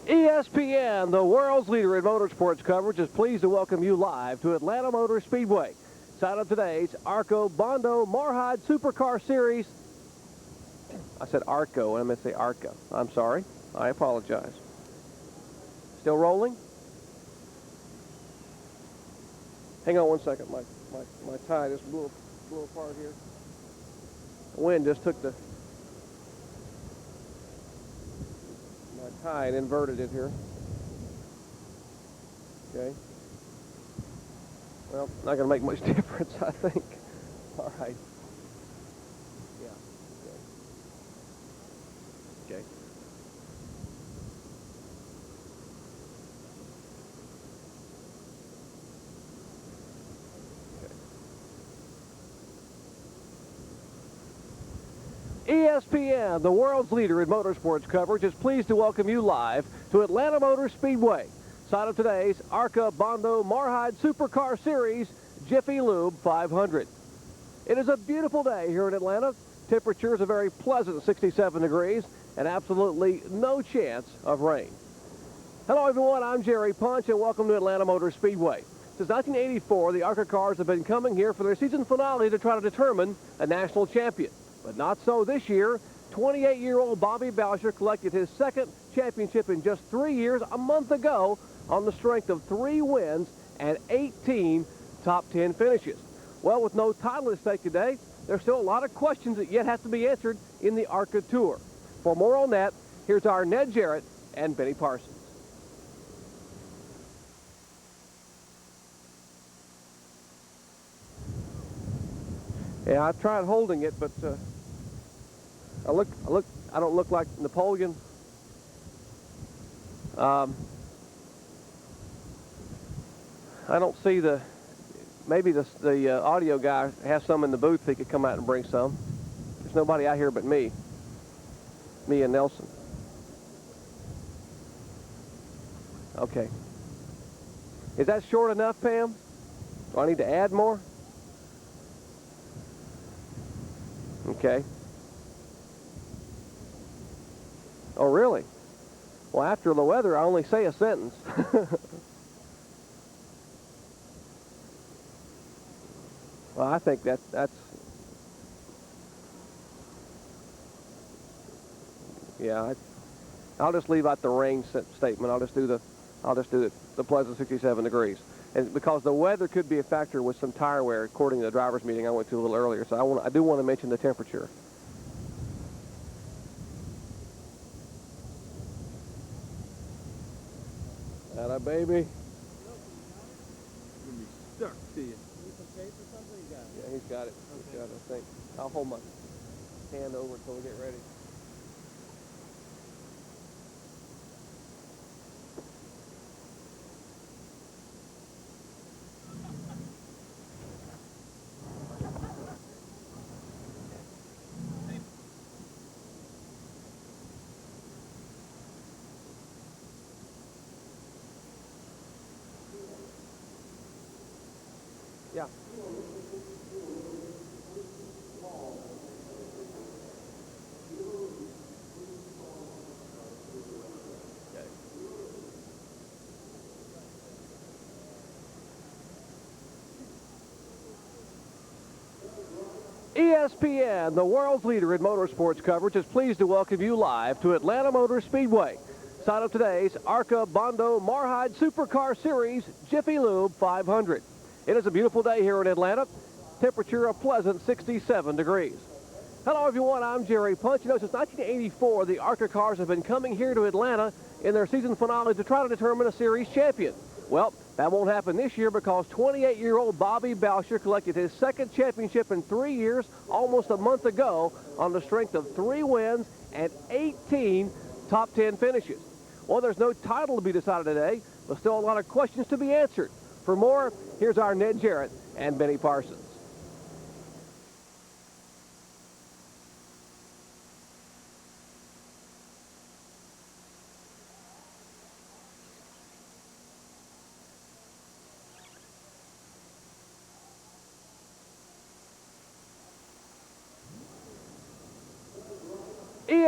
ESPN, the world's leader in motorsports coverage, is pleased to welcome you live to Atlanta Motor Speedway. Side of today's ARCA Bondo Marhide Supercar Series. I said ARCO, and I meant to say ARCA. I'm sorry. I apologize. Still rolling? Hang on one second. My tie just blew apart here. The wind just took my tie and inverted it here. Okay. Well, not going to make much difference, I think. All right. Yeah. Okay. Okay. ESPN, the world's leader in motorsports coverage, is pleased to welcome you live to Atlanta Motor Speedway. Side of today's ARCA Bondo Marhide Supercar Series Jiffy Lube 500. It is a beautiful day here in Atlanta. Temperatures a very pleasant 67 degrees and absolutely no chance of rain. Hello everyone, I'm Jerry Punch and welcome to Atlanta Motor Speedway. Since 1984, the ARCA cars have been coming here for their season finale to try to determine a national champion. But not so this year. 28-year-old Bobby Boucher collected his second championship in just 3 years a month ago on the strength of 3 wins and 18 top 10 finishes. Well, with no title at stake today, there's still a lot of questions that yet have to be answered in the ARCA Tour. For more on that, here's our Ned Jarrett and Benny Parsons. Yeah, I tried holding it, but I don't look like Napoleon. I don't see maybe the audio guy has some in the booth. He could come out and bring some. There's nobody out here but me and Nelson. Okay. Is that short enough, Pam? Do I need to add more? Okay. Oh, really? Well, after the weather, I only say a sentence. Well, I think that's yeah. I'll just leave out the rain statement. I'll just do the pleasant 67 degrees, and because the weather could be a factor with some tire wear, according to the drivers' meeting I went to a little earlier. So I do want to mention the temperature. Atta baby. Gonna be stuck to you. Yeah, he's got it. He's got it, I think. I'll hold my hand over until we get ready. Yeah. ESPN, the world's leader in motorsports coverage, is pleased to welcome you live to Atlanta Motor Speedway. Side of today's ARCA Bondo Marhide Supercar Series Jiffy Lube 500. It is a beautiful day here in Atlanta. Temperature a pleasant 67 degrees. Hello everyone, I'm Jerry Punch. You know, since 1984, the ARCA cars have been coming here to Atlanta in their season finale to try to determine a series champion. Well, that won't happen this year because 28-year-old Bobby Boucher collected his second championship in 3 years almost a month ago on the strength of 3 wins and 18 top 10 finishes. Well, there's no title to be decided today, but still a lot of questions to be answered. For more, here's our Ned Jarrett and Benny Parsons.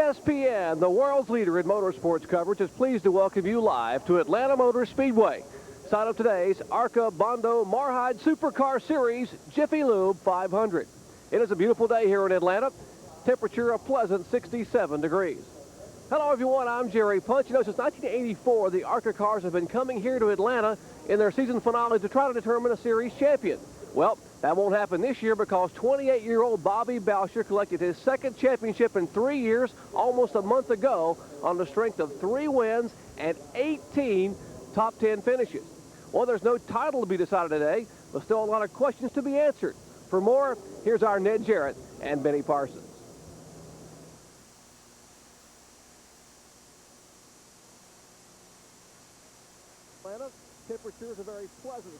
ESPN, the world's leader in motorsports coverage, is pleased to welcome you live to Atlanta Motor Speedway. Side of today's ARCA Bondo Marhide Supercar Series Jiffy Lube 500. It is a beautiful day here in Atlanta. Temperature a pleasant 67 degrees. Hello everyone, I'm Jerry Punch. You know, since 1984, the ARCA cars have been coming here to Atlanta in their season finale to try to determine a series champion. Well, that won't happen this year because 28-year-old Bobby Boucher collected his second championship in 3 years almost a month ago on the strength of 3 wins and 18 top 10 finishes. Well, there's no title to be decided today, but still a lot of questions to be answered. For more, here's our Ned Jarrett and Benny Parsons. Atlanta, temperatures are very pleasant.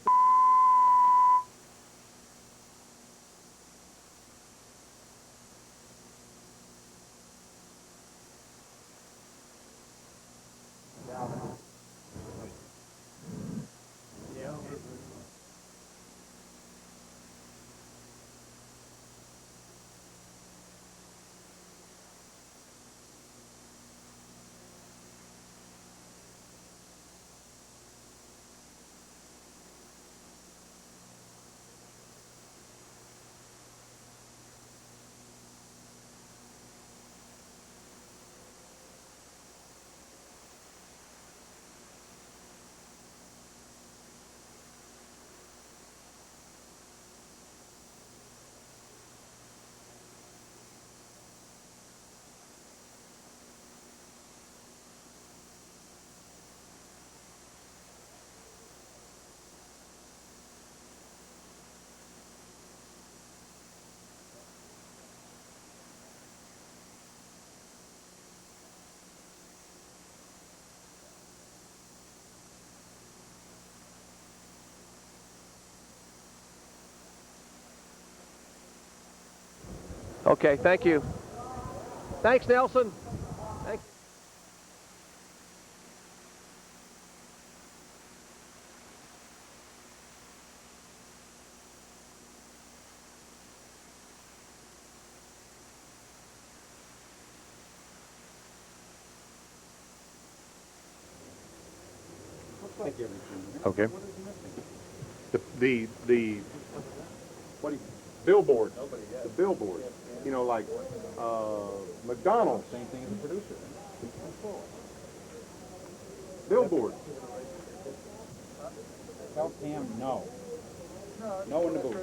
Okay, thank you. Thanks, Nelson. Thank you. Okay. The what do you, billboard? The billboard. You know, like McDonald's. Same thing as a producer. Billboard. Tell Pam no. No in the booth.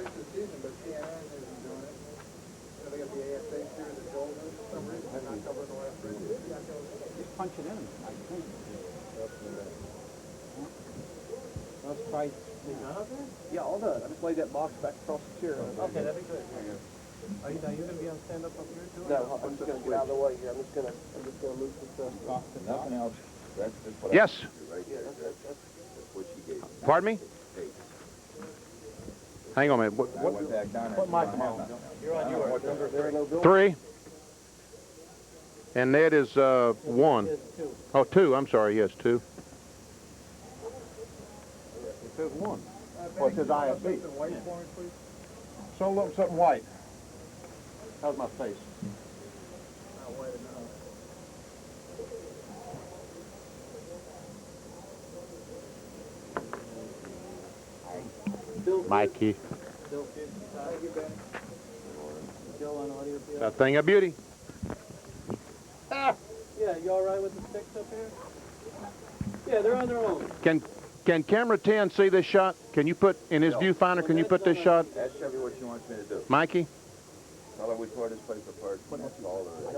Just punch it in, I think. Let's try. Yeah, all done. I just laid that box back across the chair. Okay, that'd be good. Are you going to be on stand-up up here too? No, I'm just going to get out of the way here. I'm just going to move some stuff. Nothing else. Yes. That's what she gave. Pardon me? Hang on a minute. Put Mike on. You're on yours. There are no bills. 3. And Ned is 1. Oh, 2. I'm sorry. Yes, 2. It says 1. Well, it says IFB. So look, something white. How's my face? Mikey. That thing a beauty. Yeah, you all right with the sticks up here? Yeah, they're on their own. Can camera 10 see this shot? Can you put, in his viewfinder, can you put this shot? Ask Chevy what she wants me to do. Mikey? Tell her we tore this place apart. I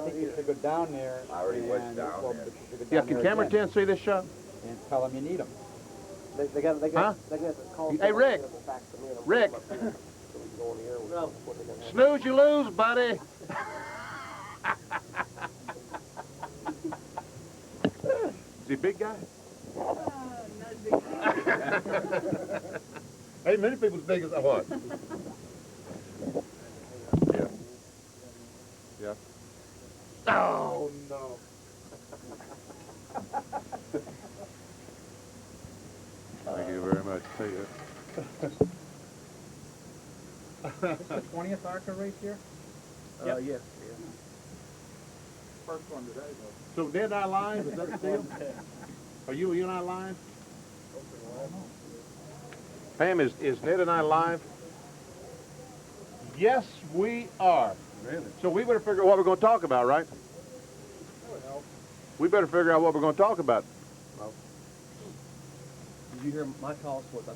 think you should go down there. I already went down well, there. but you should go Yeah, down can there camera again 10 see this shot? and tell them you need them. They got Huh? to call. Hey, Rick. Rick. No. Snooze, you lose, buddy. Is he a big guy? Hey, many people's big as what? Yeah. Yeah. Oh, no. Thank you very much. Thank you. It's the 20th ARCA race here? Yes. first one today, though. So Ned and I live? Is that the deal? Are you and I live? Pam, is Ned and I live? Yes, we are. Really? So we better figure out what we're going to talk about, right? We better figure out what we're going to talk about. Well, did you hear my call was? I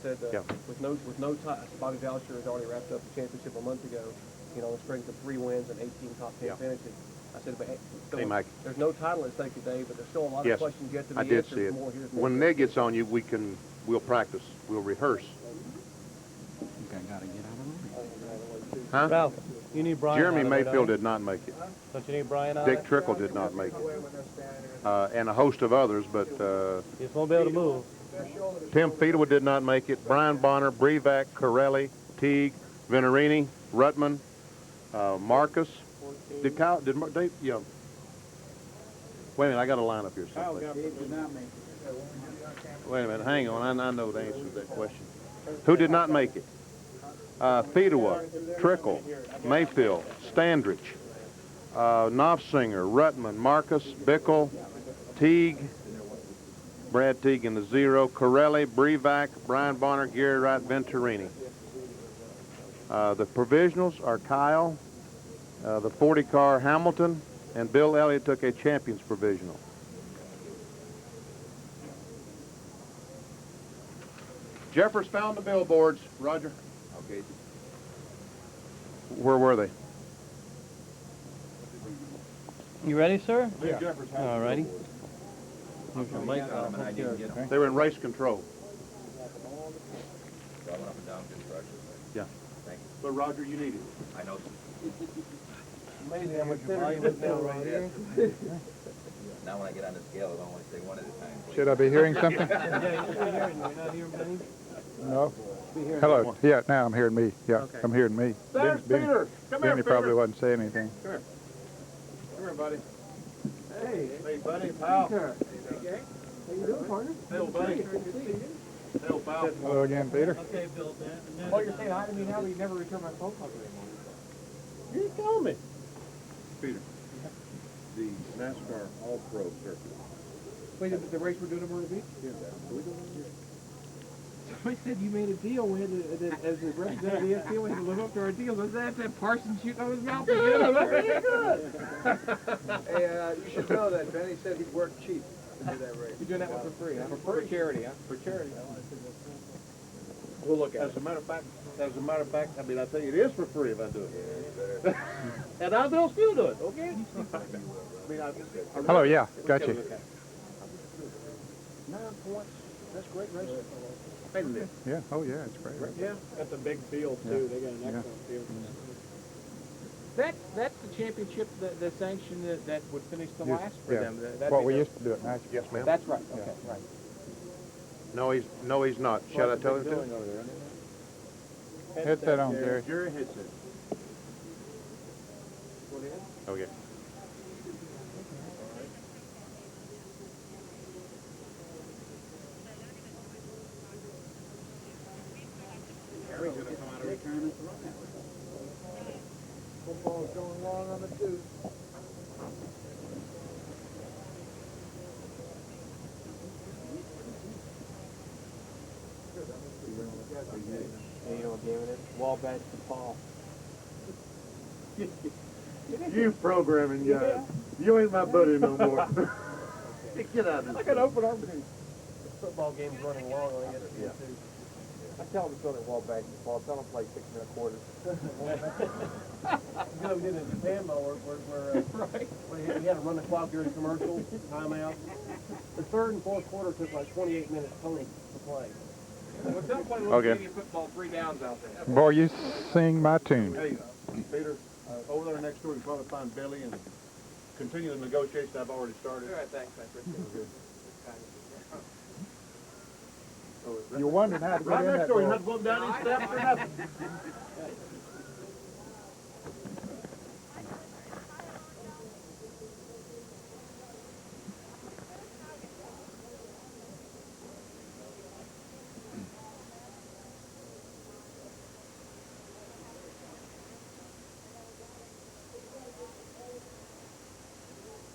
said Yeah. with no time, Bobby Voucher has already wrapped up the championship a month ago. You know, on the strength of 3 wins and 18 top 10 Yeah. finishes. I said, but hey, Hey, Mike. there's no title at stake today, but there's still a lot Yes, of questions yet to be I did answered. see it. Here's When Ned gets on you, we'll practice, we'll rehearse. Huh? Ralph, you need Brian. Jeremy out of there, Mayfield don't did not make it. you? Don't you need Brian out? Dick Trickle did not make it. And a host of others, but He just won't be able to move. Tim Fedewa did not make it. Brian Bonner, Brevac, Corelli, Teague, Venerini, Rutman, Marcus. Did Kyle, did they, yeah. Wait a minute, I got a line up here someplace. Wait a minute, hang on, I know the answer to that question. Who did not make it? Fedewa, Trickle, Mayfield, Standrich, Knopfsinger, Rutman, Marcus, Bickle, Teague, Brad Teague in the 0, Corelli, Brevac, Brian Bonner, Gary Wright, Venturini. The provisionals are Kyle, the 40 car Hamilton, and Bill Elliott took a champions provisional. Jeffers found the billboards, Roger. Okay. Where were they? You ready, sir? Yeah. Jeffers had All righty. I didn't get them. They were in race control. So I went up and down construction. Yeah. Thank you. But Roger, you need it. I know. Amazing how much thinner you look now, right here. Now when I get on the scale, I only say one at a time. Please. Should I be hearing something? Yeah, you're hearing me. You're not hearing me. No. Be hearing Hello. Yeah, now I'm hearing me. Yeah, Okay. I'm hearing me. There's Peter. Come here, Benny Peter. probably wasn't saying anything. Come here, buddy. Hey, Hey, buddy, pal. Peter. Hey, how you doing, partner? Hey, old buddy. Hey, old pal. Hello again, Peter. Okay, Bill. Oh, you're saying hi to me now, but you never return my phone calls anymore. You didn't call me. Peter, the NASCAR All-Pro Circuit. Wait, the race we're doing at Myrtle Beach? Yeah. Somebody said you made a deal. We had to, as the representative of the ESPN, we had to live up to our deal. Was that Parsons shooting on his mouth? Very good. Hey, you should know that Benny said he'd work cheap to do that race. You're doing that one for free, huh? For charity, huh? For charity. We'll look at it. As a matter of fact, I mean, I tell you, it is for free if I do it. And I'll still do it, okay? I mean, Hello, yeah, got you. 9 points. That's great racing. Isn't it? Yeah, oh yeah, it's great. Yeah. That's a big field, too. They got an excellent field. That's the championship, the sanction that would finish the Used- last for yeah. them. That'd What be we the- used to do at night. Yes, ma'am. That's right. Okay, right. No, he's not. Shall I tell him to? Headset on, Gary. Jerry headset. Okay. Gary's gonna come out of retirement to run that way. Football's going long on the deuce. Hey, you know what game it is? Wall badge to Paul. You programming guy. You ain't my buddy no more. Get out of this. I got open arm. The football game's running long on ESPN, too. I tell them it's only wall badge to Paul. Tell them to play 6-minute quarters. You know, we did it in Japan, where right. We had to run the clock during commercials, timeout. The third and fourth quarter took like 28 minutes total to play. Well, tell them play a little Okay. Canadian football, 3 downs out there. Boy, you sing my tune. Hey, Peter, over there next door, you probably find Billy and continue the negotiation I've already started. All right, thanks. I appreciate it. You're wondering how to get Right in next that door, you door. have to go up down these steps or nothing.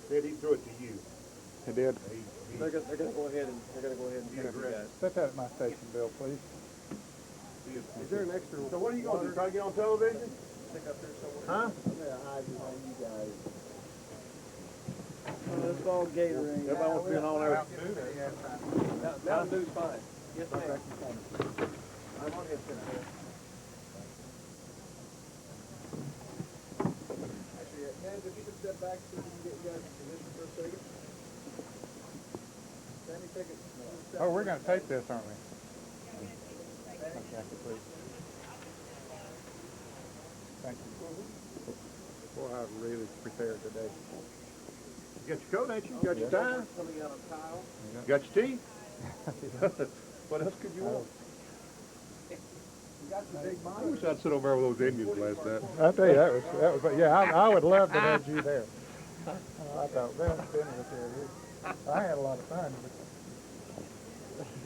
Said he threw it to you. He did. They're gonna go ahead and check you guys. Set that at my station, Bill, please. Is there an extra? So what are you going to do? Try to get on television? Stick up there somewhere. Huh? I'm gonna hide behind you guys. It's all Gatorade. Everybody wants to be on there. Mountain Dew's fine. Yes, ma'am. I'm on his side. Actually, Ned, if you could step back so we can get you guys in position for a second. Sandy, take it. Oh, we're going to tape this, aren't we? Jackie, please. Thank you. Boy, I'm really prepared today. You got your coat, ain't you? Got your tie? Coming out of tile. Got your teeth? What else could you want? I wish I'd sit over there with those Indians last night. I'll tell you, that was yeah, I would love to have you there. I thought, well, Benny was here. I had a lot of fun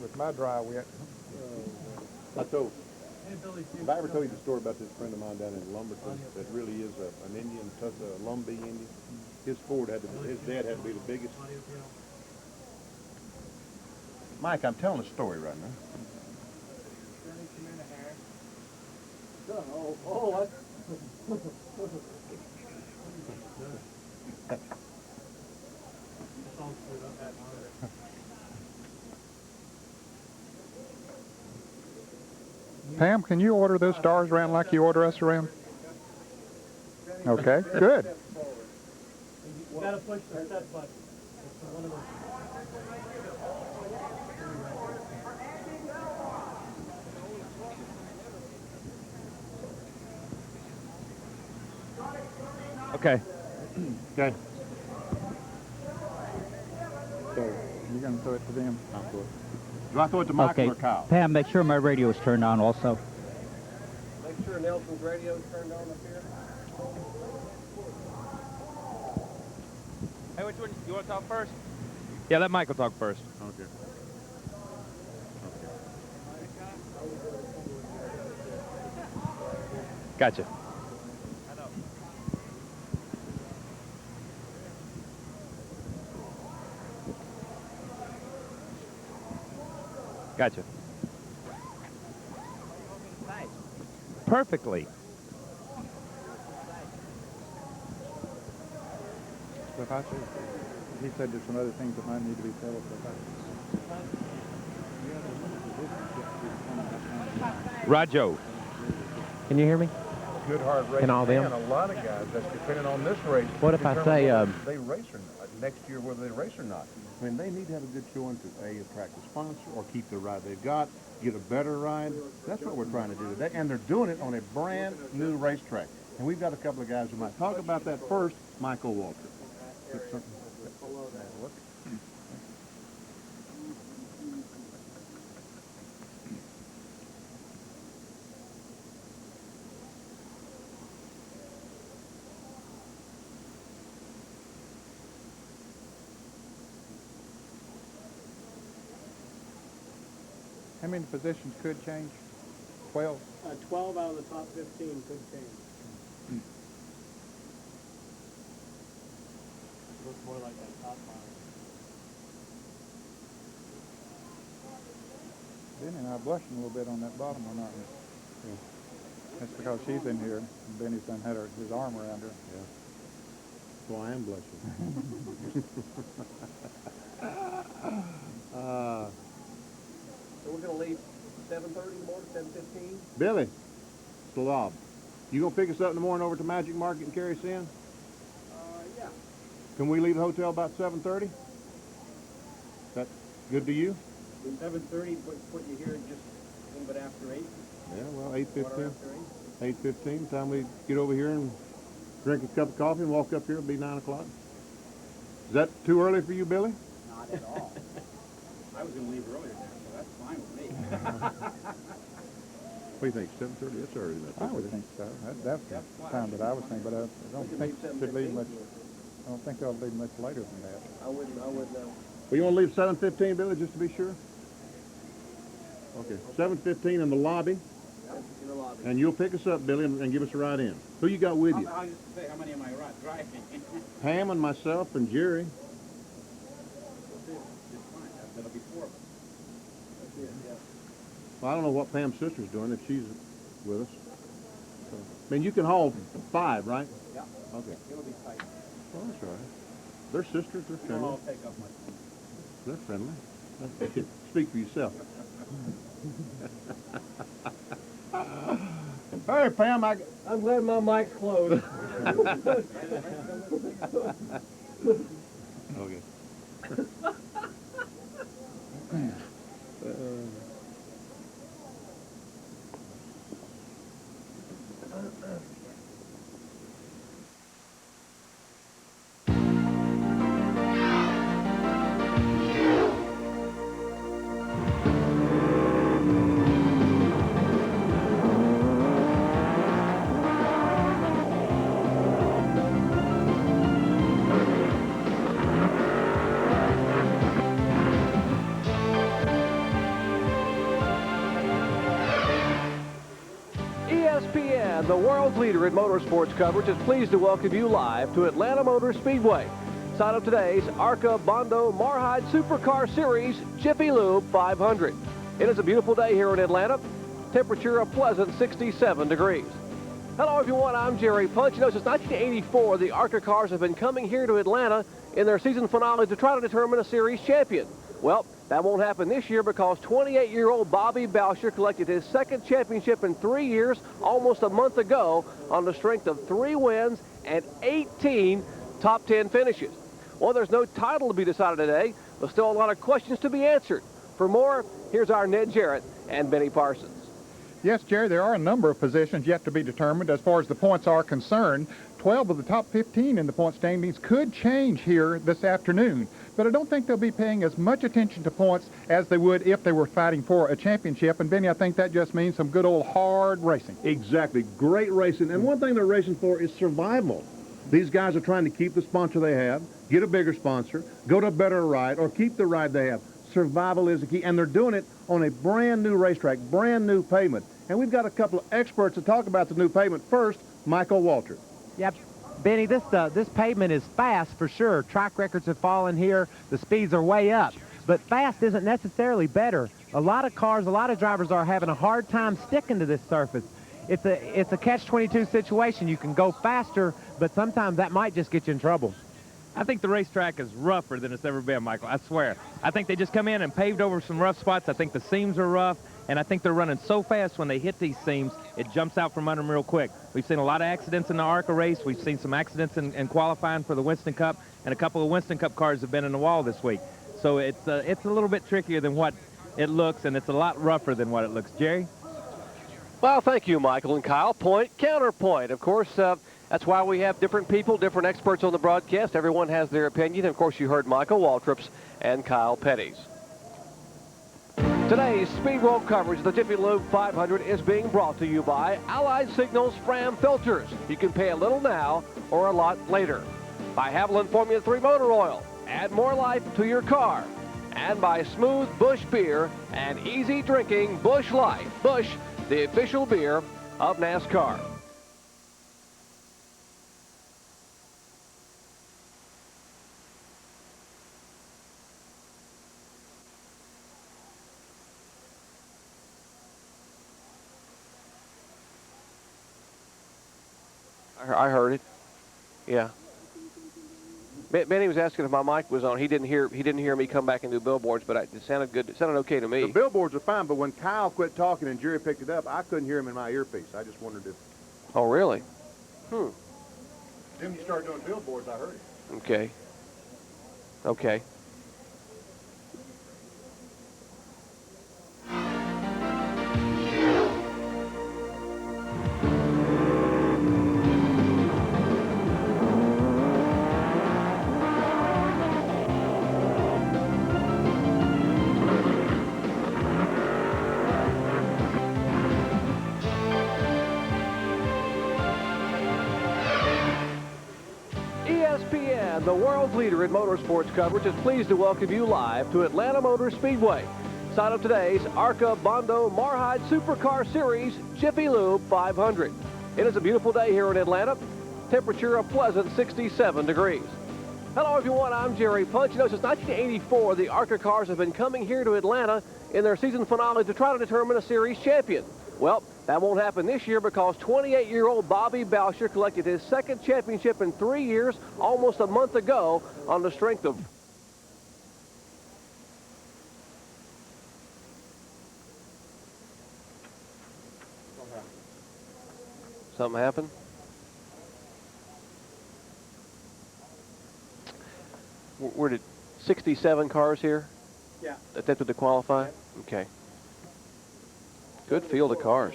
with my dry wet. I told, have I ever told you the story about this friend of mine down in Lumberton that really is an Indian, a Lumbee Indian? His Ford his dad had to be the biggest. Mike, I'm telling a story right now. Pam, can you order those stars around like you order us around? Okay, good. You gotta push the set button. It's one of those. Okay. Okay. So you're going to throw it to them? I'll throw it. Do I throw it to Michael or Kyle? Pam, make sure my radio is turned on also. Make sure Nelson's radio is turned on up here. Hey, which one? You want to talk first? Yeah, let Michael talk first. Okay. Gotcha. Gotcha. Perfectly. So if I say, he said there's some other things that might need to be settled. Rajo. Can you hear me? Good hard race. Can all them? And a lot of guys, that's depending on this race. What if I say, they race or not, next year whether they race or not. I mean, they need to have a good showing to attract a sponsor or keep the ride they've got, get a better ride. That's what we're trying to do today. And they're doing it on a brand new racetrack. And we've got a couple of guys who might talk about that first. Michael Walker. How many positions could change? 12? 12 out of the top 15 could change. Looks more like that top five. Benny and I blushing a little bit on that bottom one, aren't we? Yeah. That's because she's in here, and Benny's done had his arm around her. Yeah. So I am blushing. So we're going to leave 7:30 in the morning, 7:15? Billy, Slob, you gonna pick us up in the morning over to Magic Market and carry us in? Yeah. Can we leave the hotel about 7:30? That good to you? 7:30, put you here just a little bit after 8. Yeah, well, Quarter 8:15. after 8. 8:15. Time we get over here and drink a cup of coffee and walk up here, it'll be 9 o'clock. Is that too early for you, Billy? Not at all. I was going to leave earlier there, so that's fine with me. What do you think? 7:30? That's early enough. I would think so. That's the time that I was thinking, but I don't think it should leave much. I don't think they'll leave much later than that. I wouldn't know. Well, you want to leave 7:15, Billy, just to be sure? Okay, 7:15 in the lobby. You And you'll pick us up, Billy, and give us a ride in. Who you got with you? I'll just say how many am I driving? Pam and myself and Jerry. That'll be 4 of us. Well, I don't know what Pam's sister's doing, if she's with us. So, I mean, you can haul 5, right? Yeah. Okay. It'll be tight. Well, that's all right. They're sisters, they're It'll friendly. all take up my time. They're friendly. Speak for yourself. Hey, Pam, I'm glad my mic's closed. Okay. ESPN, the world's leader in motorsports coverage, is pleased to welcome you live to Atlanta Motor Speedway. Side of today's ARCA Bondo Marhide Supercar Series Jiffy Lube 500. It is a beautiful day here in Atlanta. Temperature a pleasant 67 degrees. Hello everyone, I'm Jerry Punch. You know, since 1984, the ARCA cars have been coming here to Atlanta in their season finale to try to determine a series champion. Well, that won't happen this year because 28-year-old Bobby Boucher collected his second championship in 3 years almost a month ago on the strength of 3 wins and 18 top 10 finishes. Well, there's no title to be decided today, but still a lot of questions to be answered. For more, here's our Ned Jarrett and Benny Parsons. Yes, Jerry, there are a number of positions yet to be determined as far as the points are concerned. 12 of the top 15 in the point standings could change here this afternoon, but I don't think they'll be paying as much attention to points as they would if they were fighting for a championship. And, Benny, I think that just means some good old hard racing. Exactly. Great racing. And one thing they're racing for is survival. These guys are trying to keep the sponsor they have, get a bigger sponsor, go to a better ride, or keep the ride they have. Survival is the key, and they're doing it on a brand new racetrack, brand new pavement. And we've got a couple of experts to talk about the new pavement. First, Michael Walter. Yep. Benny, this pavement is fast for sure. Track records have fallen here. The speeds are way up. But fast isn't necessarily better. A lot of cars, a lot of drivers are having a hard time sticking to this surface. It's a catch-22 situation. You can go faster, but sometimes that might just get you in trouble. I think the racetrack is rougher than it's ever been, Michael. I swear. I think they just come in and paved over some rough spots. I think the seams are rough, and I think they're running so fast when they hit these seams, it jumps out from under them real quick. We've seen a lot of accidents in the ARCA race. We've seen some accidents in qualifying for the Winston Cup, and a couple of Winston Cup cars have been in the wall this week. So it's a little bit trickier than what it looks, and it's a lot rougher than what it looks. Jerry? Well, thank you, Michael and Kyle. Point, counterpoint. Of course, that's why we have different people, different experts on the broadcast. Everyone has their opinion. Of course, you heard Michael Waltrip's and Kyle Petty's. Today's Speed World coverage of the Jiffy Lube 500 is being brought to you by Allied Signals Fram Filters. You can pay a little now or a lot later. By Haviland Formula 3 Motor Oil. Add more life to your car. And by Smooth Busch Beer and easy drinking Busch Light. Busch, the official beer of NASCAR. I heard it. Yeah. Benny was asking if my mic was on. He didn't hear me come back and do billboards, but it sounded good. It sounded okay to me. The billboards are fine, but when Kyle quit talking and Jerry picked it up, I couldn't hear him in my earpiece. I just wondered if... Oh, really? Then you started doing billboards, I heard it. Okay. Okay. ESPN, the world's leader in motorsports coverage, is pleased to welcome you live to Atlanta Motor Speedway. Sign up today's ARCA Bondo Marhide SuperCar Series Jiffy Lube 500. It is a beautiful day here in Atlanta. Temperature a pleasant 67 degrees. Hello everyone, I'm Jerry Punch. You know, since 1984, the ARCA cars have been coming here to Atlanta in their season finale to try to determine a series champion. Well, that won't happen this year because 28-year-old Bobby Boucher collected his second championship in 3 years almost a month ago on the strength of... Something happened? Where did 67 cars here? Yeah. Attempted to qualify? Okay. Good field of cars.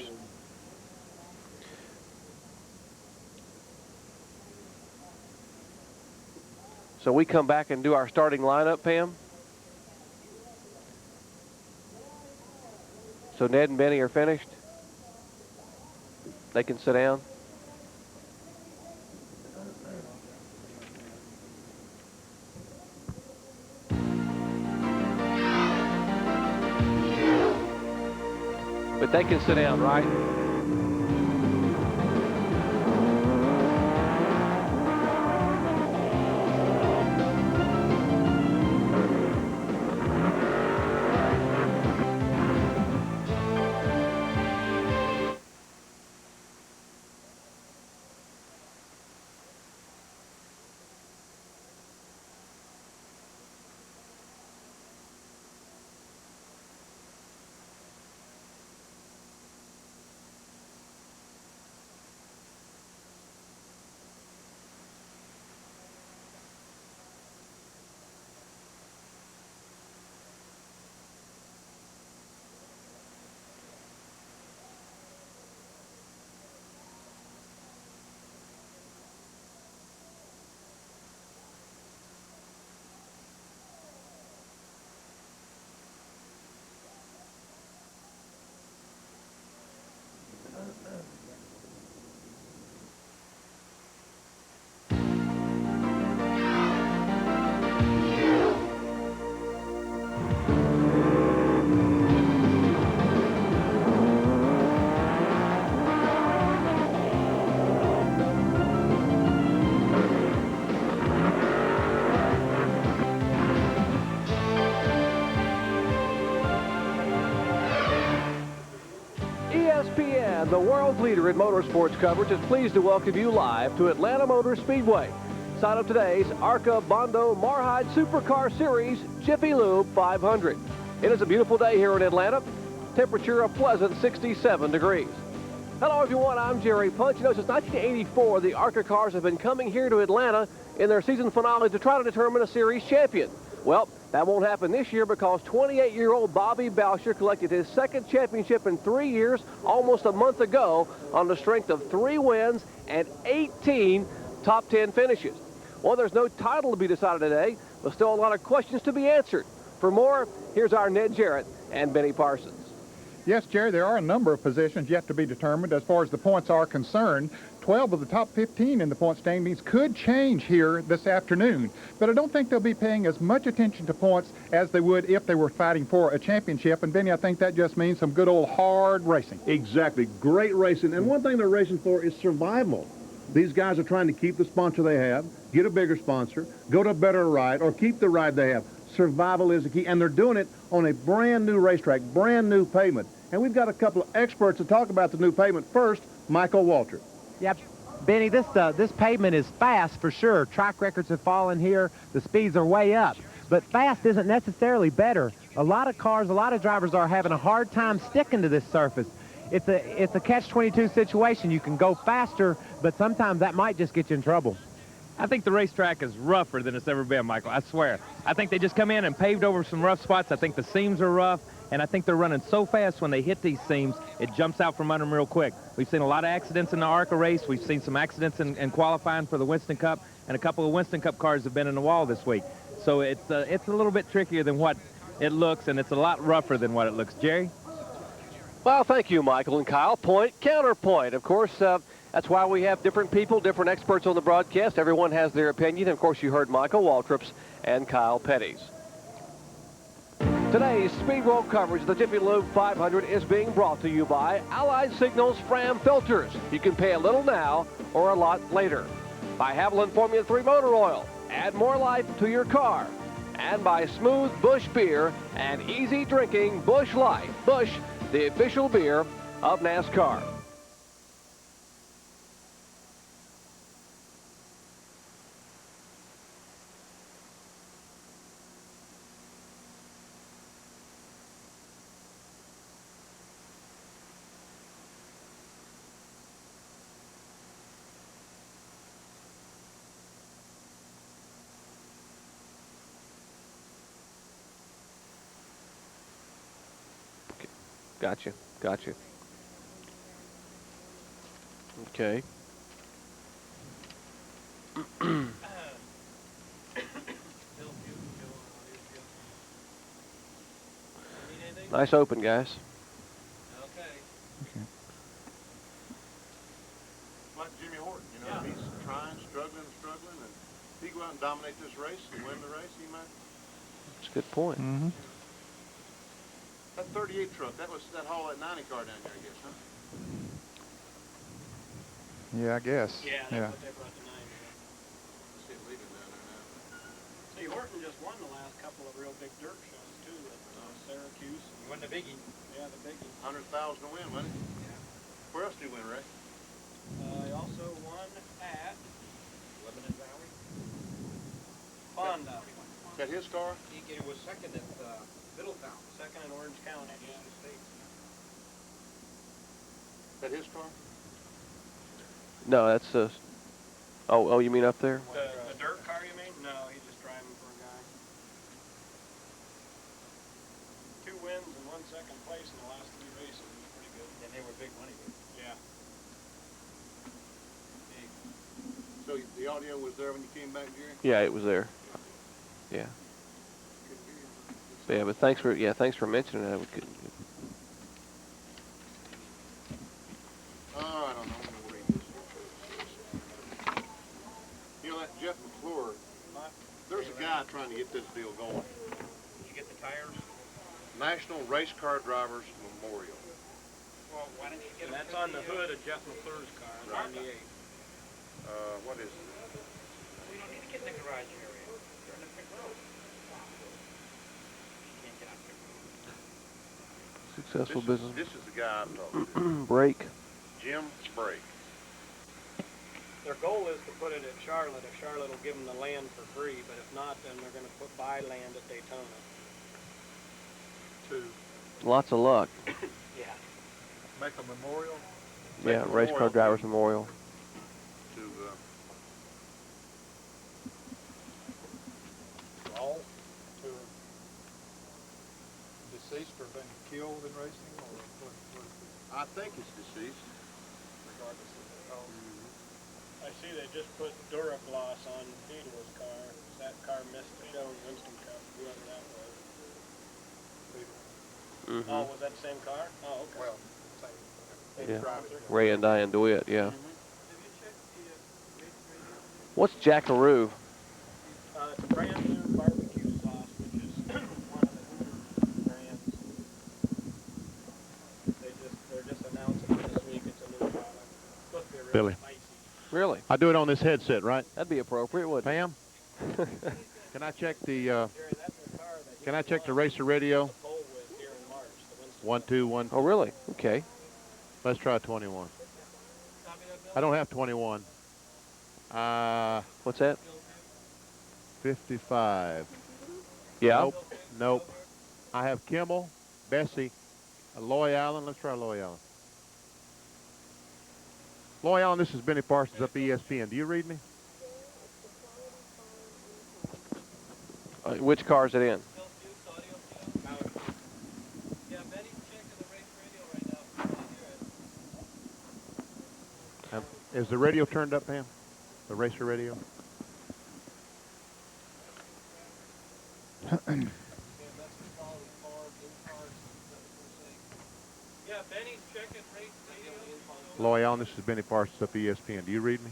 So we come back and do our starting lineup, Pam? So Ned and Benny are finished? They can sit down? But they can sit down, right? ESPN, the world's leader in motorsports coverage, is pleased to welcome you live to Atlanta Motor Speedway. Sign up today's ARCA Bondo Marhide SuperCar Series Jiffy Lube 500. It is a beautiful day here in Atlanta. Temperature a pleasant 67 degrees. Hello everyone, I'm Jerry Punch. You know, since 1984, the ARCA cars have been coming here to Atlanta in their season finale to try to determine a series champion. Well, that won't happen this year because 28-year-old Bobby Boucher collected his second championship in 3 years almost a month ago on the strength of 3 wins and 18 top 10 finishes. Well, there's no title to be decided today, but still a lot of questions to be answered. For more, here's our Ned Jarrett and Benny Parsons. Yes, Jerry, there are a number of positions yet to be determined as far as the points are concerned. 12 of the top 15 in the point standings could change here this afternoon, but I don't think they'll be paying as much attention to points as they would if they were fighting for a championship. And Benny, I think that just means some good old hard racing. Exactly. Great racing. And one thing they're racing for is survival. These guys are trying to keep the sponsor they have, get a bigger sponsor, go to a better ride, or keep the ride they have. Survival is the key, and they're doing it on a brand new racetrack, brand new pavement. And we've got a couple of experts to talk about the new pavement. First, Michael Waltrip. Yep. Benny, this pavement is fast for sure. Track records have fallen here. The speeds are way up. But fast isn't necessarily better. A lot of cars, a lot of drivers are having a hard time sticking to this surface. It's a catch-22 situation. You can go faster, but sometimes that might just get you in trouble. I think the racetrack is rougher than it's ever been, Michael. I swear. I think they just come in and paved over some rough spots. I think the seams are rough, and I think they're running so fast when they hit these seams, it jumps out from under them real quick. We've seen a lot of accidents in the ARCA race. We've seen some accidents in qualifying for the Winston Cup, and a couple of Winston Cup cars have been in the wall this week. So it's a little bit trickier than what it looks, and it's a lot rougher than what it looks. Jerry? Well, thank you, Michael and Kyle. Point, counterpoint. Of course, that's why we have different people, different experts on the broadcast. Everyone has their opinion. Of course, you heard Michael Waltrip's and Kyle Petty's. Today's Speed World coverage of the Jiffy Lube 500 is being brought to you by Allied Signals Fram Filters. You can pay a little now or a lot later. By Haviland Formula 3 Motor Oil. Add more life to your car. And by Smooth Busch Beer and easy drinking Busch Light. Busch, the official beer of NASCAR. Gotcha. Gotcha. Okay. Nice open, guys. Okay. Like Jimmy Horton, you know, he's trying, struggling, and if he go out and dominate this race and win the race, he might. That's a good point. Mm-hmm. That 38 truck, that was that haul that 90 car down there, I guess, huh? Yeah, I guess. Yeah, that's what they brought the 90. See it leaving down there now. See, Horton just won the last couple of real big dirt shows, too, at Syracuse. He won the biggie. Yeah, the biggie. 100,000 to win, wasn't it? Yeah. Where else did he win, Ray? He also won at Lebanon Valley. Fonda. Is that his car? He was second at Middletown. Second in Orange County. Yeah. Is that his car? No, that's oh, you mean up there? The dirt car, you mean? No, he's just driving for a guy. 2 wins and 1 second place in the last 3 races. It was pretty good. And they were big money. Yeah. So the audio was there when you came back, Jerry? Yeah, it was there. Yeah. Yeah, but thanks for mentioning that. We couldn't. I don't know where he is. You know that Jeff McClure, there's a guy trying to get this deal going. Did you get the tires? National Race Car Drivers Memorial. Well, why don't you get that's on the hood of Jeff McClure's car, Right. 98. What is it? We don't need to get in the garage area. You're in the pit road. You can't get out there. Successful business. This is the guy I'm talking to. Break. Jim Brake. Their goal is to put it at Charlotte if Charlotte will give them the land for free, but if not, then they're going to buy land at Daytona. Lots of luck. Yeah. Make a memorial? Yeah, Race Car Drivers Memorial. To, All to deceased or been killed in racing, or what I think it's deceased. regardless of the cause? I see they just put Duragloss on Theodore's car. That car missed the show in Winston Cup, whoever that was. Mm-hmm. Oh, was that the same car? Oh, okay. Well, same. Yeah. Driver. Ray and Diane DeWitt. Yeah. Have you checked the race radio? What's Jackaroo? It's a brand new barbecue sauce, which is one of the newer brands. They're just announcing it this week. It's a new product. It's supposed to be really Billy. spicy. Really? I do it on this headset, right? That'd be appropriate, wouldn't Pam? Can I check the Jerry, that's the car that can I check the racer radio? the pole with here in March. The Winston 1 2 1. it? Oh, really? Okay. Let's try 21. Copy that, Bill? I don't have 21. What's that? 55. Yeah. Nope. I have Kimmel, Bessie, Loy Allen. Let's try Loy Allen. Loy Allen, this is Benny Parsons up at ESPN. Do you read me? Which car is it in? Yeah, Betty's checking the race radio right now. Can you hear it? Is the radio turned up, Pam? The racer radio? Yeah, Benny's checking race radio. Loy Allen, this is Benny Parsons up at ESPN. Do you read me?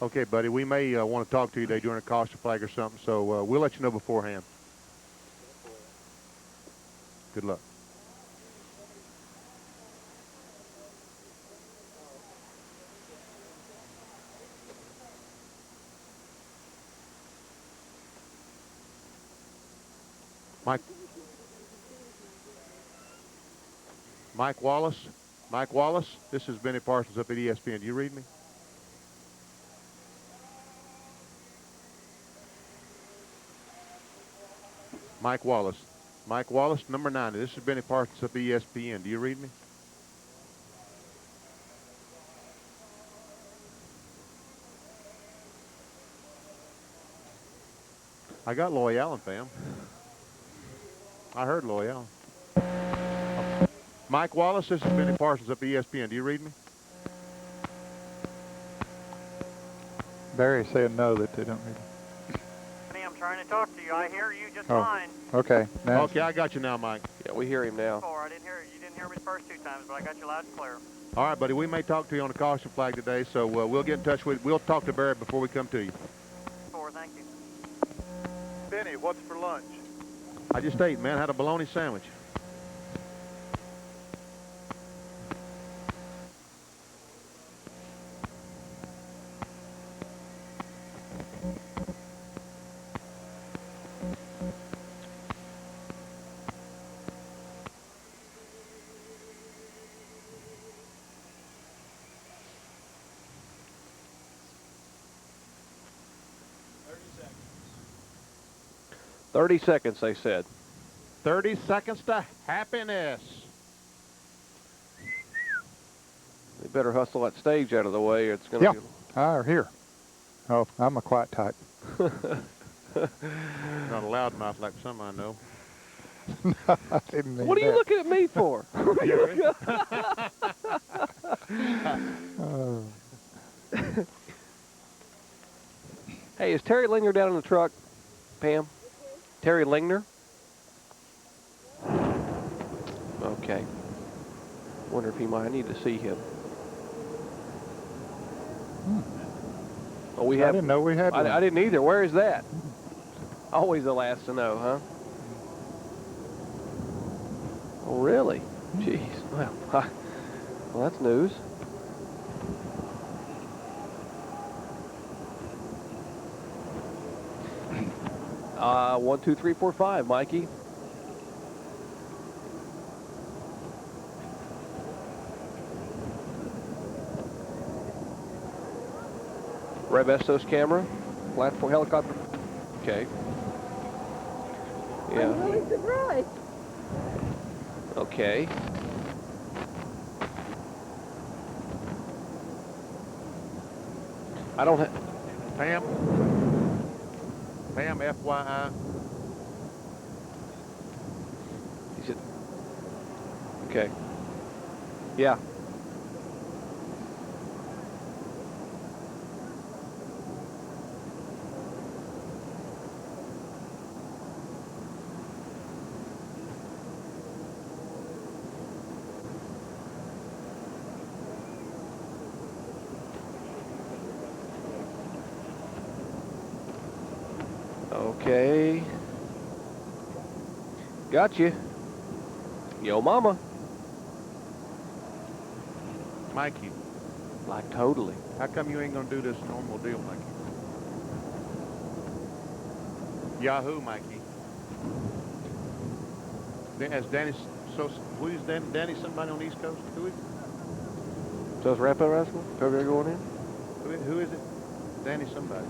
Okay, buddy, we may want to talk to you today during a caution flag or something, so we'll let you know beforehand. Good luck. Mike Wallace. Mike Wallace, this is Benny Parsons up at ESPN. Do you read me? Mike Wallace. Mike Wallace, number 90. This is Benny Parsons up at ESPN. Do you read me? I got Loy Allen, fam. I heard Loy Allen. Mike Wallace, this is Benny Parsons up at ESPN. Do you read me? Barry said no, that they don't read. I'm trying to talk to you. I hear you just fine. Okay. Now. Okay, I got you now, Mike. Yeah, we hear him now. I didn't hear you. You didn't hear me the first 2 times, but I got you loud and clear. All right, buddy. We may talk to you on the caution flag today, so we'll get in touch with you. We'll talk to Barry before we come to you. Thank you. Benny, what's for lunch? I just ate, man. I had a bologna sandwich. $30 seconds, they said. 30 seconds to happiness. They better hustle that stage out of the way. It's going to be... Yeah, here. Oh, I'm a quiet type. Not a loud mouth like some I know. I didn't mean What are you that. looking at me for? Hey, is Terry Lingner down in the truck, Pam? Terry Lingner? Okay. Wonder if he might need to see him. Oh, we have. I didn't know we had one. I didn't either. Where is that? Always the last to know, huh? Oh, really? Jeez. Well, that's news. One, two, three, four, five, Mikey. Rev Estos camera, platform helicopter. Okay. Yeah. I'm really surprised. Okay. I don't have. Pam, FYI. He said. Okay. Yeah. Okay. Got you. Yo, mama. Mikey. Like totally. How come you ain't gonna do this normal deal, Mikey? Yahoo, Mikey. Has Danny, so who is Danny? Danny somebody on the East Coast? Who is it? So it's Rampo Wrestling? Over there going in? Who is it? Danny somebody.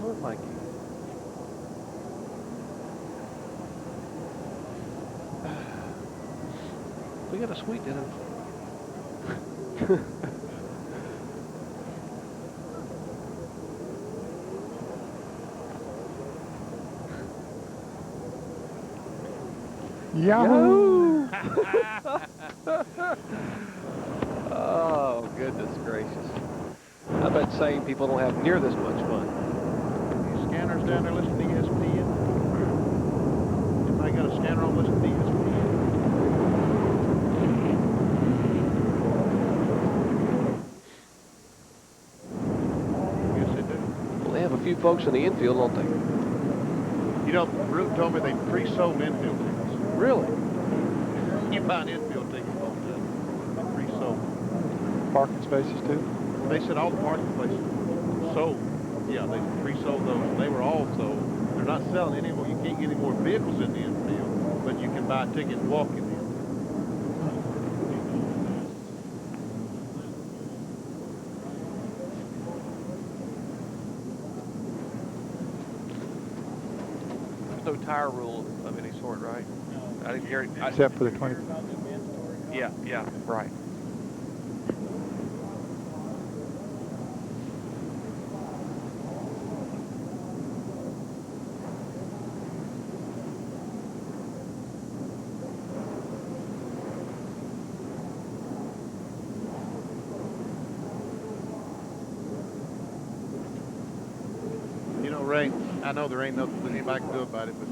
What, Mikey? We got a sweet dinner. Yahoo! Oh, goodness gracious. I bet sane people don't have near this much fun. These scanners down there listening to ESPN. Anybody got a scanner on listening to ESPN? few folks in the infield, don't they? You know, Root told me they pre-sold infield tickets. Really? You buy an infield ticket on that. Pre-sold. Parking spaces too? They said all the parking places sold. Yeah, they pre-sold those. They were all sold. They're not selling anymore. You can't get any more vehicles in the infield, but you can buy a ticket and walk in the infield. No tire rule of any sort, right? I didn't hear it. Except for the 20. Yeah, right. You know, Ray, I know there ain't nothing anybody can do about it, but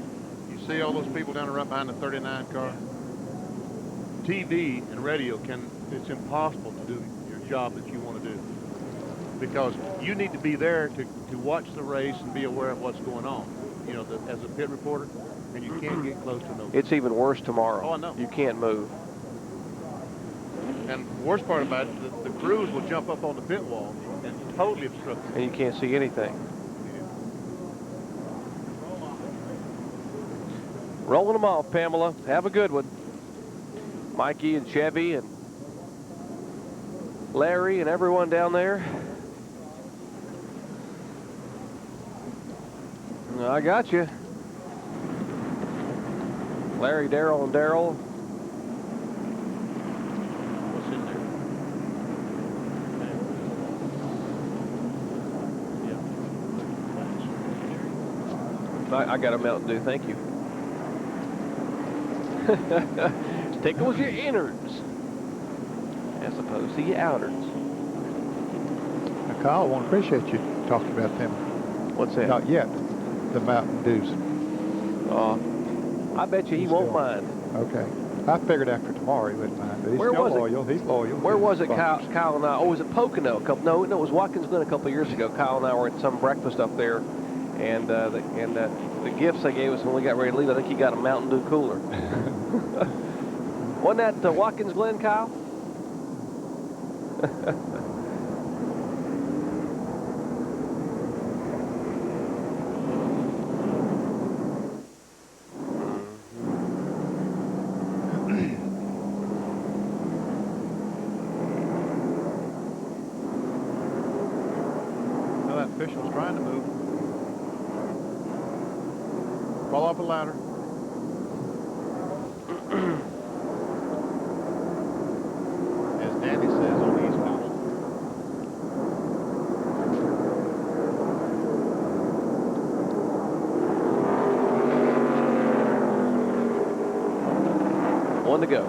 you see all those people down right behind the 39 car? TV and radio it's impossible to do your job that you want to do, because you need to be there to watch the race and be aware of what's going on, you know, as a pit reporter, and you can't get close to nobody. It's even worse tomorrow. Oh, I know. You can't move. And the worst part about it, the crews will jump up on the pit wall and totally obstruct it. And you can't see anything. Rolling them off, Pamela. Have a good one. Mikey and Chevy and Larry and everyone down there. I got you. Larry, Daryl, and Daryl. What's in there? I got a Mountain Dew, thank you. Tickles your innards as opposed to your outers. Now, Kyle, I want to appreciate you talking about them. What's that? Not yet. The Mountain Dews. I bet you he won't mind. Okay. I figured after tomorrow he wouldn't mind. But he's Where still was it? loyal. He's loyal. Where was it, Kyle and I? Oh, was it Pocono? No, it was Watkins Glen a couple of years ago. Kyle and I were at some breakfast up there, and the gifts they gave us when we got ready to leave, I think he got a Mountain Dew cooler. Wasn't that Watkins Glen, Kyle? Well, that official's trying to move. Fall off a ladder. As Danny says on the East Coast. One to go.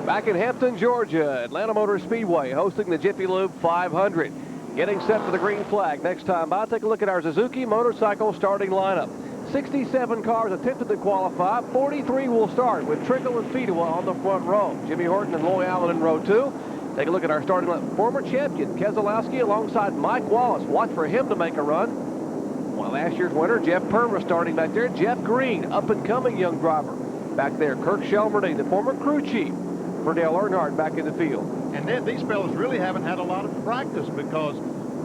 Back in Hampton, Georgia, Atlanta Motor Speedway hosting the Jiffy Lube 500. Getting set for the green flag. Next time by, take a look at our Suzuki motorcycle starting lineup. 67 cars attempted to qualify. 43 will start with Trickle and Fedewa on the front row. Jimmy Horton and Loy Allen in row 2. Take a look at our starting lineup. Former champion Keselowski alongside Mike Wallace. Watch for him to make a run. Well, last year's winner, Jeff Perma, starting back there. Jeff Green, up-and-coming young driver. Back there, Kirk Shelmerdine, the former crew chief for Dale Earnhardt, back in the field. And then these fellas really haven't had a lot of practice, because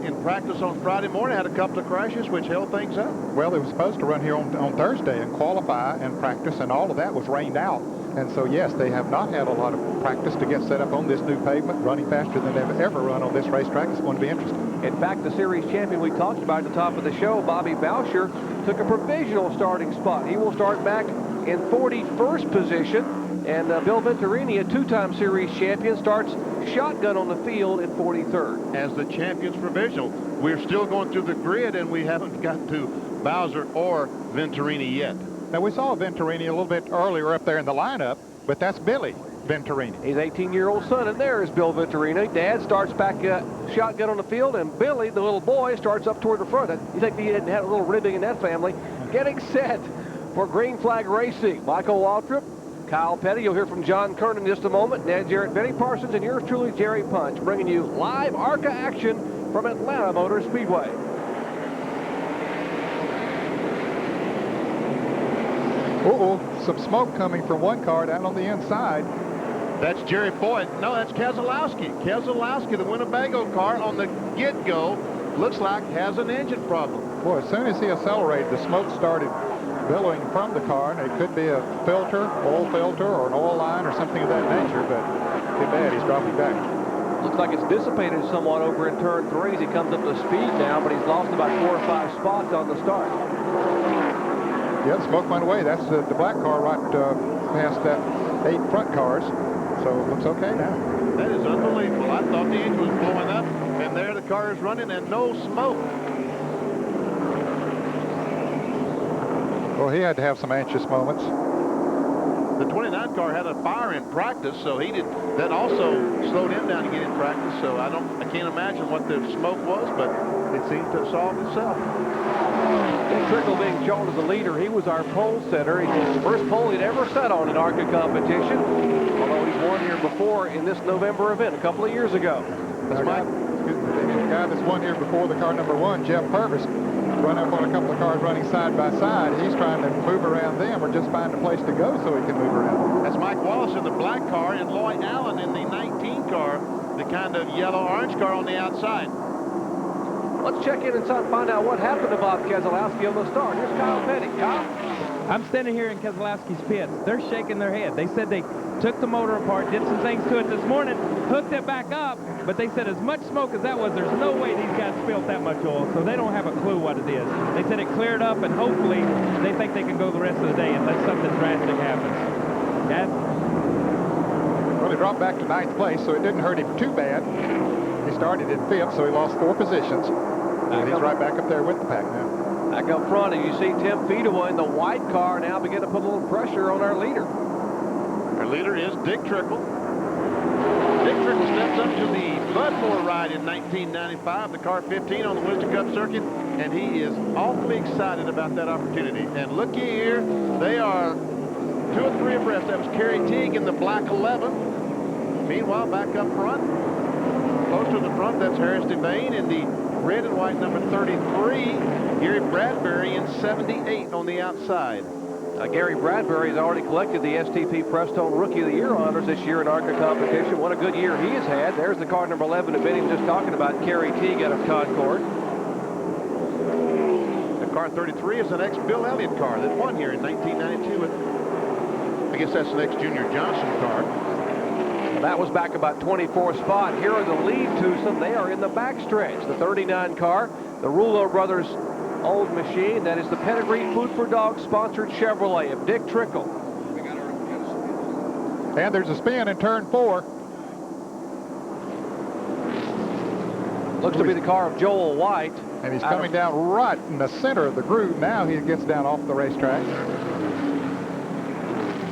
in practice on Friday morning had a couple of crashes which held things up. Well, they were supposed to run here on Thursday and qualify and practice, and all of that was rained out. And so, yes, they have not had a lot of practice to get set up on this new pavement, running faster than they've ever run on this racetrack. It's going to be interesting. In fact, the series champion we talked about at the top of the show, Bobby Boucher, took a provisional starting spot. He will start back in 41st position. And Bill Venturini, a two-time series champion, starts shotgun on the field in 43rd. As the champion's provisional, we're still going through the grid, and we haven't got to Bowser or Venturini yet. Now, we saw Venturini a little bit earlier up there in the lineup, but that's Billy Venturini. His 18-year-old son, and there is Bill Venturini. Dad starts back shotgun on the field, and Billy, the little boy, starts up toward the front. You think he hadn't had a little ribbing in that family. Getting set For Green Flag Racing, Michael Waltrip, Kyle Petty. You'll hear from John Kernan in just a moment. Ned Jarrett, Benny Parsons, and yours truly, Jerry Punch, bringing you live ARCA action from Atlanta Motor Speedway. Uh-oh, some smoke coming from one car down on the inside. That's Jerry Foyt. No, that's Keselowski. Keselowski, the Winnebago car on the get-go, looks like has an engine problem. Boy, as soon as he accelerated, the smoke started billowing from the car, and it could be a filter, oil filter, or an oil line, or something of that nature, but too bad he's dropping back. Looks like it's dissipated somewhat over in turn 3 as he comes up to speed now, but he's lost about 4 or 5 spots on the start. Yeah, the smoke went away. That's the black car right past that 8 front cars, so it looks okay now. That is unbelievable. I thought the engine was blowing up, and there the car is running and no smoke. Well, he had to have some anxious moments. The 29 car had a fire in practice, so that also slowed him down to get in practice. So I can't imagine what the smoke was, but it seems to have solved itself. Dick Trickle being shown as the leader. He was our pole setter. He's the first pole he'd ever set on an ARCA competition, although he's won here before in this November event a couple of years ago. That's Mike. The guy that's won here before, the car number 1, Jeff Purvis, run up on a couple of cars running side by side. He's trying to move around them or just find a place to go so he can move around. That's Mike Wallace in the black car and Lloyd Allen in the 19 car, the kind of yellow-orange car on the outside. Let's check in and find out what happened to Bob Keselowski on the start. Here's Kyle Petty. Kyle? I'm standing here in Keselowski's pits. They're shaking their head. They said they took the motor apart, did some things to it this morning, hooked it back up, but they said as much smoke as that was, there's no way these guys spilled that much oil, so they don't have a clue what it is. They said it cleared up, and hopefully they think they can go the rest of the day unless something drastic happens. Well, he dropped back to 9th place, so it didn't hurt him too bad. He started in 5th, so he lost 4 positions. And he's right back up there with the pack now. Back up front, and you see Tim Fedewa in the white car now begin to put a little pressure on our leader. Our leader is Dick Trickle. Dick Trickle steps up to the Budmore ride in 1995, the car 15 on the Winston Cup circuit, and he is awfully excited about that opportunity. And looky here, they are 2 or 3 abreast. That was Kerry Teague in the black 11. Meanwhile, back up front, close to the front, that's Harris Devane in the red and white number 33. Gary Bradbury in 78 on the outside. Gary Bradbury has already collected the STP Prestone Rookie of the Year honors this year in ARCA competition. What a good year he has had. There's the car number 11 that Benny was just talking about, Kerry Teague out of Concord. The car 33 is an ex-Bill Elliott car that won here in 1992. I guess that's an ex-Junior Johnson car. That was back about 24th spot. Here are the lead twosome. They are in the backstretch. The 39 car, the Rouleau Brothers old machine. That is the Pedigree Food for Dogs sponsored Chevrolet of Dick Trickle. And there's a spin in turn 4. Looks to be the car of Joel White. And he's coming down right in the center of the groove. Now he gets down off the racetrack.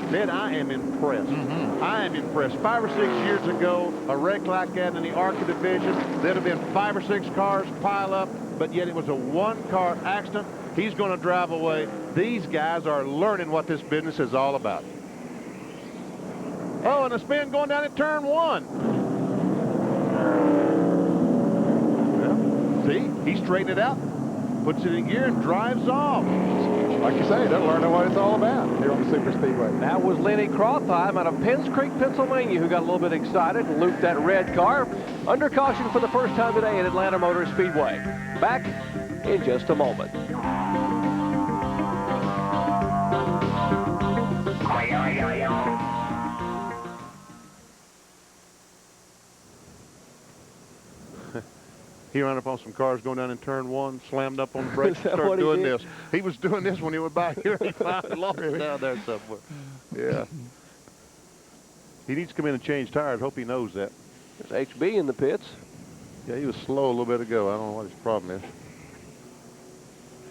Ned, I am impressed. I am impressed. 5 or 6 years ago, a wreck like that in the ARCA division, there'd have been 5 or 6 cars pile up, but yet it was a 1-car accident. He's going to drive away. These guys are learning what this business is all about. Oh, and a spin going down at turn 1. Well, see, he straightened it out, puts it in gear, and drives off. Like you say, they're learning what it's all about here on the Super Speedway. That was Lenny Crothheim out of Penns Creek, Pennsylvania, who got a little bit excited and looped that red car. Under caution for the first time today at Atlanta Motor Speedway. Back in just a moment. He ran up on some cars going down in turn 1, slammed up on the brakes, and started doing this. He was doing this when he went by here. He finally lost it down there somewhere. Yeah. He needs to come in and change tires. Hope he knows that. There's HB in the pits. Yeah, he was slow a little bit ago. I don't know what his problem is.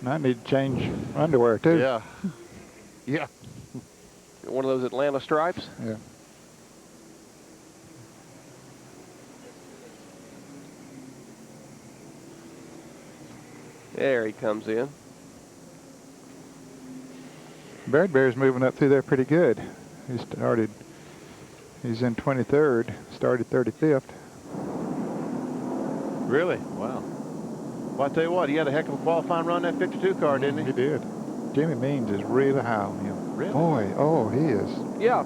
And I need to change underwear, too. Yeah. Yeah. One of those Atlanta stripes? Yeah. There he comes in. Bradbury's moving up through there pretty good. He's in 23rd, started 35th. Really? Wow. Well, I tell you what, he had a heck of a qualifying run that 52 car, didn't he? He did. Jimmy Means is really high on him. Really? Boy, oh, he is. Yeah.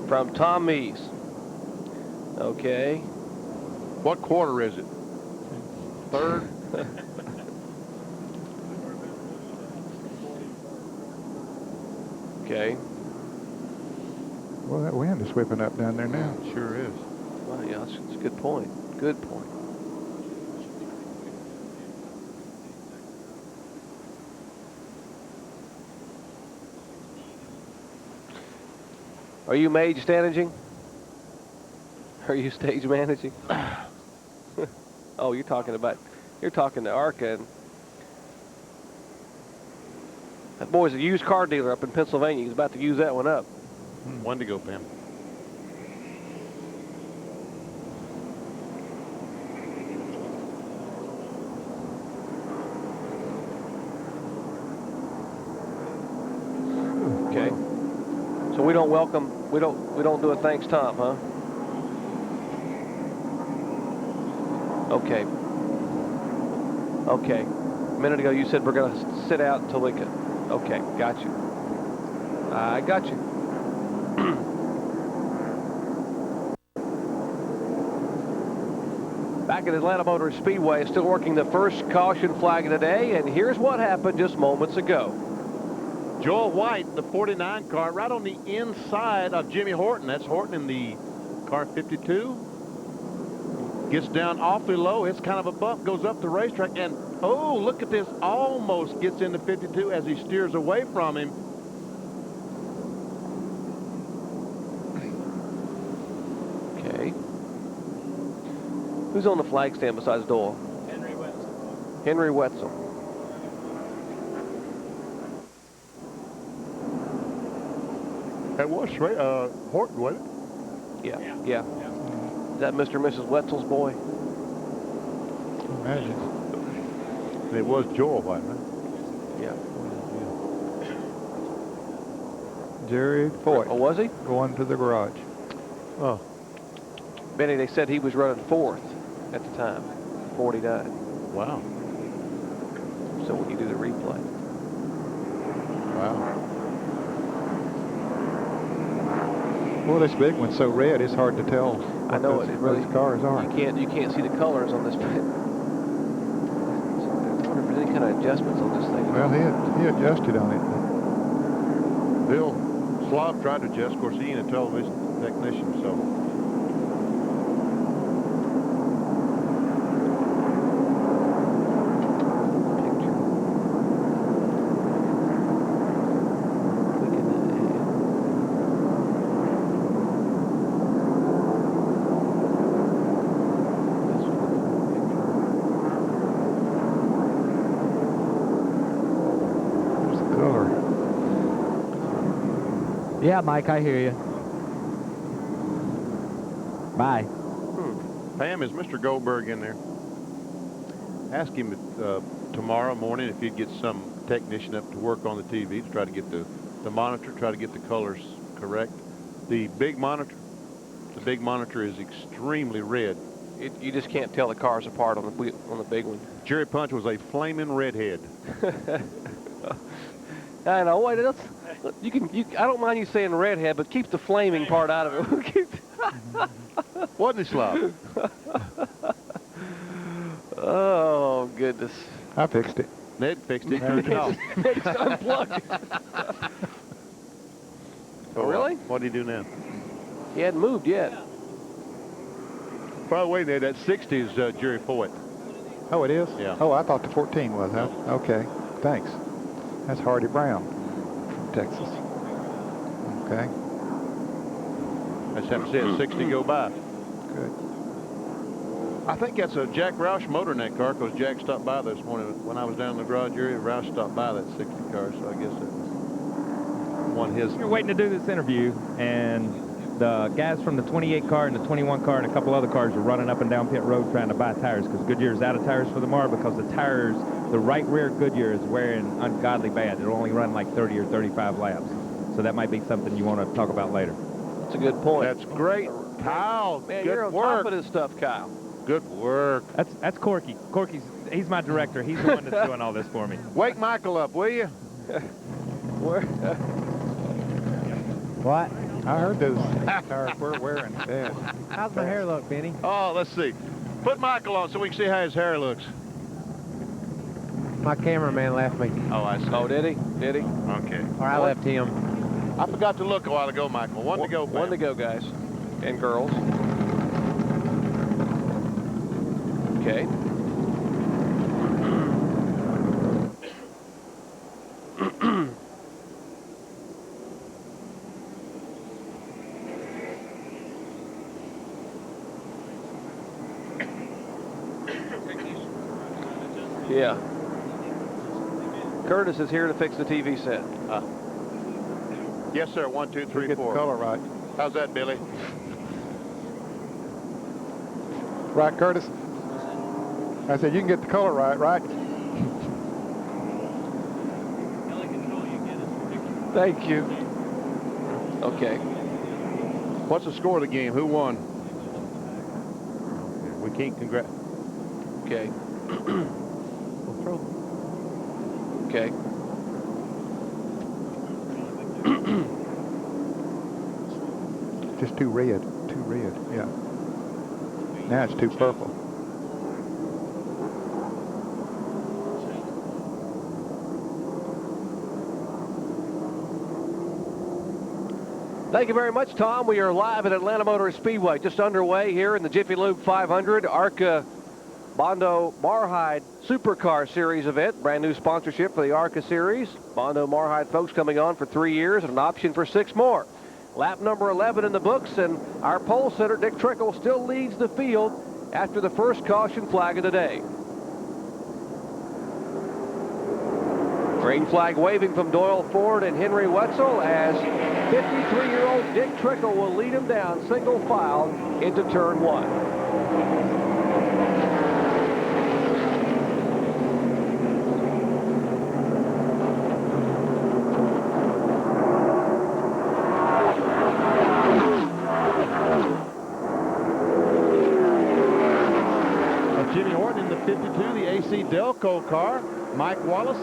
From Tom Mees. Okay. What quarter is it? Third? Okay. Well, that wind is whipping up down there now. Sure is. Well, yeah, that's a good point. Good point. Are you mage managing? Are you stage managing? Oh, you're talking to ARCA. And that boy's a used car dealer up in Pennsylvania. He's about to use that one up. One to go, Pam. Okay. So we don't welcome, we don't do a thanks Tom, huh? Okay. Okay. A minute ago you said we're going to sit out until we can. Okay, got you. I got you. Back at Atlanta Motor Speedway, still working the first caution flag of the day, and here's what happened just moments ago. Joel White, the 49 car, right on the inside of Jimmy Horton. That's Horton in the car 52. Gets down awfully low. It's kind of a bump, goes up the racetrack, and oh, look at this, almost gets into 52 as he steers away from him. Okay. Who's on the flag stand besides Doyle? Henry Wetzel. Henry Wetzel. That was Horton, wasn't it? Yeah. Is that Mr. and Mrs. Wetzel's boy? Imagine. And it was Joel White, right? Yeah. Jerry Foyt. Oh, was he? Going to the garage. Oh. Benny, they said he was running 4th at the time, 49. Wow. So when you do the replay. Wow. Well, this big one's so red, it's hard to tell. I know it really. Those cars are. You can't see the colors on this. I wonder if there's any kind of adjustments on this thing. Well, he adjusted on it. Bill Slav tried to adjust. Of course, he ain't a television technician, so. Yeah, Mike, I hear you. Bye. Pam, is Mr. Goldberg in there? Ask him tomorrow morning if he'd get some technician up to work on the TV to try to get the monitor, try to get the colors correct. The big monitor is extremely red. You just can't tell the cars apart on the big one. Jerry Punch was a flaming redhead. I know. Wait, I don't mind you saying redhead, but keep the flaming part out of it. Wasn't he, Slav? Oh goodness. I fixed it. Ned fixed it. Turned it off. Ned's unplugged it. Oh, really? What did he do now? He hadn't moved yet. By the way, Ned, that 60 is Jerry Foyt. Oh, it is? Yeah. Oh, I thought the 14 was, huh? Okay, thanks. That's Hardy Brown from Texas. Okay. I just have to see a 60 go by. Good. I think that's a Jack Roush motor in that car, because Jack stopped by this morning when I was down in the garage area. Roush stopped by that 60 car, so I guess it was one of his. You're waiting to do this interview, and The guys from the 28 car and the 21 car and a couple other cars are running up and down pit road trying to buy tires because Goodyear's out of tires for tomorrow because the tires, the right rear Goodyear is wearing ungodly bad. It'll only run like 30 or 35 laps. So that might be something you want to talk about later. That's a good point. That's great. Kyle, Man, good you're on work. top of this stuff, Kyle. Good work. That's Corky. He's my director. He's the one that's doing all this for me. Wake Michael up, will you? What? I heard those tires we're wearing. Yeah. How's my hair look, Benny? Oh, let's see. Put Michael on so we can see how his hair looks. My cameraman left me. Oh, I see. Oh, did he? Did he? Okay. Or I left him. I forgot to look a while ago, Michael. One to go, One to go, guys. And girls. Okay. Yeah. Curtis is here to fix the TV set. Yes, sir. 1, 2, 3, Get 4. the color right. How's that, Billy? Right, Curtis? I said, you can get the color right, right? Thank you. Okay. What's the score of the game? Who won? We can't congrat. Okay. Okay. Just too red. Too red. Yeah. Now it's too purple. Thank you very much, Tom. We are live at Atlanta Motor Speedway, just underway here in the Jiffy Lube 500 ARCA Bondo Marhide Supercar Series event. Brand new sponsorship for the ARCA Series. Bondo Marhide folks coming on for 3 years and an option for 6 more. Lap number 11 in the books, and our pole sitter, Dick Trickle, still leads the field after the first caution flag of the day. Green flag waving from Doyle Ford and Henry Wetzel as 53-year-old Dick Trickle will lead him down single file into turn 1. Jimmy Horton in the 52, the AC Delco car. Mike Wallace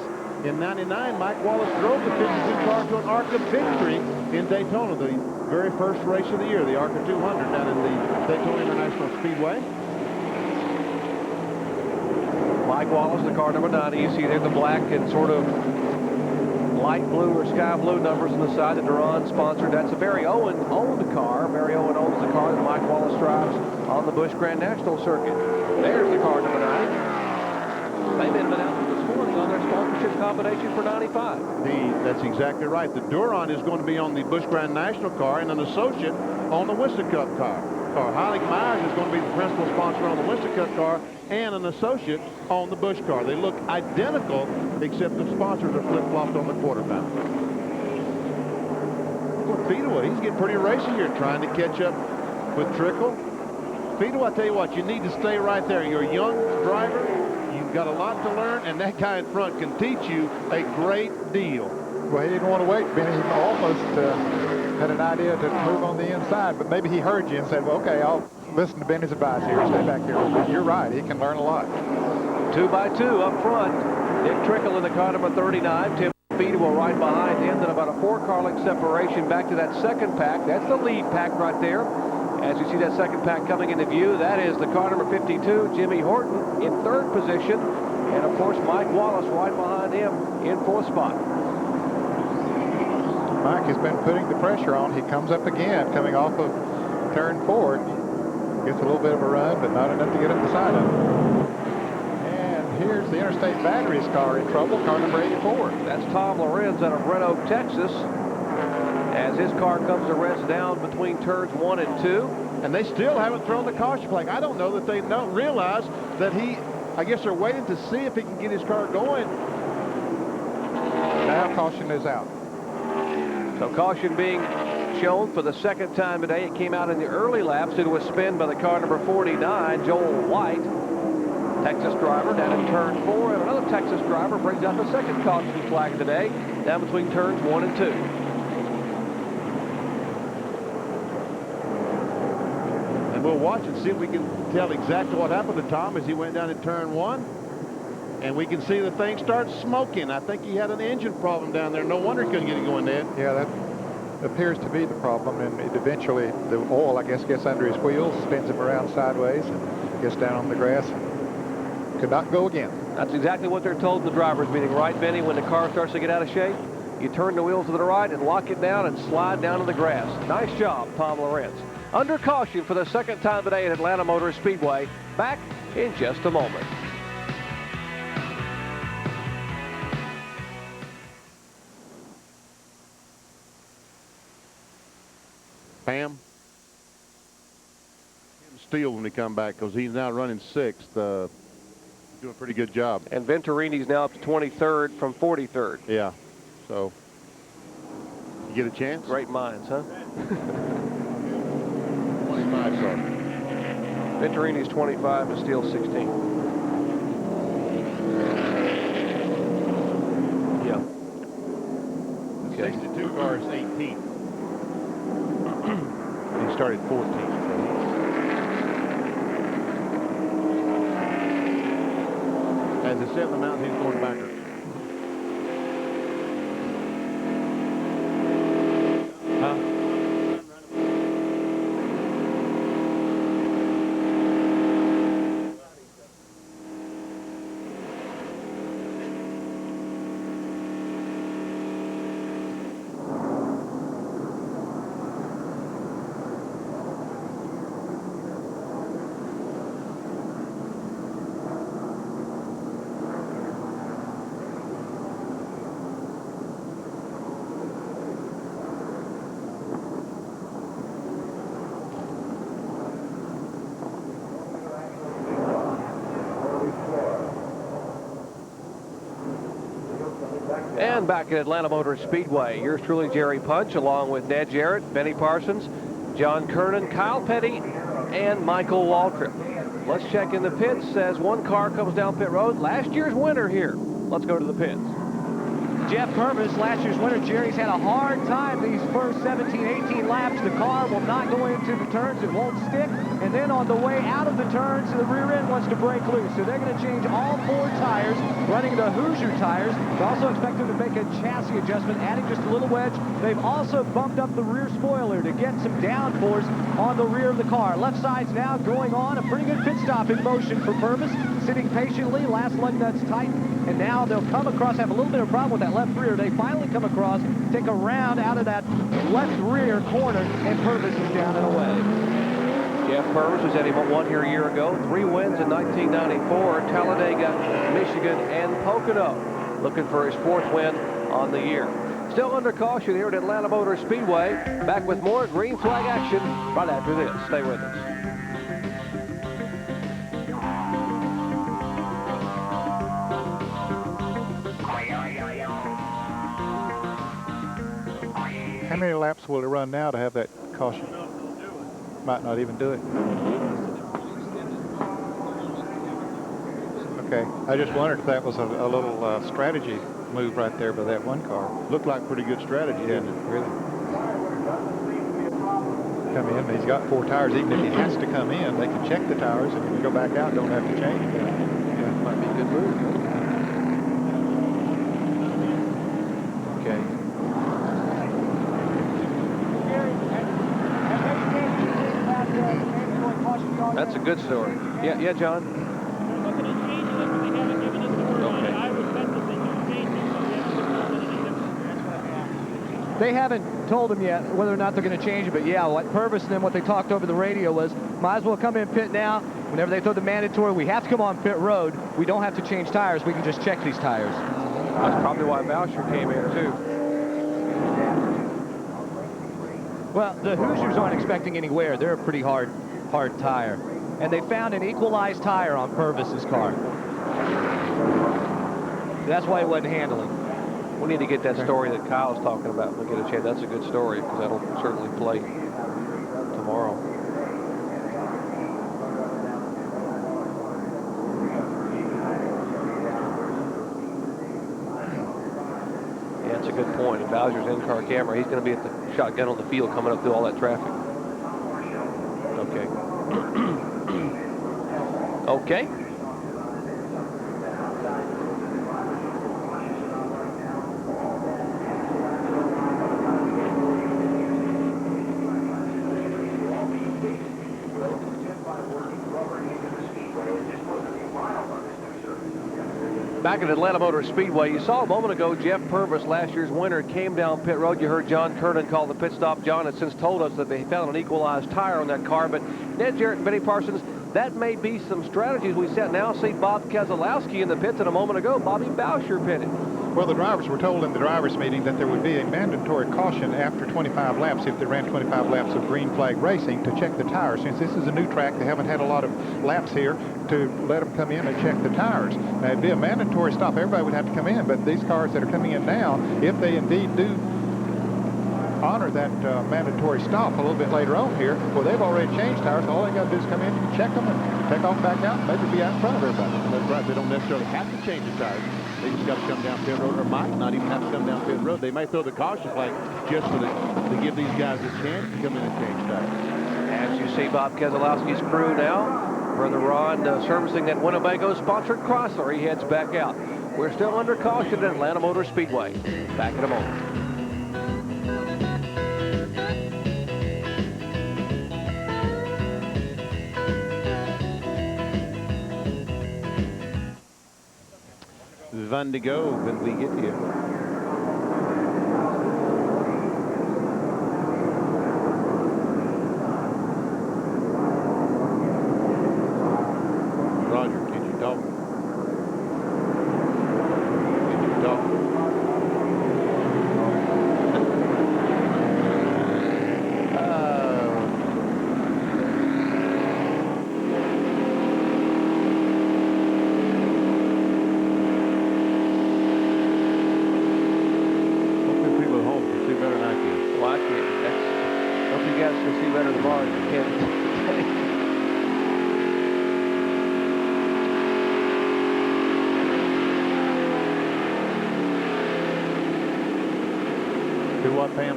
in 99. Mike Wallace drove the 52 car to an ARCA victory in Daytona, the very first race of the year, the ARCA 200 down in the Daytona International Speedway. Mike Wallace, the car number 90. You see there the black and sort of light blue or sky blue numbers on the side that Duran sponsored. That's a Barry Owen owned car. Barry Owen owns the car that Mike Wallace drives on the Busch Grand National Circuit. There's the car number 9. They made an announcement this morning on their sponsorship combination for 95. That's exactly right. The Duran is going to be on the Busch Grand National car and an associate on the Winston Cup car. Heilig Myers is going to be the principal sponsor on the Winston Cup car and an associate on the Busch car. They look identical, except the sponsors are flip-flopped on the quarter panel. Look, Speedway, he's getting pretty racy here, trying to catch up with Trickle. Speedway, I tell you what, you need to stay right there. You're a young driver. You've got a lot to learn, and that guy in front can teach you a great deal. Well, he didn't want to wait, Benny. He almost had an idea to move on the inside, but maybe he heard you and said, well, okay, I'll listen to Benny's advice here. Stay back here. But you're right. He can learn a lot. 2 by 2 up front. Dick Trickle in the car number 39. Tim Speedway right behind him. Then about a 4-car length separation back to that second pack. That's the lead pack right there. As you see that second pack coming into view, that is the car number 52, Jimmy Horton, in 3rd position. And, of course, Mike Wallace right behind him in 4th spot. Mike has been putting the pressure on. He comes up again, coming off of turn 4. Gets a little bit of a run, but not enough to get up the side of him. And here's the Interstate Batteries car in trouble, car number 84. That's Tom Lorenz out of Red Oak, Texas, as his car comes to rest down between turns 1 and 2. And they still haven't thrown the caution flag. I don't know that they don't realize that I guess they're waiting to see if he can get his car going. Now caution is out. So caution being shown for the second time today. It came out in the early laps due to a spin by the car number 49, Joel White. Texas driver down in turn 4, and another Texas driver brings out the second caution flag today, down between turns 1 and 2. And we'll watch and see if we can tell exactly what happened to Tom as he went down in turn 1. And we can see the thing start smoking. I think he had an engine problem down there. No wonder he couldn't get it going, Ned. Yeah, that appears to be the problem, and it eventually, the oil, I guess, gets under his wheels, spins him around sideways, and gets down on the grass. Could not go again. That's exactly what they're told in the driver's meeting, right, Benny? When the car starts to get out of shape, you turn the wheels to the right and lock it down and slide down to the grass. Nice job, Tom Lawrence. Under caution for the second time today at Atlanta Motor Speedway. Back in just a moment. Pam? Steele when we come back, because he's now running 6th. Doing a pretty good job. And Venturini's now up to 23rd from 43rd. Yeah. So, you get a chance? Great minds, huh? 25, sorry. Venturini's 25 and Steele 16. Yeah. The 62 car is 18th. He started 14th. As I said, the mountain, he's going backwards. And back at Atlanta Motor Speedway, yours truly, Jerry Punch, along with Ned Jarrett, Benny Parsons, John Kernan, Kyle Petty, and Michael Waltrip. Let's check in the pits as one car comes down pit road. Last year's winner here. Let's go to the pits. Jeff Purvis, last year's winner. Jerry's had a hard time these first 17, 18 laps. The car will not go into the turns. It won't stick. And then on the way out of the turns, the rear end wants to break loose. So they're going to change all 4 tires, running the Hoosier tires. They also expect them to make a chassis adjustment, adding just a little wedge. They've also bumped up the rear spoiler to get some downforce on the rear of the car. Left side's now going on. A pretty good pit stop in motion for Purvis. Sitting patiently, last lug nuts tighten. And now they'll come across, have a little bit of problem with that left rear. They finally come across, take a round out of that left rear corner, and Purvis is down and away. Jeff Purvis was at him won here a year ago. 3 wins in 1994, Talladega, Michigan, and Pocono. Looking for his 4th win on the year. Still under caution here at Atlanta Motor Speedway. Back with more green flag action right after this. Stay with us. How many laps will it run now to have that caution? Might not even do it. Okay, I just wondered if that was a little strategy move right there by that one car. Looked like pretty good strategy, didn't it? Really. Come in, he's got 4 tires. Even if he has to come in, they can check the tires, and if you go back out, don't have to change them. Yeah, might be a good move. Okay. That's a good story. Yeah, John. They haven't told him yet whether or not they're going to change it, but yeah, what Purvis and then what they talked over the radio was, might as well come in pit now. Whenever they throw the mandatory, we have to come on pit road. We don't have to change tires. We can just check these tires. That's probably why Boucher came in too. Well, the Hoosiers aren't expecting any wear. They're a pretty hard tire. And they found an equalized tire on Purvis's car. That's why he wasn't handling. We need to get that story that Kyle's talking about. We'll get a chance. That's a good story because that'll certainly play tomorrow. Yeah, that's a good point. If Bowser's in-car camera, he's going to be at the shotgun on the field coming up through all that traffic. Okay. Okay. Back at Atlanta Motor Speedway, you saw a moment ago Jeff Purvis, last year's winner, came down pit road. You heard John Kernan call the pit stop. John has since told us that they found an equalized tire on that car. But Ned Jarrett and Benny Parsons, that may be some strategies we set now. See Bob Keselowski in the pits, and a moment ago, Bobby Bowsher pitted. Well, the drivers were told in the drivers' meeting that there would be a mandatory caution after 25 laps if they ran 25 laps of green flag racing to check the tires. Since this is a new track, they haven't had a lot of laps here to let them come in and check the tires. Now, it'd be a mandatory stop. Everybody would have to come in, but these cars that are coming in now, if they indeed do honor that mandatory stop a little bit later on here, well, they've already changed tires. All they got to do is come in, check them, and take off back out, and maybe be out in front of everybody. That's right. They don't necessarily have to change the tires. They just got to come down pit road, or might not even have to come down pit road. They may throw the caution flag just so to give these guys a chance to come in and change tires. As you see Bob Keselowski's crew now, Brother Ron servicing that Winnebago-sponsored Chrysler. He heads back out. We're still under caution at Atlanta Motor Speedway. Back in a moment. Van de go when we get here. Roger, can you talk? Can you talk? Do what, Pam?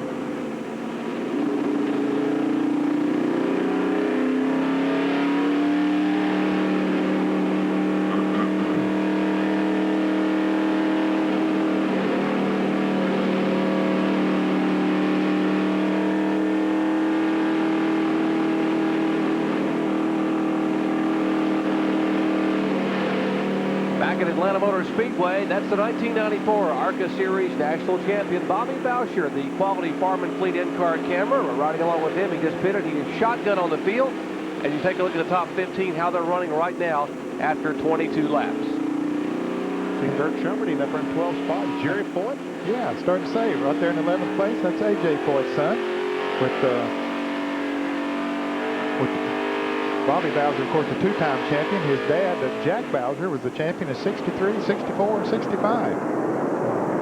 Back at Atlanta Motor Speedway, that's the 1994 ARCA Series National Champion Bobby Bowsher, the Quality Farm and Fleet in-car camera. We're riding along with him. He just pitted. He is shotgun on the field. As you take a look at the top 15, how they're running right now after 22 laps. See Bert Shumpert up in 12th spot. Jerry Foyt? Yeah, it's starting to say right there in 11th place. That's A.J. Foyt's son with Bobby Bowser, of course, a two-time champion. His dad, Jack Bowser, was the champion of 63, 64, and 65.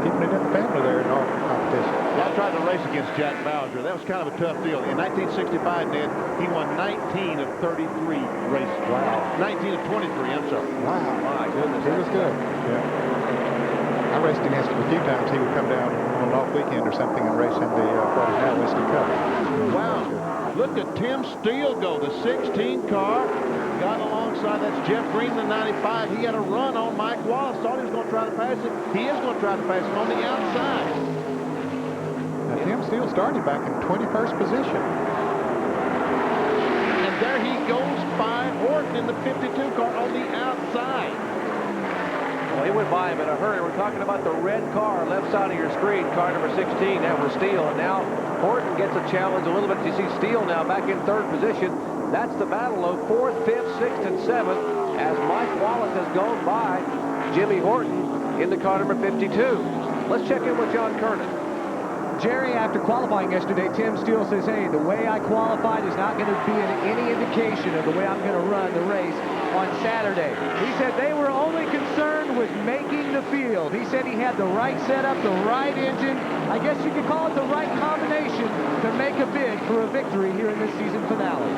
Keeping it in the family there in all competition. I tried to race against Jack Bowser. That was kind of a tough deal. In 1965, Ned, he won 19 of 33 races. Wow. 19 of 23, I'm sorry. Wow. My goodness. He was good. Yeah. I raced against him a few times. He would come down on an off weekend or something and race in the what is now Winston Cup. Wow. Look at Tim Steele go, the 16 car. Got alongside, that's Jeff Green, the 95. He had a run on Mike Wallace. Thought he was going to try to pass him. He is going to try to pass him on the outside. Now, Tim Steele started back in 21st position. And there he goes by Horton in the 52 car on the outside. Well, he went by him in a hurry. We're talking about the red car left side of your screen, car number 16. That was Steele. And now Horton gets a challenge a little bit. You see Steele now back in third position. That's the battle of 4th, 5th, 6th, and 7th as Mike Wallace has gone by Jimmy Horton in the car number 52. Let's check in with John Kernan. Jerry, after qualifying yesterday, Tim Steele says, hey, the way I qualified is not going to be any indication of the way I'm going to run the race on Saturday. He said they were only concerned was making the field. He said he had the right setup, the right engine. I guess you could call it the right combination to make a bid for a victory here in this season finale.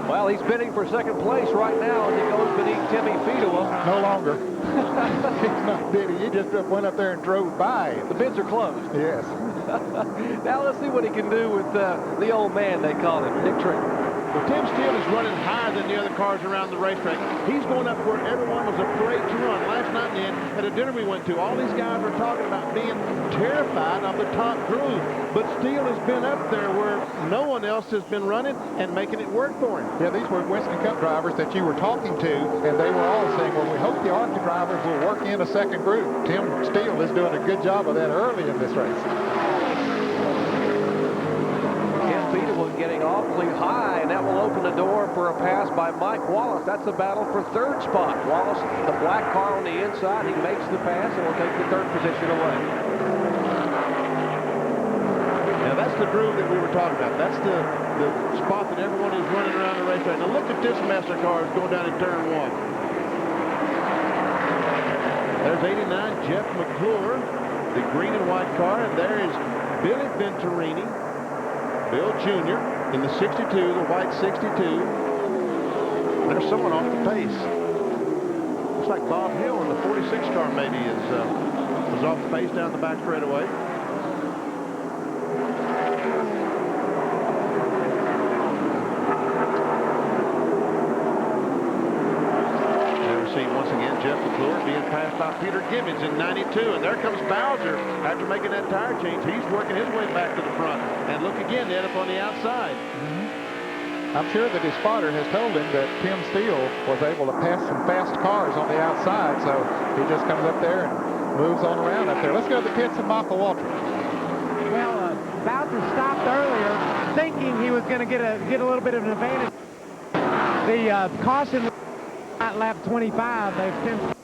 Well, he's bidding for second place right now as he goes beneath Timmy Feedua. No longer. He's not bidding. He just went up there and drove by him. The bids are closed. Yes. Now let's see what he can do with the old man, they call him, Dick Trickle. Well, Tim Steele is running higher than the other cars around the racetrack. He's going up where everyone was afraid to run. Last night at a dinner we went to, all these guys were talking about being terrified of the top groove. But Steele has been up there where no one else has been running and making it work for him. Yeah, these were Winston Cup drivers that you were talking to, and they were all saying, well, we hope the ARCA drivers will work in a second groove. Tim Steele is doing a good job of that early in this race. Getting awfully high, and that will open the door for a pass by Mike Wallace. That's a battle for third spot. Wallace, the black car on the inside, he makes the pass and will take the third position away. Now that's the groove that we were talking about. That's the spot that everyone is running around the racetrack. Now look at this mess of cars going down in turn one. There's 89, Jeff McClure, the green and white car, and there is Billy Venturini, Bill Jr. in the 62, the white 62. There's someone off the pace. Looks like Bob Hill in the 46 car maybe was off the pace down the back straightaway. There we see once again Jeff McClure being passed by Peter Gibbons in 92, and there comes Bowser after making that tire change. He's working his way back to the front. And look again, Ed, up on the outside. I'm sure that his spotter has told him that Tim Steele was able to pass some fast cars on the outside, so he just comes up there and moves on around up there. Let's go to the pits and Michael Waltrip. Well, Bowser stopped earlier thinking he was going to get a little bit of an advantage. The caution at lap 25, they've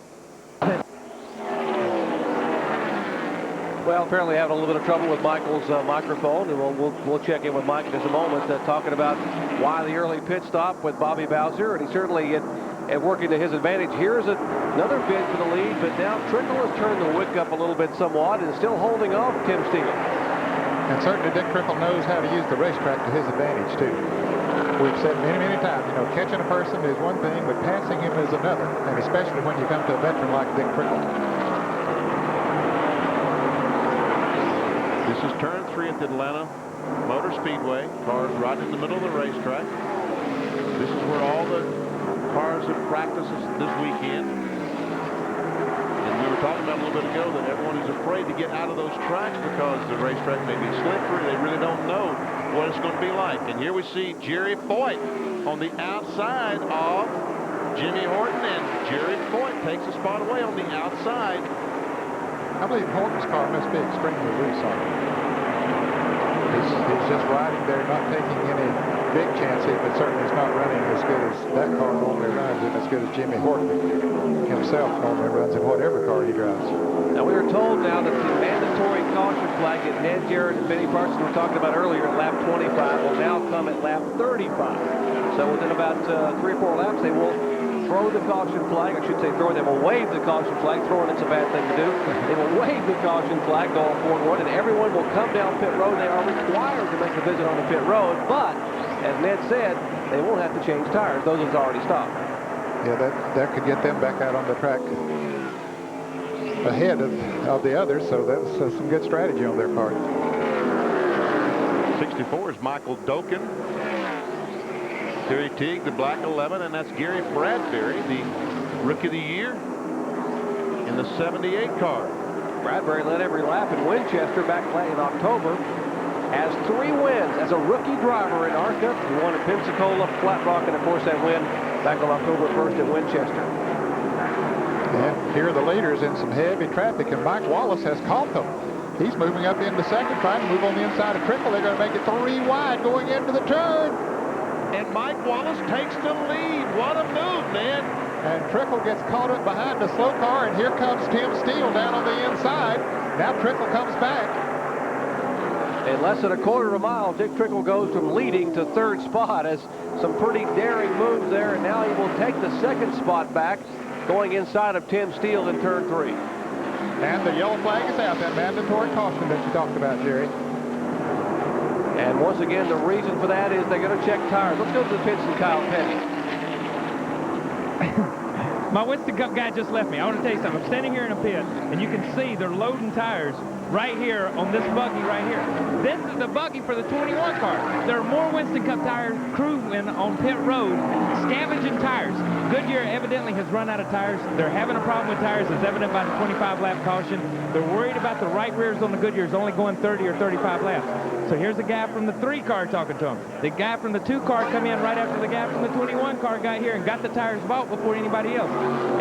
Well, apparently having a little bit of trouble with Michael's microphone, and we'll check in with Mike in just a moment, talking about why the early pit stop with Bobby Bowser, and he certainly at working to his advantage. Here's another bid for the lead, but now Trickle has turned the wick up a little bit somewhat and is still holding off Tim Steele. And certainly Dick Trickle knows how to use the racetrack to his advantage, too. We've said many, many times, you know, catching a person is one thing, but passing him is another, and especially when you come to a veteran like Dick Trickle. This is turn 3 at the Atlanta Motor Speedway. Cars right in the middle of the racetrack. This is where all the cars have practiced this weekend. And we were talking about a little bit ago that everyone is afraid to get out of those tracks because the racetrack may be slippery. They really don't know what it's going to be like. And here we see Jerry Foyt on the outside of Jimmy Horton, and Jerry Foyt takes a spot away on the outside. I believe Horton's car must be extremely loose on him. He's just riding there, not taking any big chances, but certainly he's not running as good as that car normally runs and as good as Jimmy Horton himself normally runs in whatever car he drives. Now we are told now that the mandatory caution flag that Ned Jarrett and Benny Parsons were talking about earlier at lap 25 will now come at lap 35. So within about 3 or 4 laps, they will throw the caution flag. I should say throw. They will wave the caution flag. Throwing it's a bad thing to do. They will wave the caution flag going forward, and everyone will come down pit road. They are required to make a visit on the pit road, but as Ned said, they won't have to change tires. Those ones already stopped. Yeah, that could get them back out on the track ahead of the others, so that was some good strategy on their part. 64 is Michael Doken. Terry Teague, the black 11, and that's Gary Bradbury, the Rookie of the Year in the 78 car. Bradbury led every lap in Winchester back in October. Has 3 wins as a rookie driver in ARCA. He won at Pensacola, Flat Rock, and of course that win back on October 1st at Winchester. And here are the leaders in some heavy traffic, and Mike Wallace has caught them. He's moving up into second, trying to move on the inside of Trickle. They're going to make it 3 wide going into the turn. And Mike Wallace takes the lead. What a move, man. And Trickle gets caught up behind the slow car, and here comes Tim Steele down on the inside. Now Trickle comes back. In less than a quarter of a mile, Dick Trickle goes from leading to third spot as some pretty daring moves there, and now he will take the second spot back going inside of Tim Steele in turn 3. And the yellow flag is out, that mandatory caution that you talked about, Jerry. And once again, the reason for that is they're going to check tires. Let's go to the pits and Kyle Petty. My Winston Cup guy just left me. I want to tell you something. I'm standing here in a pit, and you can see they're loading tires right here on this buggy right here. This is the buggy for the 21 car. There are more Winston Cup tire crewmen on pit road scavenging tires. Goodyear evidently has run out of tires. They're having a problem with tires, as evident by the 25-lap caution. They're worried about the right rears on the Goodyears only going 30 or 35 laps. So here's the guy from the 3 car talking to him. The guy from the 2 car come in right after the guy from the 21 car got here and got the tires bought before anybody else.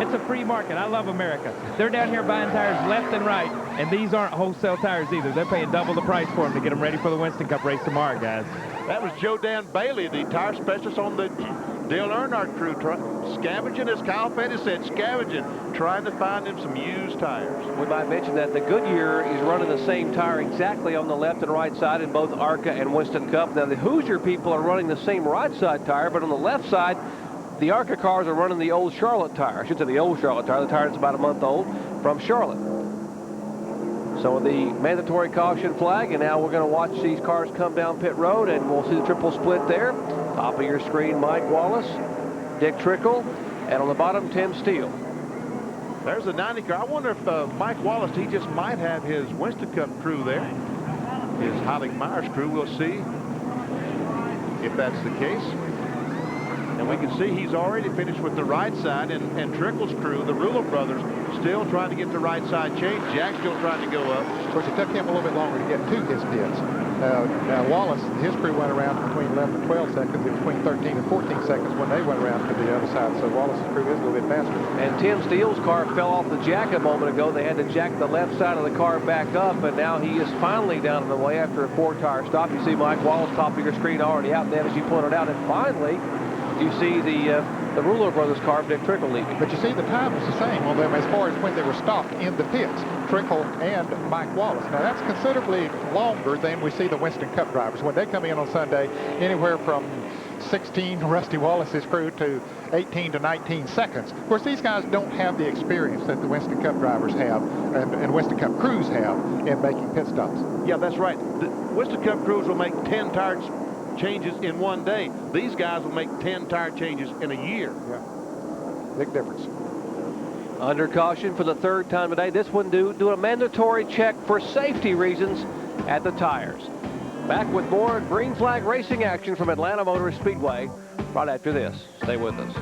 It's a free market. I love America. They're down here buying tires left and right, and these aren't wholesale tires either. They're paying double the price for them to get them ready for the Winston Cup race tomorrow, guys. That was Joe Dan Bailey, the tire specialist on the Dale Earnhardt crew, scavenging, as Kyle Petty said, scavenging, trying to find him some used tires. We might mention that the Goodyear is running the same tire exactly on the left and right side in both ARCA and Winston Cup. Now, the Hoosier people are running the same right side tire, but on the left side, the ARCA cars are running the old Charlotte tire. I should say the old Charlotte tire, the tire that's about a month old, from Charlotte. So the mandatory caution flag, and now we're going to watch these cars come down pit road, and we'll see the triple split there. Top of your screen, Mike Wallace, Dick Trickle, and on the bottom, Tim Steele. There's the 90 car. I wonder if Mike Wallace, he just might have his Winston Cup crew there. His Heilig Myers crew. We'll see if that's the case. And we can see he's already finished with the right side, and Trickle's crew, the Rulo brothers, still trying to get the right side changed. Jack's still trying to go up. Of course, it took him a little bit longer to get to his pits. Now Wallace, his crew went around between 11 and 12 seconds, and between 13 and 14 seconds when they went around to the other side. So Wallace's crew is a little bit faster. And Tim Steele's car fell off the jack a moment ago. They had to jack the left side of the car back up, and now he is finally down in the way after a 4-tire stop. You see Mike Wallace, top of your screen, already out there, as you pointed out, and finally you see the Rulo brothers car, Dick Trickle, leaving. But you see, the time was the same on them as far as when they were stopped in the pits, Trickle and Mike Wallace. Now, that's considerably longer than we see the Winston Cup drivers. When they come in on Sunday, anywhere from 16, Rusty Wallace's crew, to 18 to 19 seconds. Of course, these guys don't have the experience that the Winston Cup drivers have and Winston Cup crews have in making pit stops. Yeah, that's right. The Winston Cup crews will make 10 tire changes in one day. These guys will make 10 tire changes in a year. Yeah, big difference. Under caution for the 3rd time today. This one do a mandatory check for safety reasons at the tires. Back with more green flag racing action from Atlanta Motor Speedway right after this. Stay with us.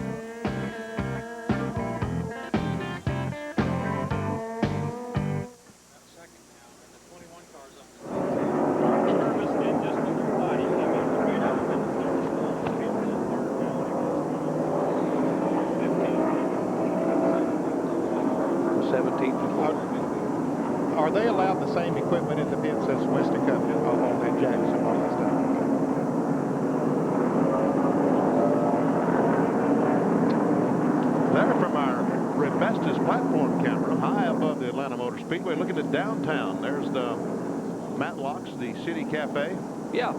Are they allowed the same equipment in the pits as Winston Cup on that jacks and all that stuff? There from our Rebestos platform camera, high above the Atlanta Motor Speedway, looking at downtown. There's the Matlock's, the City Cafe. Yeah.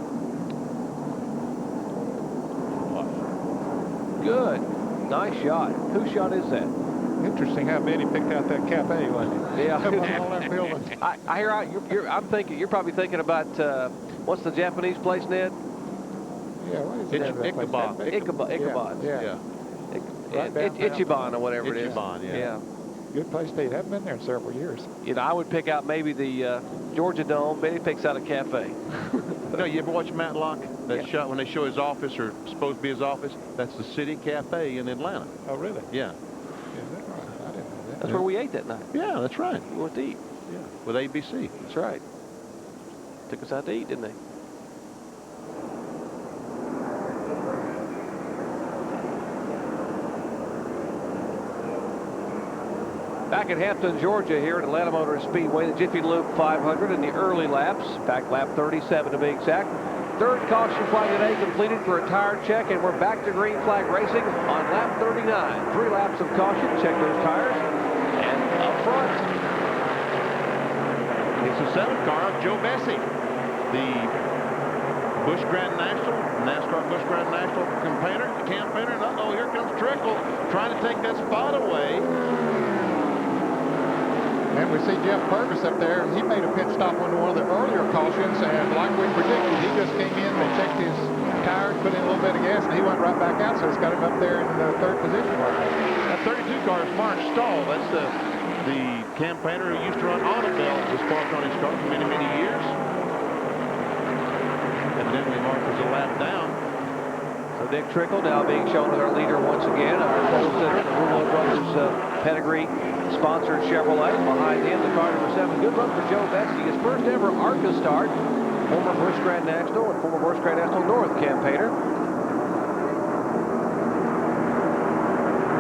Good. Nice shot. Whose shot is that? Interesting how Benny picked out that cafe, wasn't it? Yeah. All that building. I hear I'm thinking you're probably thinking about what's the Japanese place, Ned? Yeah, what is it? Ichabod. Yeah. Ichiban or whatever it is. Ichiban, yeah. Good place to eat. Haven't been there in several years. You know, I would pick out maybe the Georgia Dome. Benny picks out a cafe. No, you ever watch Matlock? That shot when they show his office, or supposed to be his office? That's the City Cafe in Atlanta. Oh, really? Yeah. Is that right? I didn't know that. That's where we ate that night. Yeah, that's right. We went to eat. Yeah, with ABC. That's right. Took us out to eat, didn't they? Back at Hampton, Georgia, here at Atlanta Motor Speedway, the Jiffy Lube 500 in the early laps. In fact, lap 37 to be exact. 3rd caution flag today completed for a tire check, and we're back to green flag racing on lap 39. 3 laps of caution. Check those tires. And up front, it's the 7th car of Joe Bessie, the Busch Grand National, NASCAR Busch Grand National campaigner, and uh-oh, here comes Trickle trying to take that spot away. And we see Jeff Purvis up there. He made a pit stop on one of the earlier cautions, and like we predicted, he just came in, they checked his tires, put in a little bit of gas, and he went right back out, so it's got him up there in the third position right now. That 32 car is Mark Stahl. That's the campaigner who used to run Automobile, was parked on his car for many, many years. Evidently, Mark was a lap down. So Dick Trickle now being shown as our leader once again. Our pole sitter, the Rulo Brothers pedigree sponsored Chevrolet. Behind him, the car number 7. Good run for Joe Bessie. His first ever ARCA start. Former Busch Grand National and former Busch Grand National North campaigner.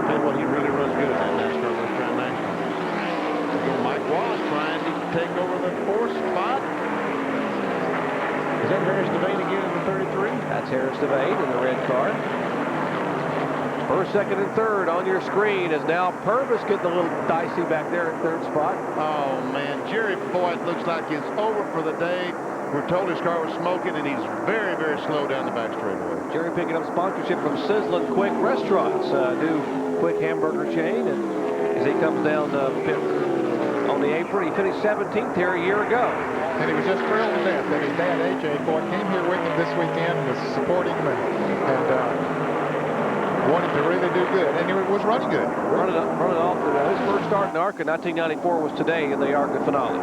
Tell you what, he really runs good at that NASCAR Busch Grand National. Mike Wallace trying to take over the 4th spot. Is that Harris Devane again in the 33? That's Harris Devane in the red car. First, second, and third on your screen is now Purvis getting a little dicey back there at 3rd spot. Oh, man. Jerry Boyd looks like he's over for the day. We're told his car was smoking, and he's very, very slow down the back straightaway. Jerry picking up sponsorship from Sizzlin' Quick Restaurants, new quick hamburger chain. And as he comes down pit on the apron, he finished 17th here a year ago. And he was just thrilled to death that his dad, A.J. Boyd, came here with him this weekend and was supporting him and wanted to really do good. And he was running good. Running off. His first start in ARCA, 1994, was today in the ARCA finale.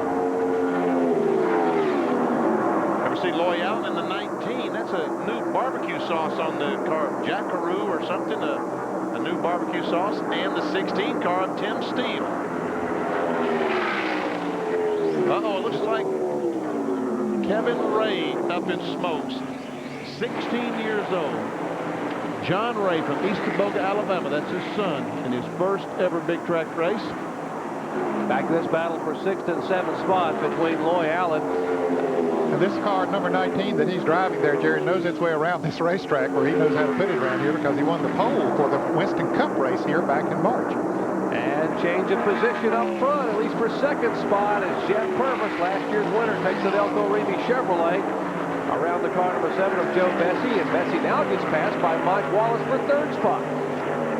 Ever see Loy Allen in the 19? That's a new barbecue sauce on the car, Jackaroo or something, a new barbecue sauce, and the 16 car of Tim Steele. Uh-oh, it looks like Kevin Ray up in smokes, 16 years old. John Ray from East Teboga, Alabama. That's his son in his first ever big track race. Back to this battle for 6th and 7th spot between Loy Allen. And this car, number 19, that he's driving there, Jerry, knows its way around this racetrack where he knows how to put it around here because he won the pole for the Winston Cup race here back in March. And change of position up front, at least for 2nd spot, as Jeff Purvis, last year's winner, takes the Delco Remy Chevrolet around the car number 7 of Joe Bessie, and Bessie now gets passed by Mike Wallace for 3rd spot.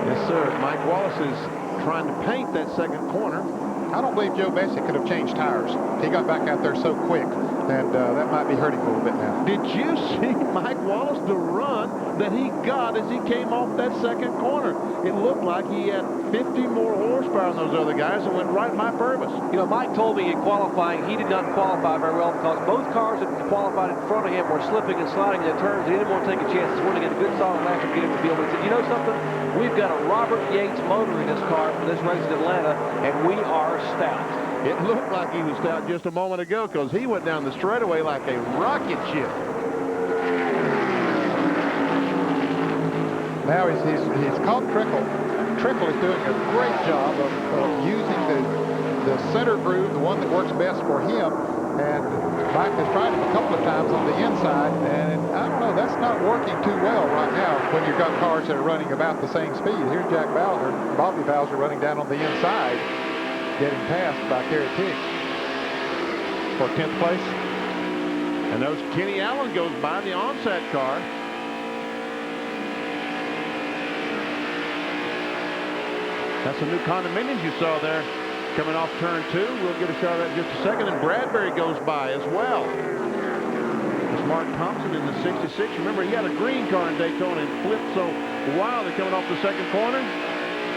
Yes, sir. Mike Wallace is trying to paint that 2nd corner. I don't believe Joe Bessie could have changed tires. He got back out there so quick, and that might be hurting a little bit now. Did you see Mike Wallace, the run that he got as he came off that 2nd corner? It looked like he had 50 more horsepower than those other guys and went right by Purvis. You know, Mike told me in qualifying he did not qualify very well because both cars that qualified in front of him were slipping and sliding in the turns. He didn't want to take a chance. He wanted to get a good solid lap and get him to field. He said, you know something? We've got a Robert Yates motor in this car for this race in Atlanta, and we are stout. It looked like he was stout just a moment ago because he went down the straightaway like a rocket ship. Now he's caught Trickle. Trickle is doing a great job of using the center groove, the one that works best for him. And Mike has tried him a couple of times on the inside, and I don't know, that's not working too well right now when you've got cars that are running about the same speed. Here's Jack Bowser, Bobby Bowser running down on the inside, getting passed by Kerry Tigg for 10th place. And those Kenny Allen goes by the onset car. That's some new condominiums you saw there coming off turn 2. We'll get a shot of that in just a second. And Bradbury goes by as well. It's Mark Thompson in the 66. Remember, he had a green car in Daytona and flipped so wildly coming off the 2nd corner.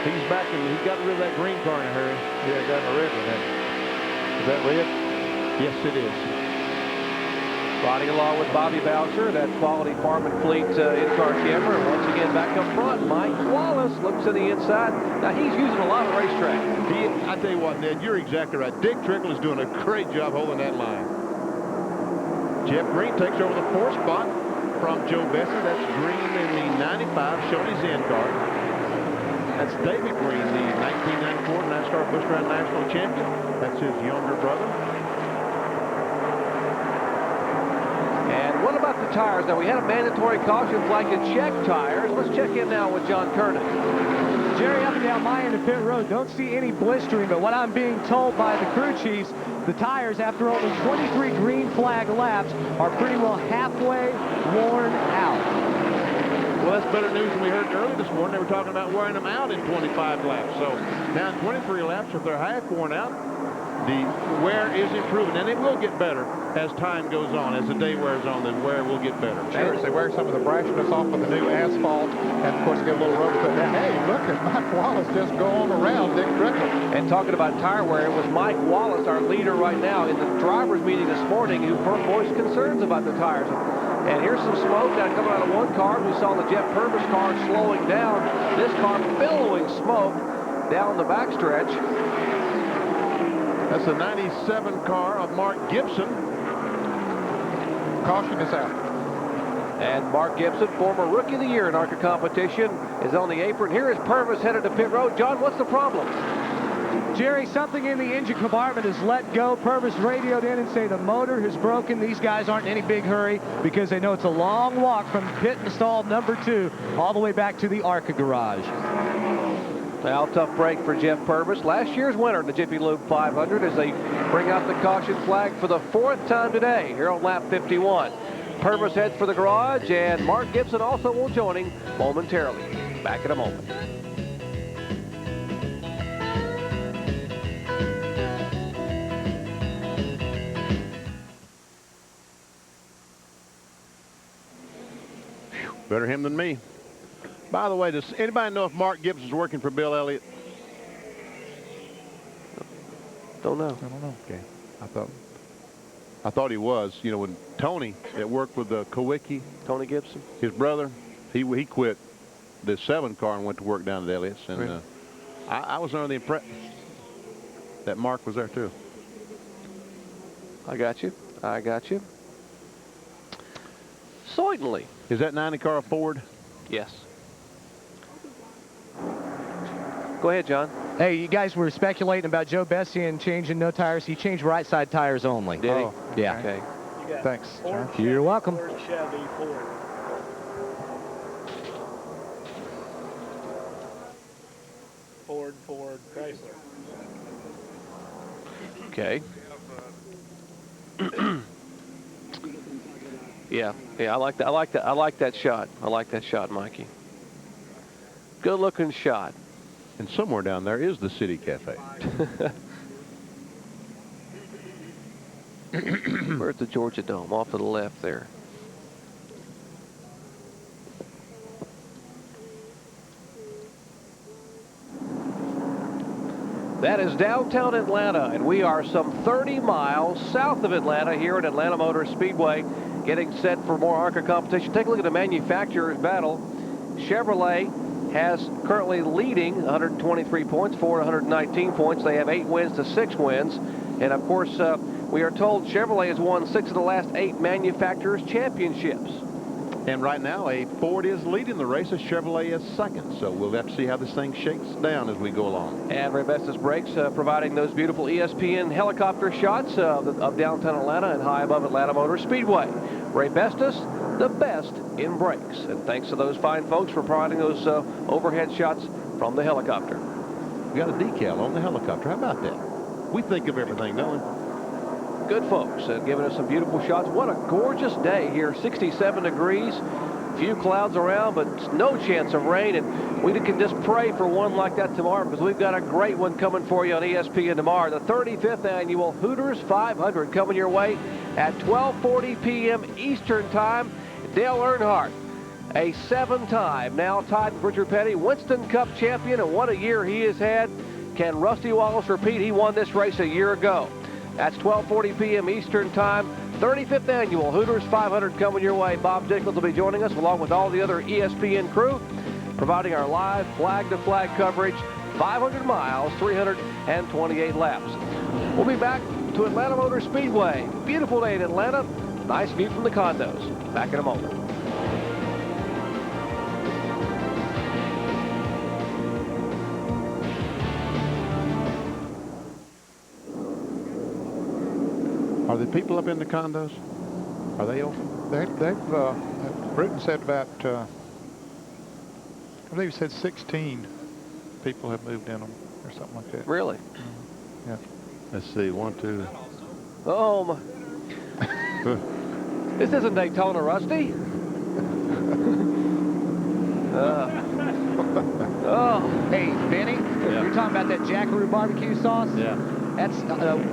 He's back and he got rid of that green car in a hurry. Yeah, got a red one. Is that red? Yes, it is. Riding along with Bobby Bowser, that quality Farm and Fleet in-car camera. Once again, back up front, Mike Wallace looks to the inside. Now, he's using a lot of racetrack. I tell you what, Ned, you're exactly right. Dick Trickle is doing a great job holding that line. Jeff Green takes over the 4th spot from Joe Bessie. That's Green in the 95 Shoney's Inn car. That's David Green, the 1994 NASCAR Busch Grand National champion. That's his younger brother. And what about the tires? Now, we had a mandatory caution flag to check tires. Let's check in now with John Kernan. Jerry, up and down my end of pit road, don't see any blistering, but what I'm being told by the crew chiefs the tires, after only 23 green flag laps, are pretty well halfway worn out. Well, that's better news than we heard early this morning. They were talking about wearing them out in 25 laps. So now in 23 laps, if they're half worn out, the wear is improving, and it will get better as time goes on. As the day wears on, the wear will get better. Sure, as they wear some of the brashness off of the new asphalt, and of course get a little rubber put down. Hey, look at Mike Wallace just going around Dick Drickle. And talking about tire wear, it was Mike Wallace, our leader right now, in the driver's meeting this morning, who voiced concerns about the tires. And here's some smoke now coming out of one car. We saw the Jeff Purvis car slowing down. This car billowing smoke down the backstretch. That's the 97 car of Mark Gibson. Caution is out. And Mark Gibson, former Rookie of the Year in ARCA competition, is on the apron. Here is Purvis headed to pit road. John, what's the problem? Jerry, something in the engine compartment is let go. Purvis radioed in and say the motor has broken. These guys aren't in any big hurry because they know it's a long walk from pit and stall number 2 all the way back to the ARCA garage. Well, tough break for Jeff Purvis, last year's winner in the Jiffy Lube 500, as they bring out the caution flag for the 4th time today here on lap 51. Purvis heads for the garage, and Mark Gibson also will join him momentarily. Back in a moment. Better him than me. By the way, does anybody know if Mark Gibson's working for Bill Elliott? Don't know. I don't know. Okay. I thought he was. You know, when Tony that worked with the Kowicki, Tony Gibson, his brother, he quit the 7 car and went to work down at Elliott's. And really? I was under the impression that Mark was there too. I got you. I got you. Certainly. Is that 90 car a Ford? Yes. Go ahead, John. Hey, you guys were speculating about Joe Bessian changing no tires. He changed right side tires only. Did he? Yeah. Okay. Thanks, John. You're welcome. Ford, Chevy, Ford. Ford, Chrysler. Okay. Yeah, I like that. I like that shot. I like that shot, Mikey. Good looking shot. And somewhere down there is the City Cafe. Where's the Georgia Dome? Off to the left there. That is downtown Atlanta, and we are some 30 miles south of Atlanta here at Atlanta Motor Speedway, getting set for more ARCA competition. Take a look at the manufacturer's battle. Chevrolet has currently leading 123 points, Ford 119 points. They have 8 wins to 6 wins. And of course, we are told Chevrolet has won 6 of the last 8 manufacturers' championships. And right now, a Ford is leading the race. A Chevrolet is second. So we'll have to see how this thing shakes down as we go along. And Ray Bestis Brakes providing those beautiful ESPN helicopter shots of downtown Atlanta and high above Atlanta Motor Speedway. Ray Bestis, the best in brakes. And thanks to those fine folks for providing those overhead shots from the helicopter. We got a decal on the helicopter. How about that? We think of everything, don't we? Good folks giving us some beautiful shots. What a gorgeous day here. 67 degrees. Few clouds around, but no chance of rain. And we can just pray for one like that tomorrow, because we've got a great one coming for you on ESPN tomorrow. The 35th annual Hooters 500 coming your way at 12:40 p.m. Eastern Time. Dale Earnhardt, a 7-time, now tied with Richard Petty, Winston Cup champion, and what a year he has had. Can Rusty Wallace repeat? He won this race a year ago. That's 12:40 p.m. Eastern Time. 35th annual Hooters 500 coming your way. Bob Dicklins will be joining us along with all the other ESPN crew, providing our live flag-to-flag coverage. 500 miles, 328 laps. We'll be back to Atlanta Motor Speedway. Beautiful day in Atlanta. Nice view from the condos. Back in a moment. Are the people up in the condos? Are they open? Britton said about, I believe he said 16 people have moved in them or something like that. Really? Yeah. Let's see, 1, 2, Oh, my. This isn't Daytona, Rusty. Hey, Benny, you're talking about that Jackaroo barbecue sauce? Yeah. That's,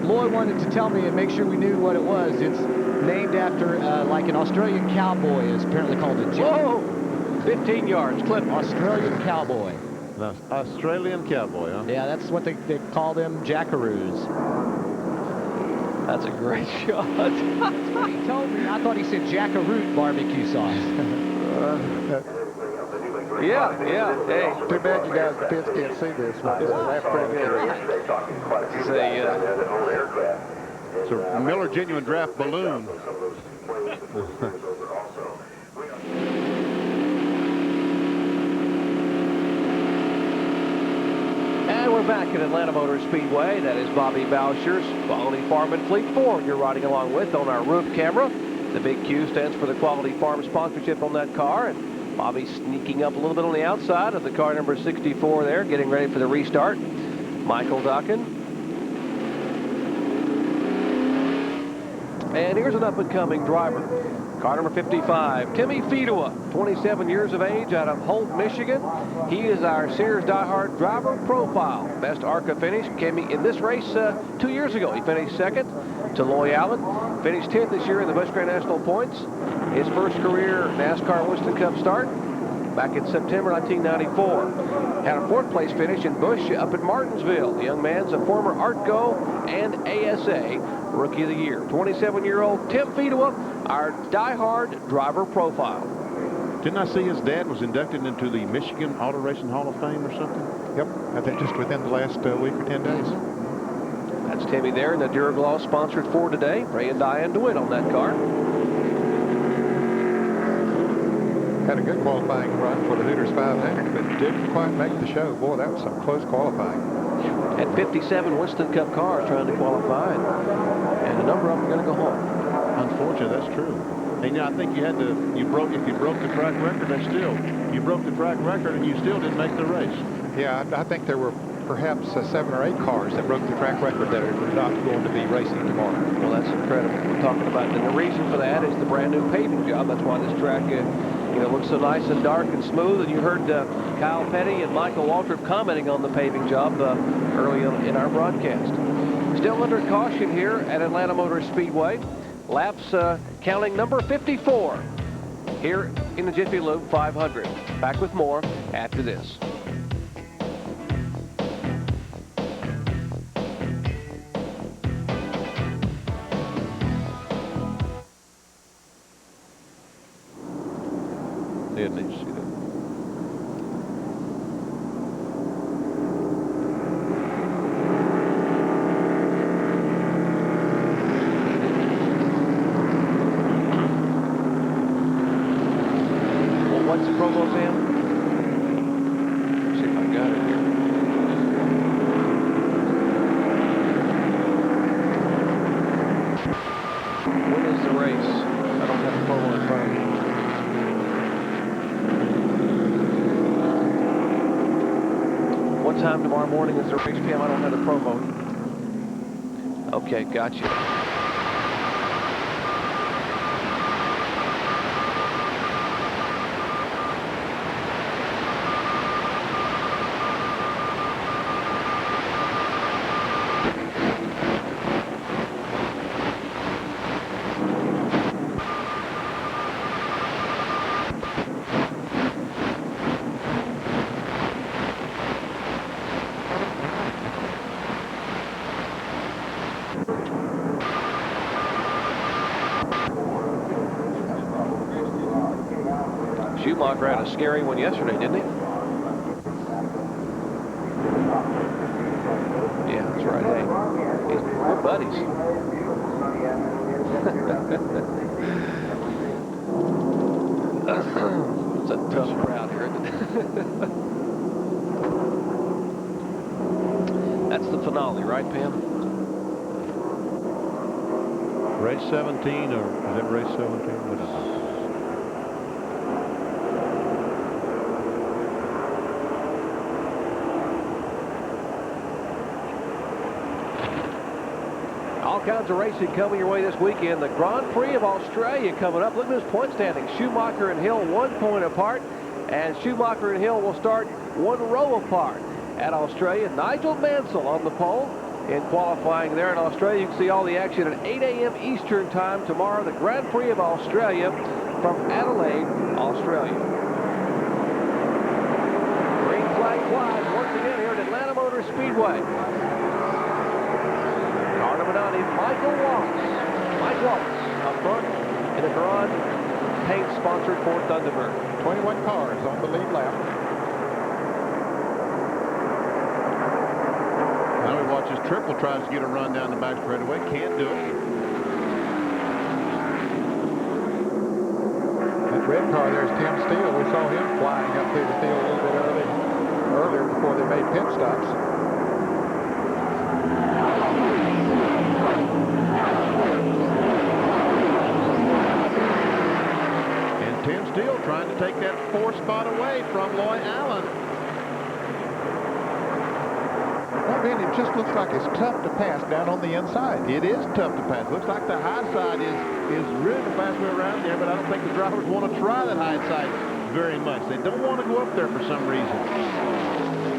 Lloyd wanted to tell me and make sure we knew what it was. It's named after, like an Australian cowboy is apparently called a Jack. Whoa! 15 yards, clip. Australian cowboy. The Australian cowboy, huh? Yeah, that's what they call them, Jackaroos. That's a great shot. That's what he told me. I thought he said Jackaroo barbecue sauce. Yeah. Hey. Too bad you guys kids can't see this. That's pretty good. It's a Miller Genuine Draft balloon. And we're back at Atlanta Motor Speedway. That is Bobby Boucher's Quality Farm and Fleet Ford you're riding along with on our roof camera. The big Q stands for the Quality Farm sponsorship on that car. And Bobby's sneaking up a little bit on the outside of the car number 64 there, getting ready for the restart. Michael Duckin. And here's an up-and-coming driver. Car number 55, Timmy Fedua, 27 years of age, out of Holt, Michigan. He is our Sears diehard driver profile. Best ARCA finish came in this race 2 years ago. He finished second to Loy Allen. Finished 10th this year in the Busch Grand National points. His first career NASCAR Winston Cup start back in September 1994. Had a 4th place finish in Busch up at Martinsville. The young man's a former ARTCO and ASA Rookie of the Year. 27-year-old Tim Fedua, our diehard driver profile. Didn't I see his dad was inducted into the Michigan Auto Racing Hall of Fame or something? Yep, I think just within the last week or 10 days. That's Timmy there in the Duraglass sponsored Ford today. Ray and Diane DeWitt on that car. Had a good qualifying run for the Hooters 500, but didn't quite make the show. Boy, that was some close qualifying. Had 57 Winston Cup cars trying to qualify, and a number of them are going to go home. Unfortunately, that's true. And you know, I think if you broke the track record, you broke the track record and you still didn't make the race. Yeah, I think there were perhaps 7 or 8 cars that broke the track record that are not going to be racing tomorrow. Well, that's incredible. We're talking about, and the reason for that is the brand new paving job. That's why this track looks so nice and dark and smooth. And you heard Kyle Petty and Michael Waltrip commenting on the paving job early in our broadcast. Still under caution here at Atlanta Motor Speedway. Laps counting number 54 here in the Jiffy Lube 500. Back with more after this. Didn't you see that? Well, what's the promo, Sam? Let's see if I got it here. When is the race? I don't have the promo in front of me. What time tomorrow morning is the race, PM? I don't have the promo. Okay, gotcha. Schumacher had a scary one yesterday, didn't he? Yeah, that's right. Hey, we're buddies. It's a tough crowd here, isn't it? That's the finale, right, Pam? Race 17, or is it race 17? What is it? all kinds of racing coming your way this weekend. The Grand Prix of Australia coming up. Look at this point standing. Schumacher and Hill 1 point apart, and Schumacher and Hill will start 1 row apart at Australia. Nigel Mansell on the pole in qualifying there in Australia. You can see all the action at 8 a.m. Eastern time tomorrow. The Grand Prix of Australia from Adelaide, Australia. Green flag flies once again here at Atlanta Motor Speedway. Car number 90, Michael Wallace. Mike Wallace up front in the garage, paint-sponsored Ford Thunderbird. 21 cars on the lead lap. Now we watch as Triple tries to get a run down the back straightaway. Can't do it. That red car there's Tim Steele. We saw him flying up through the field a little bit earlier before they made pit stops. Tim Steele trying to take that 4 spot away from Loy Allen. Well, Ben, it just looks like it's tough to pass down on the inside. It is tough to pass. Looks like the high side is really the fast way around there, but I don't think the drivers want to try that high side very much. They don't want to go up there for some reason.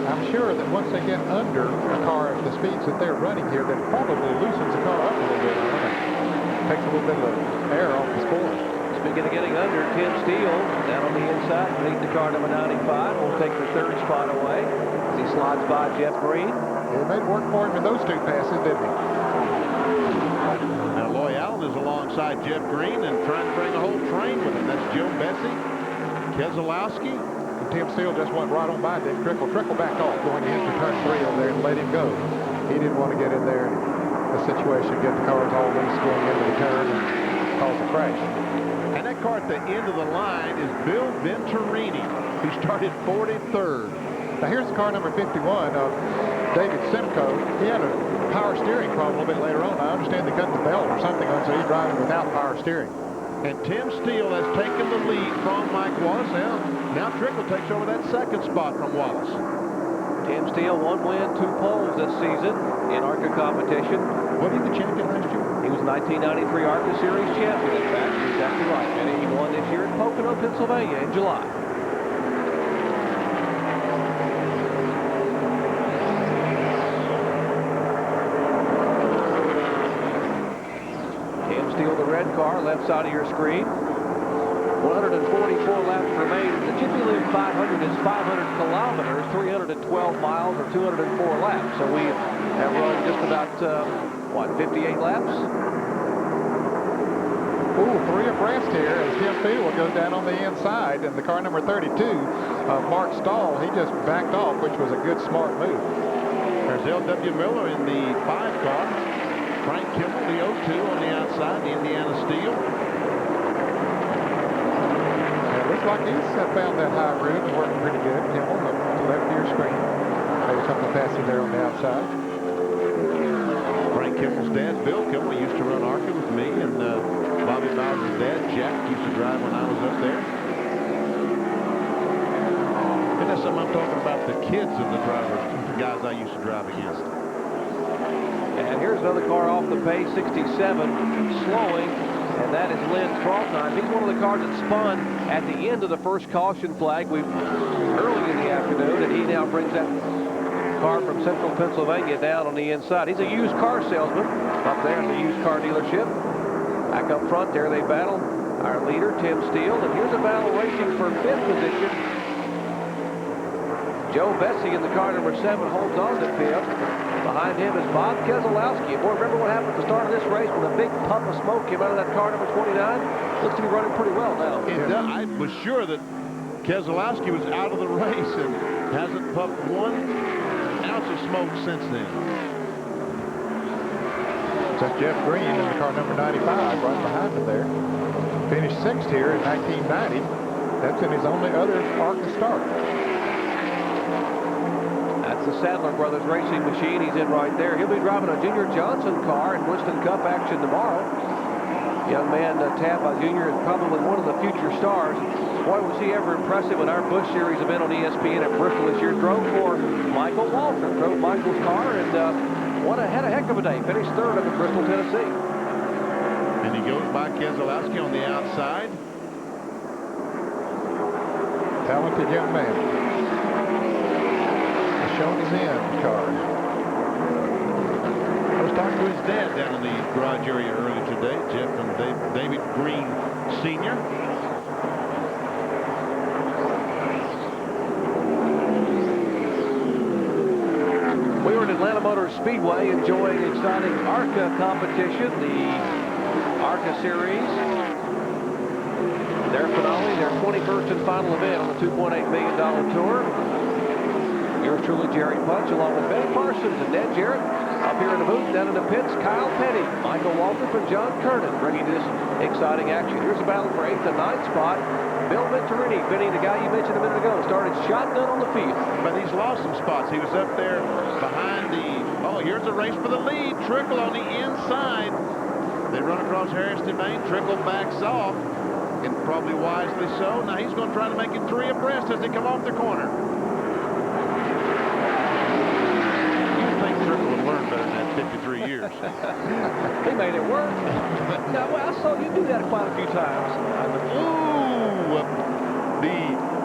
I'm sure that once they get under a car at the speeds that they're running here, that probably loosens the car up a little bit. Takes a little bit of air off the spoilers. Speaking of getting under, Tim Steele down on the inside beneath the car number 95 will take the 3rd spot away as he slides by Jeff Green. It made work for him in those 2 passes, didn't he? Now Loy Allen is alongside Jeff Green and trying to bring a whole train with him. That's Joe Bessie, Keselowski. And Tim Steele just went right on by Dick Trickle. Trickle backed off going into turn 3 over there and let him go. He didn't want to get in there in a situation, get the cars all loose going into the turn and cause a crash. And that car at the end of the line is Bill Venturini, who started 43rd. Now here's the car number 51 of David Simcoe. He had a power steering problem a little bit later on. I understand they cut the belt or something on, so he's driving without power steering. And Tim Steele has taken the lead from Mike Wallace. Now Trickle takes over that 2nd spot from Wallace. Tim Steele, 1 win, 2 poles this season in ARCA competition. Wasn't he the champion last year? He was 1993 ARCA Series champion, in fact. You're exactly right, Benny. He won this year in Pocono, Pennsylvania in July. Tim Steele, the red car, left side of your screen. 144 laps remain. The Jiffy Lube 500 is 500 kilometers, 312 miles, or 204 laps. So we have run just about, 58 laps? Ooh, 3 abreast here as Tim Steele will go down on the inside. And the car number 32, Mark Stahl, he just backed off, which was a good, smart move. There's L.W. Miller in the 5 car. Frank Kimmel, the 02 on the outside, the Indiana Steel. Looks like he's found that high route and working pretty good. Kimmel up to the left of your screen. Made a couple of passes there on the outside. Frank Kimmel's dad, Bill Kimmel, used to run ARCA with me, and Bobby Bowser's dad, Jack, used to drive when I was up there. And that's something I'm talking about, the kids of the drivers, the guys I used to drive against. And here's another car off the pace, 67, slowing. And that is Lynn Thraltime. He's one of the cars that spun at the end of the first caution flag early in the afternoon, and he now brings that car from central Pennsylvania down on the inside. He's a used car salesman up there at the used car dealership. Back up front there they battle. Our leader, Tim Steele, and here's a battle racing for 5th position. Joe Bessie in the car number 7 holds on to 5th. Behind him is Bob Keselowski. Boy, remember what happened at the start of this race when a big puff of smoke came out of that car number 29? Looks to be running pretty well now. I was sure that Keselowski was out of the race and hasn't puffed 1 ounce of smoke since then. That's Jeff Green in the car number 95 right behind him there. Finished 6th here in 1990. That's in his only other ARCA start. That's the Sadler Brothers racing machine he's in right there. He'll be driving a Junior Johnson car in Winston Cup action tomorrow. Young man, Tampa Jr. is probably one of the future stars. Boy, was he ever impressive in our Busch Series event on ESPN at Bristol this year. Drove for Michael Walter. Drove Michael's car, and had a heck of a day. Finished third up in Bristol, Tennessee. And he goes by Keselowski on the outside. Talented young man. He's shown his end car. I was talking to his dad down in the garage area earlier today, Jeff and David Green Sr. We were at Atlanta Motor Speedway enjoying exciting ARCA competition, the ARCA Series. Their finale, their 21st and final event on the $2.8 million tour. Yours truly, Jerry Punch, along with Ben Parsons and Ned Jarrett. Up here in the booth, down in the pits, Kyle Petty, Michael Waltrip, and John Kernan bringing this exciting action. Here's a battle for 8th and 9th spot. Bill Venturini, Vinny, the guy you mentioned a minute ago, started shotgun on the field. But he's lost some spots. He was up there behind the... Oh, here's a race for the lead. Trickle on the inside. They run across Harris Domain. Trickle backs off, and probably wisely so. Now he's going to try to make it 3 abreast as they come off the corner. You'd think Trickle would learn better than that 53 years. He made it work. No, well, I saw you do that quite a few times. Ooh, the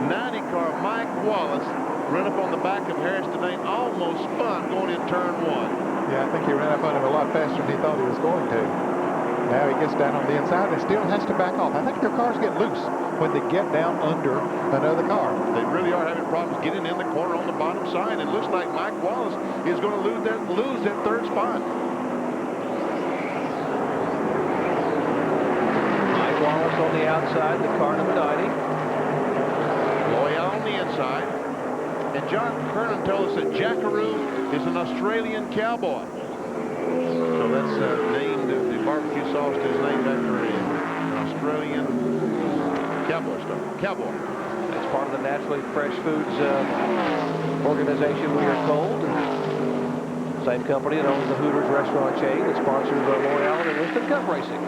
90 car, Mike Wallace, run up on the back of Harris Domain, almost spun going in turn 1. Yeah, I think he ran up on him a lot faster than he thought he was going to. Now he gets down on the inside and still has to back off. I think their cars get loose when they get down under another car. They really are having problems getting in the corner on the bottom side. It looks like Mike Wallace is going to lose that third spot. Mike Wallace on the outside, the car number 90. Loyal on the inside. And John Kernan told us that Jackaroo is an Australian cowboy. So that's named, the barbecue sauce is named after an Australian cowboy stuff. Cowboy. That's part of the Naturally Fresh Foods organization, we are told. Same company that owns the Hooters restaurant chain that sponsors L'Oreal and Winston Cup racing.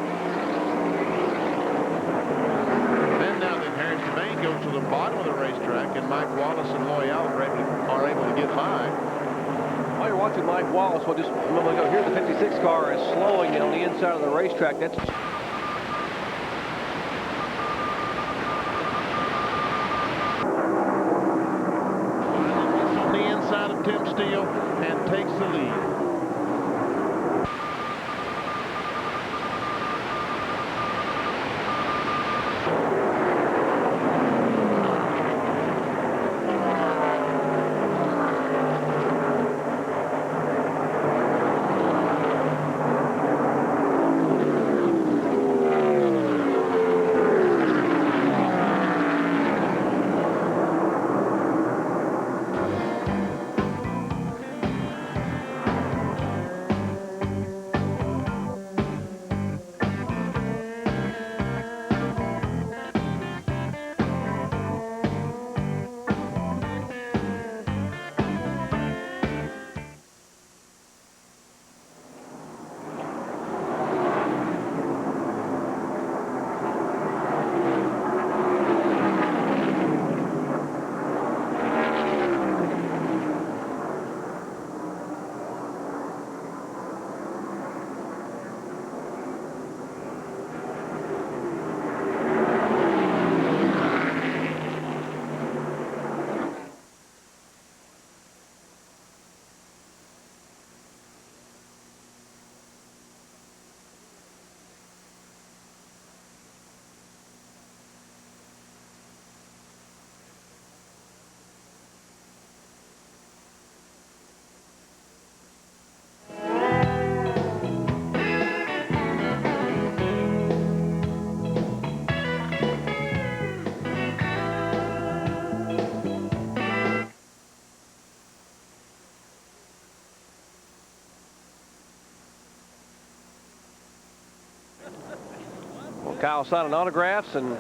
Then now that Harris Domain goes to the bottom of the racetrack, and Mike Wallace and L'Oreal are able to get by. While you're watching Mike Wallace, well, just a moment ago, here the 56 car is slowing on the inside of the racetrack. That's on the inside of Tim Steele and takes the lead. Kyle signing autographs and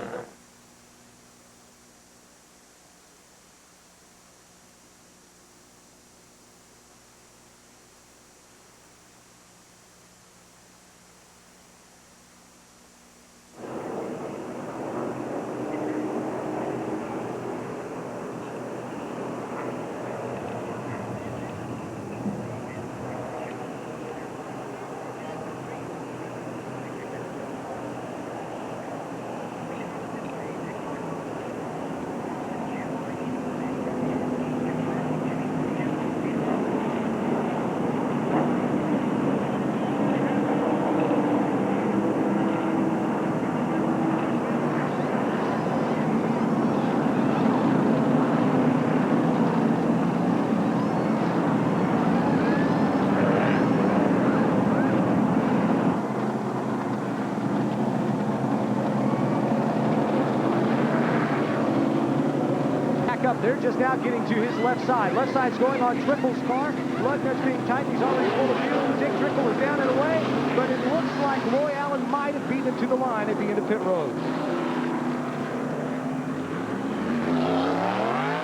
up. They're just now getting to his left side. Left side's going on Trickle's car. Blood nuts being tight. He's already full of fuel. Dick Trickle is down and away, but it looks like Roy Allen might have beaten him to the line at the end of pit road.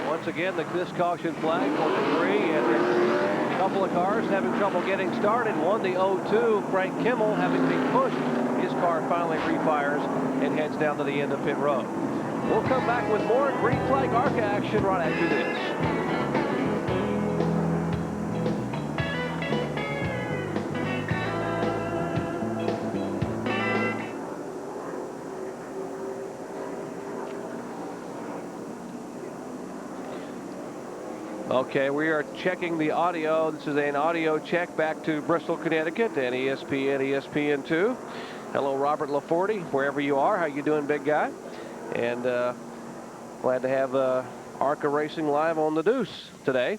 Once again, this caution flag for debris, and a couple of cars having trouble getting started. One, the 02, Frank Kimmel, having been pushed. His car finally refires and heads down to the end of pit road. We'll come back with more green flag ARCA action right after this. Okay, we are checking the audio. This is an audio check back to Bristol, Connecticut, and ESPN, ESPN2. Hello, Robert LaForte, wherever you are. How you doing, big guy? And glad to have ARCA Racing live on the Deuce today.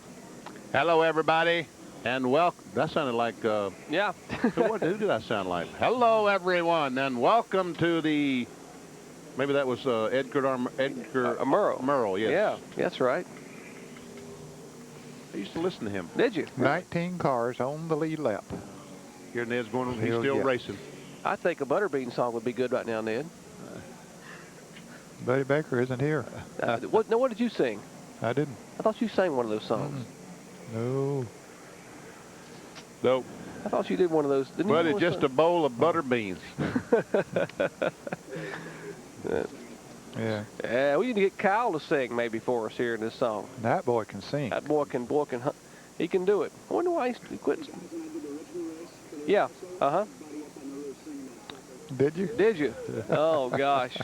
Hello, everybody, and welcome. That sounded like, yeah. who did that sound like? Hello, everyone, and welcome to the, maybe that was Edgar Murrow. Murrow, yes. Yeah, that's right. I used to listen to him. Did you? 19 cars on the lead lap. Here Ned's going, he's still racing. I think a Butterbean song would be good right now, Ned. Buddy Baker isn't here. What did you sing? I didn't. I thought you sang one of those songs. No. Nope. I thought you did one of those. Didn't But you it's just a bowl of butter beans. Yeah. We need to get Kyle to sing maybe for us here in this song. That boy can sing. That boy can, he can do it. I wonder why he quit. Yeah. Uh-huh. Did you? Did you? Oh, gosh.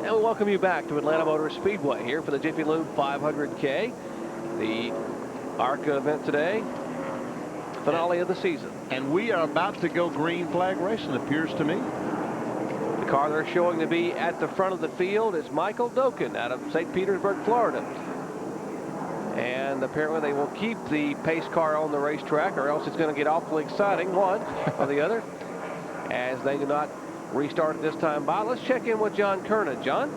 And we welcome you back to Atlanta Motor Speedway here for the Jiffy Lube 500k. The ARCA event today. Finale of the season. And we are about to go green flag racing, appears to me. The car they're showing to be at the front of the field is Michael Doken out of St. Petersburg, Florida. And apparently they will keep the pace car on the racetrack, or else it's going to get awfully exciting, one or the other, as they do not restart at this time by. Let's check in with John Kernan. John?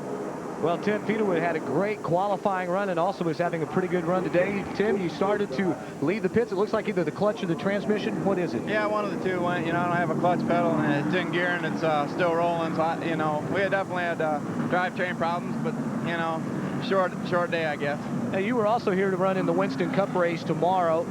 Well, Tim Featherwood had a great qualifying run and also was having a pretty good run today. Tim, you started to leave the pits. It looks like either the clutch or the transmission. What is it? Yeah, one of the two went. You know, I don't have a clutch pedal, and it's in gear, and it's still rolling. So, you know, we definitely had drivetrain problems, but, you know, short day, I guess. Now, you were also here to run in the Winston Cup race tomorrow.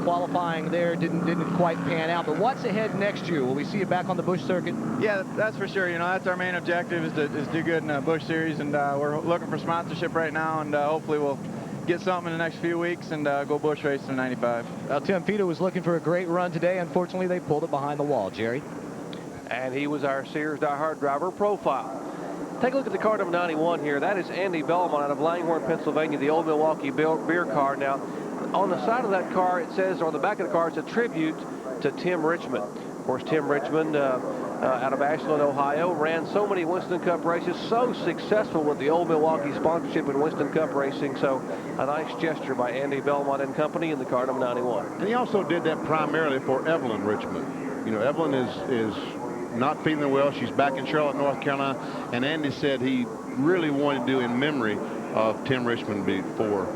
Qualifying there didn't quite pan out. But what's ahead next year? Will we see you back on the Busch circuit? Yeah, that's for sure. You know, that's our main objective is to do good in the Busch Series, and we're looking for sponsorship right now, and hopefully we'll get something in the next few weeks and go Busch race in 95. Well, Tim Feto was looking for a great run today. Unfortunately, they pulled it behind the wall. Jerry? And he was our Sears Die Hard driver profile. Take a look at the car number 91 here. That is Andy Belmont out of Langhorne, Pennsylvania, the old Milwaukee beer car. Now, on the side of that car, it says, or on the back of the car, it's a tribute to Tim Richmond. Of course, Tim Richmond out of Ashland, Ohio, ran so many Winston Cup races, so successful with the old Milwaukee sponsorship in Winston Cup racing. So a nice gesture by Andy Belmont and company in the car number 91. And he also did that primarily for Evelyn Richmond. You know, Evelyn is not feeling well. She's back in Charlotte, North Carolina, and Andy said he really wanted to do in memory of Tim Richmond before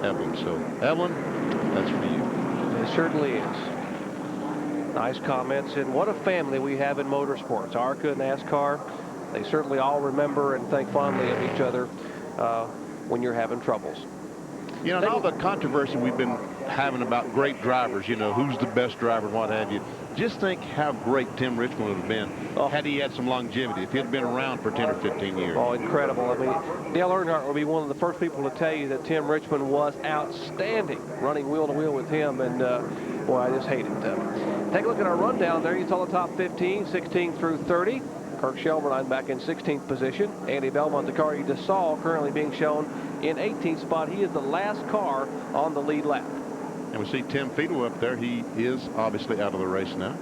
Evelyn. So, Evelyn, that's for you. It certainly is. Nice comments, and what a family we have in motorsports. ARCA, NASCAR, they certainly all remember and think fondly of each other when you're having troubles. You know, and all the controversy we've been having about great drivers, you know, who's the best driver and what have you. Just think how great Tim Richmond would have been had he had some longevity, if he had been around for 10 or 15 years. Oh, incredible. I mean, Dale Earnhardt will be one of the first people to tell you that Tim Richmond was outstanding running wheel-to-wheel with him, and boy, I just hate it. Take a look at our rundown there. You saw the top 15, 16 through 30. Kirk Shelburne back in 16th position. Andy Belmont, the car you just saw, currently being shown in 18th spot. He is the last car on the lead lap. And we see Tim Feedle up there. He is obviously out of the race now.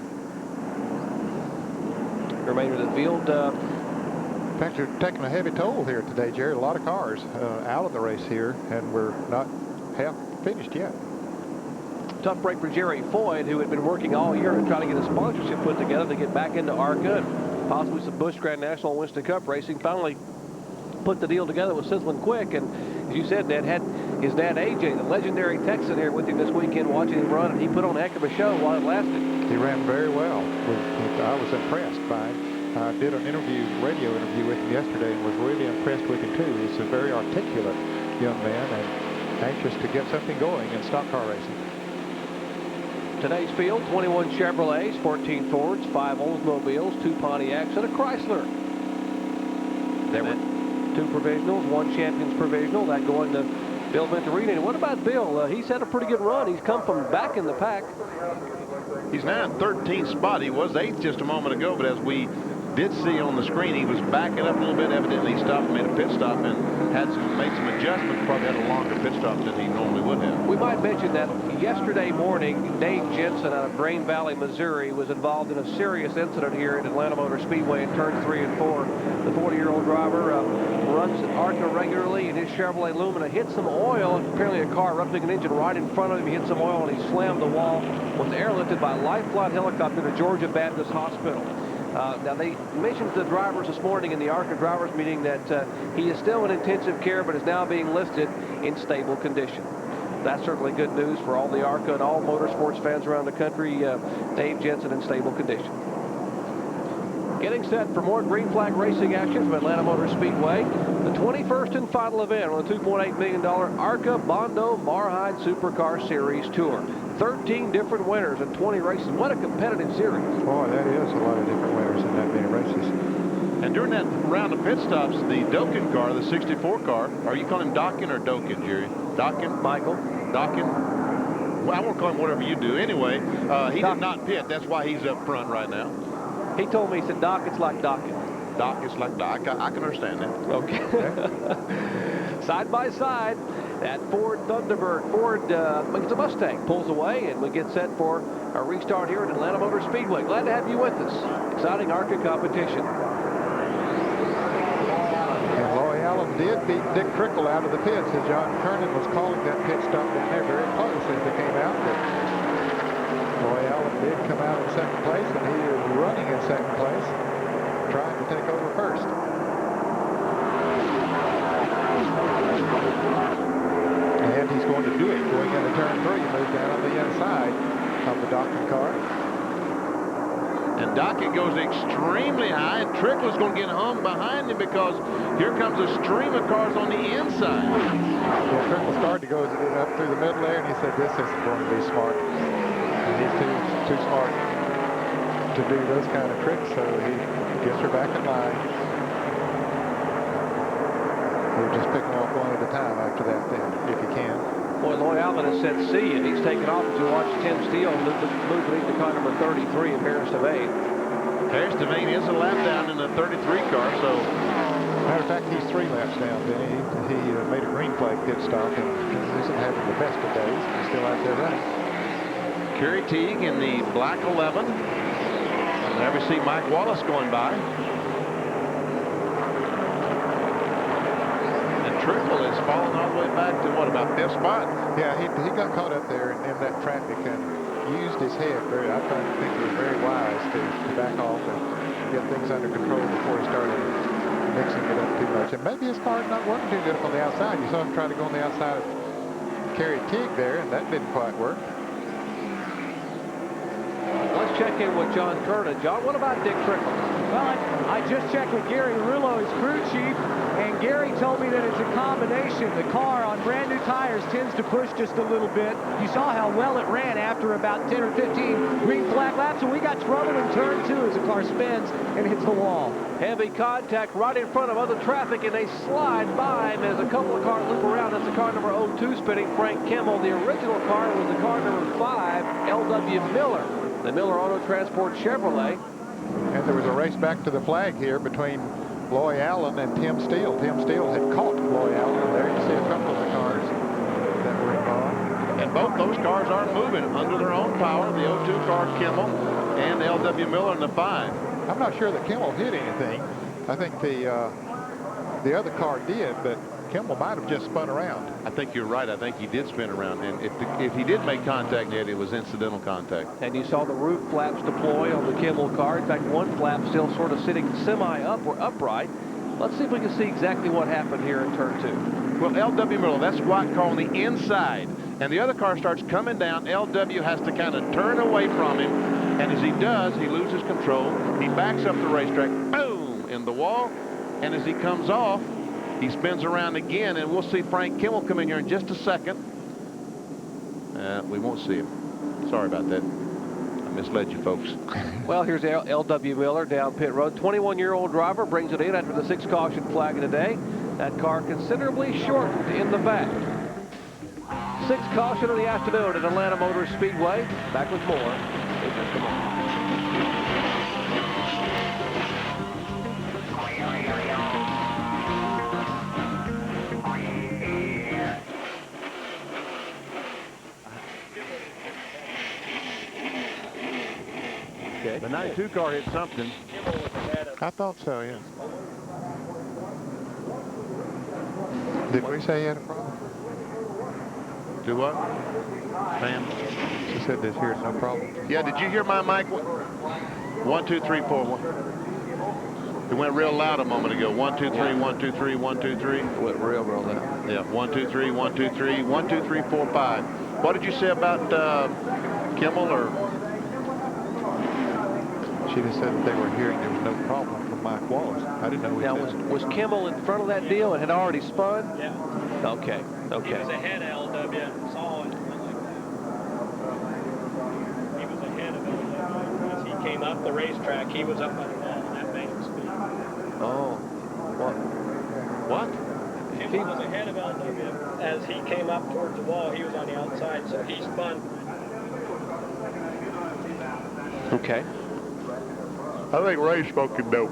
Remainder of the field. In fact, you're taking a heavy toll here today, Jerry. A lot of cars out of the race here, and we're not half finished yet. tough break for Jerry Foyd, who had been working all year to try to get a sponsorship put together to get back into ARCA and possibly some Busch Grand National and Winston Cup racing. Finally put the deal together with Sizzling Quick, and as you said, Dad had his dad AJ, the legendary Texan, here with him this weekend watching him run, and he put on a heck of a show while it lasted. He ran very well. I was impressed by him. I did an radio interview with him yesterday, and was really impressed with him too. He's a very articulate young man and anxious to get something going in stock car racing. Today's field, 21 Chevrolets, 14 Fords, 5 Oldsmobiles, 2 Pontiacs, and a Chrysler. There were 2 provisionals, 1 Champions provisional, that going to Bill Venturini. And what about Bill? He's had a pretty good run. He's come from back in the pack. He's now in 13th spot. He was 8th just a moment ago, but as we did see on the screen, he was backing up a little bit. Evidently, he stopped and made a pit stop and made some adjustments. Probably had a longer pit stop than he normally would have. We might mention that yesterday morning, Dave Jensen out of Grain Valley, Missouri, was involved in a serious incident here at Atlanta Motor Speedway in turns 3 and 4. The 40-year-old driver runs at ARCA regularly, and his Chevrolet Lumina hit some oil. Apparently, a car erupting an engine right in front of him. He hit some oil, and he slammed the wall. Was airlifted by a life flight helicopter to Georgia Baptist Hospital. Now, they mentioned to the drivers this morning in the ARCA drivers meeting that he is still in intensive care, but is now being listed in stable condition. That's certainly good news for all the ARCA and all motorsports fans around the country. Dave Jensen in stable condition. Getting set for more green flag racing action from Atlanta Motor Speedway. The 21st and final event on the $2.8 million ARCA Bondo Marhide Supercar Series Tour. 13 different winners and 20 races. What a competitive series. Boy, that is a lot of different winners in that many races. And during that round of pit stops, the Dokken car, the 64 car, are you calling him Dokken or Dokken, Jerry? Dokken? Michael? Dokken? Well, I won't call him whatever you do. Anyway, he did not pit. That's why he's up front right now. He told me, he said, Doc, it's like Dokken. Doc, it's like Doc. I can understand that. Okay. Side by side, that Ford Thunderbird, it's a Mustang, pulls away, and we get set for a restart here at Atlanta Motor Speedway. Glad to have you with us. Exciting ARCA competition. And Loy Allen did beat Dick Trickle out of the pits as John Kernan was calling that pit stop down there very close as they came out. But Loy Allen did come out in second place, and he is running in second place, trying to take over first. And he's going to do it, going into turn 3, move down on the inside of the Dokken car. And Dokken goes extremely high, and Trickle's going to get hung behind him because here comes a stream of cars on the inside. Yeah, Trickle started to go up through the middle there, and he said, this isn't going to be smart. And he's too smart to do those kind of tricks, so he gets her back in line. We're just picking off one at a time after that then, if you can. Boy, Loy Allen has said see you. He's taken off as we watch Tim Steele move lead to car number 33 of Harris Devane. Harris Devane is a lap down in the 33 car, so... Matter of fact, he's 3 laps down. He made a green flag pit stop and isn't having the best of days. He's still out there running. Kerry Teague in the black 11. And there we see Mike Wallace going by. Trickle is falling all the way back to, what, about 5th spot? Yeah, he got caught up there in that traffic and used his head very, I think it was very wise to back off and get things under control before he started mixing it up too much. And maybe his car's not working too good on the outside. You saw him try to go on the outside of Kerry Teague there, and that didn't quite work. Let's check in with John Kernan. John, what about Dick Trickle? Well, I just checked with Gary Rullo, his crew chief, and Gary told me that it's a combination. The car on brand new tires tends to push just a little bit. You saw how well it ran after about 10 or 15 green flag laps, and we got trouble in turn 2 as the car spins and hits the wall. Heavy contact right in front of other traffic, and they slide by him as a couple of cars loop around. That's the car number 02 spinning, Frank Kimmel. The original car was the car number 5, L.W. Miller, the Miller Auto Transport Chevrolet. And there was a race back to the flag here between Loy Allen and Tim Steele. Tim Steele had caught Loy Allen, and there you see a couple of the cars that were involved. And both those cars are moving under their own power. The 02 car, Kimmel, and L.W. Miller in the 5. I'm not sure that Kimmel hit anything. I think the other car did, but Kimmel might have just spun around. I think you're right. I think he did spin around. And if he did make contact, Ned, it was incidental contact. And you saw the roof flaps deploy on the Kimmel car. In fact, one flap still sort of sitting semi-up or upright. Let's see if we can see exactly what happened here in turn 2. Well, L.W. Miller, that's white car on the inside. And the other car starts coming down. L.W. has to kind of turn away from him. And as he does, he loses control. He backs up the racetrack. Boom! In the wall. And as he comes off, he spins around again. And we'll see Frank Kimmel come in here in just a second. We won't see him. Sorry about that. I misled you, folks. Well, here's L.W. Miller down pit road. 21-year-old driver brings it in after the 6th caution flag of the day. That car considerably shortened in the back. 6th caution of the afternoon at Atlanta Motor Speedway. Back with more in just a moment. Okay. The 92 car hit something. I thought so, yeah. Did we say he had a problem? Do what? Sam? She said this here is no problem. Yeah, did you hear my mic? 1, 2, 3, 4. 1. It went real loud a moment ago. 1, 2, 3, 1, 2, 3, 1, 2, 3. It went real loud. Yeah, 1, 2, 3, 1, 2, 3, 1, 2, 3, 4, 5. What did you say about Kimmel or? She just said that they were hearing there was no problem from Mike Wallace. I didn't know. Now, was Kimmel in front of that deal and had already spun? Yeah. Okay. He was ahead of LW and saw it. He was ahead of LW. As he came up the racetrack, he was up by the wall, and that made him speed. Oh. What? Kimmel was ahead of LW. As he came up towards the wall, he was on the outside, so he spun. Okay. I think Ray's smoking dope.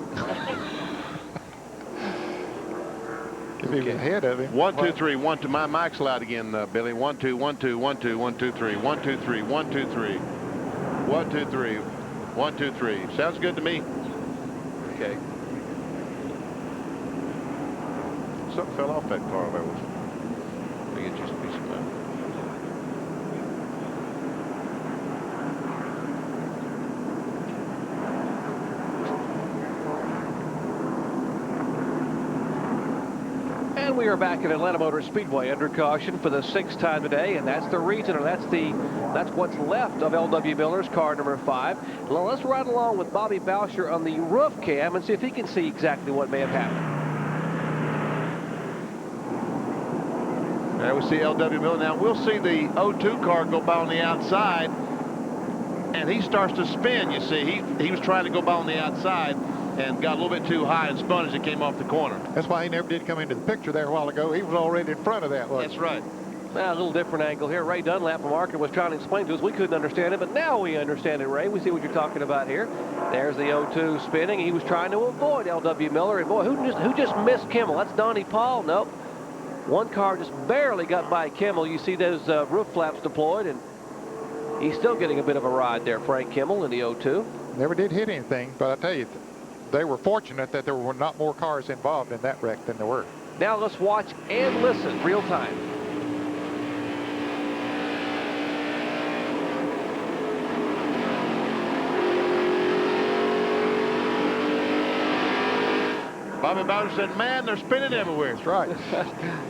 If he was ahead of him. 1, 2, 3, 1, 2. My mic's loud again, Billy. 1, 2, 1, 2, 1, 2, 1, 2, 3, 1, 2, 3, 1, 2, 3, 1, 2, 3, 1, 2, 3. Sounds good to me. Okay. Something fell off that car there. Let me get you some piece of that. And we are back at Atlanta Motor Speedway under caution for the 6th time today, and that's the reason, or that's what's left of L.W. Miller's car number 5. Well, let's ride along with Bobby Boucher on the roof cam and see if he can see exactly what may have happened. There we see L.W. Miller. Now we'll see the 02 car go by on the outside, and he starts to spin. You see, he was trying to go by on the outside and got a little bit too high and spun as it came off the corner. That's why he never did come into the picture there a while ago. He was already in front of that one. That's right. Well, a little different angle here. Ray Dunlap from ARCA was trying to explain to us. We couldn't understand it, but now we understand it, Ray. We see what you're talking about here. There's the 02 spinning. He was trying to avoid L.W. Miller, and boy, who just missed Kimmel? That's Donnie Paul? Nope. One car just barely got by Kimmel. You see those roof flaps deployed, and he's still getting a bit of a ride there, Frank Kimmel in the 02. Never did hit anything, but I tell you, they were fortunate that there were not more cars involved in that wreck than there were. Now let's watch and listen real time. Bobby Bowser said, man, they're spinning everywhere. That's right.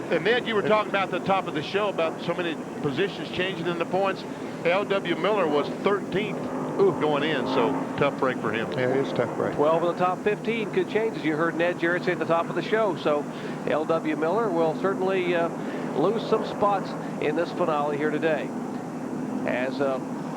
And Ned, you were talking about the top of the show about so many positions changing in the points. L.W. Miller was 13th going in, so tough break for him. Yeah, it is a tough break. 12 of the top 15 could change, as you heard Ned Jarrett say at the top of the show. So L.W. Miller will certainly lose some spots in this finale here today. As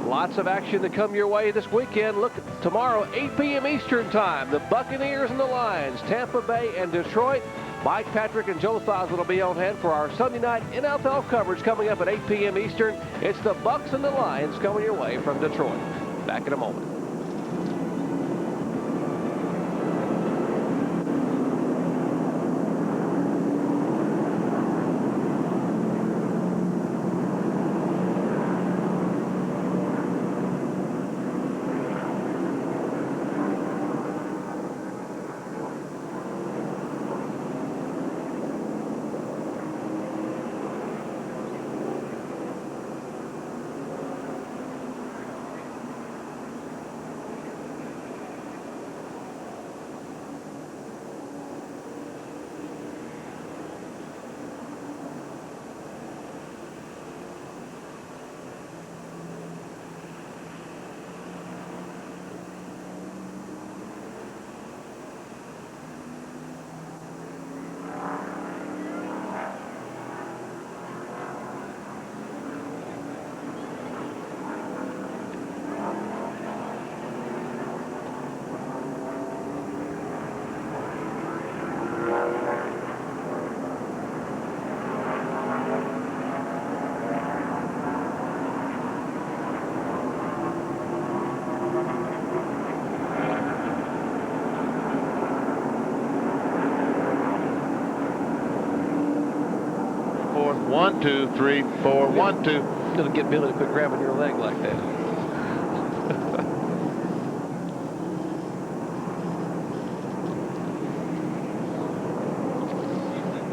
lots of action to come your way this weekend. Look, tomorrow, 8 p.m. Eastern time, the Buccaneers and the Lions, Tampa Bay and Detroit. Mike Patrick and Joe Thosman will be on hand for our Sunday night NFL coverage coming up at 8 p.m. Eastern. It's the Bucs and the Lions coming your way from Detroit. Back in a moment. 1, 2, 3, 4, 1, 2. It'll get Billy to quit grabbing your leg like that.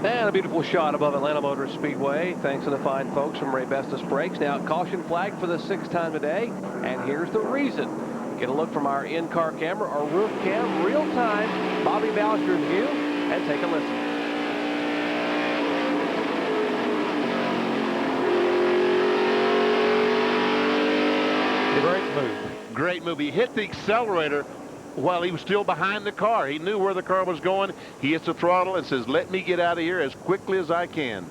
And a beautiful shot above Atlanta Motor Speedway, thanks to the fine folks from Ray Bestis Brakes. Now, caution flag for the 6th time today, and here's the reason. Get a look from our in-car camera or roof cam, real time, Bobby Bowser's view, and take a listen. Great move. Great move. He hit the accelerator while he was still behind the car. He knew where the car was going. He hits the throttle and says, let me get out of here as quickly as I can.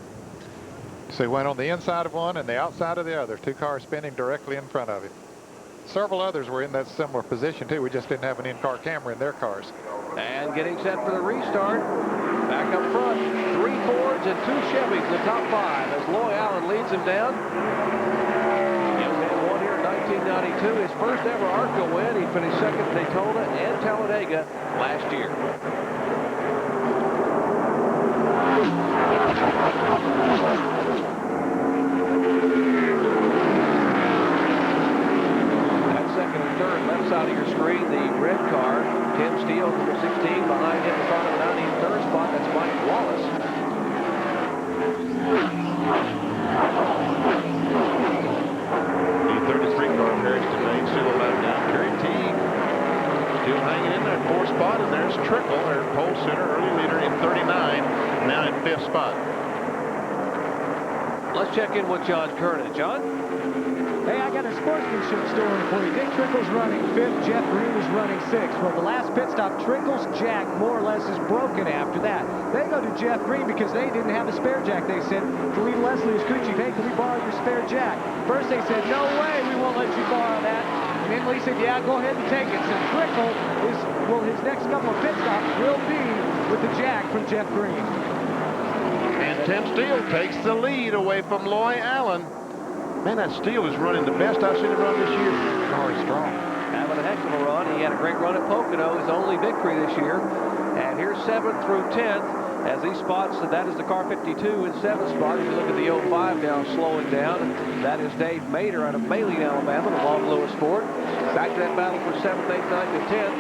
So he went on the inside of one and the outside of the other. 2 cars spinning directly in front of him. Several others were in that similar position too. We just didn't have an in-car camera in their cars. And getting set for the restart. Back up front, 3 Fords and 2 Chevys in the top 5 as Loy Allen leads him down. Young man won here in 1992, his first ever ARCA win. He finished 2nd at Daytona and Talladega last year. Left side of your screen, the red car, Tim Steele, number 16, behind him in front of the 93rd spot. That's Mike Wallace. The 33 car carries to main, still allowed down. Kerry Teague still hanging in there, 4th spot, and there's Trickle, their pole sitter, early leader in 39, now in 5th spot. Let's check in with John Kernan. John? Hey, I got a sportsmanship story for you. Dick Trickle's running 5th. Jeff Green is running 6th. Well, the last pit stop, Trickle's jack more or less is broken after that. They go to Jeff Green because they didn't have a spare jack. They said to Lee Leslie's crew chief, hey, can we borrow your spare jack? First they said, no way, we won't let you borrow that. And then Lee said, yeah, go ahead and take it. So Trickle is, well, his next couple of pit stops will be with the jack from Jeff Green. And Tim Steele takes the lead away from Loy Allen. Man, that Steele is running the best I've seen him run this year. Car is strong. Having a heck of a run. He had a great run at Pocono, his only victory this year. And here's 7th through 10th as these spots, that is the car 52 in 7th spot. If you look at the 05 now slowing down, that is Dave Mader out of Maline, Alabama, the Long Lewis Ford. Back to that battle for 7th, 8th, 9th, and 10th.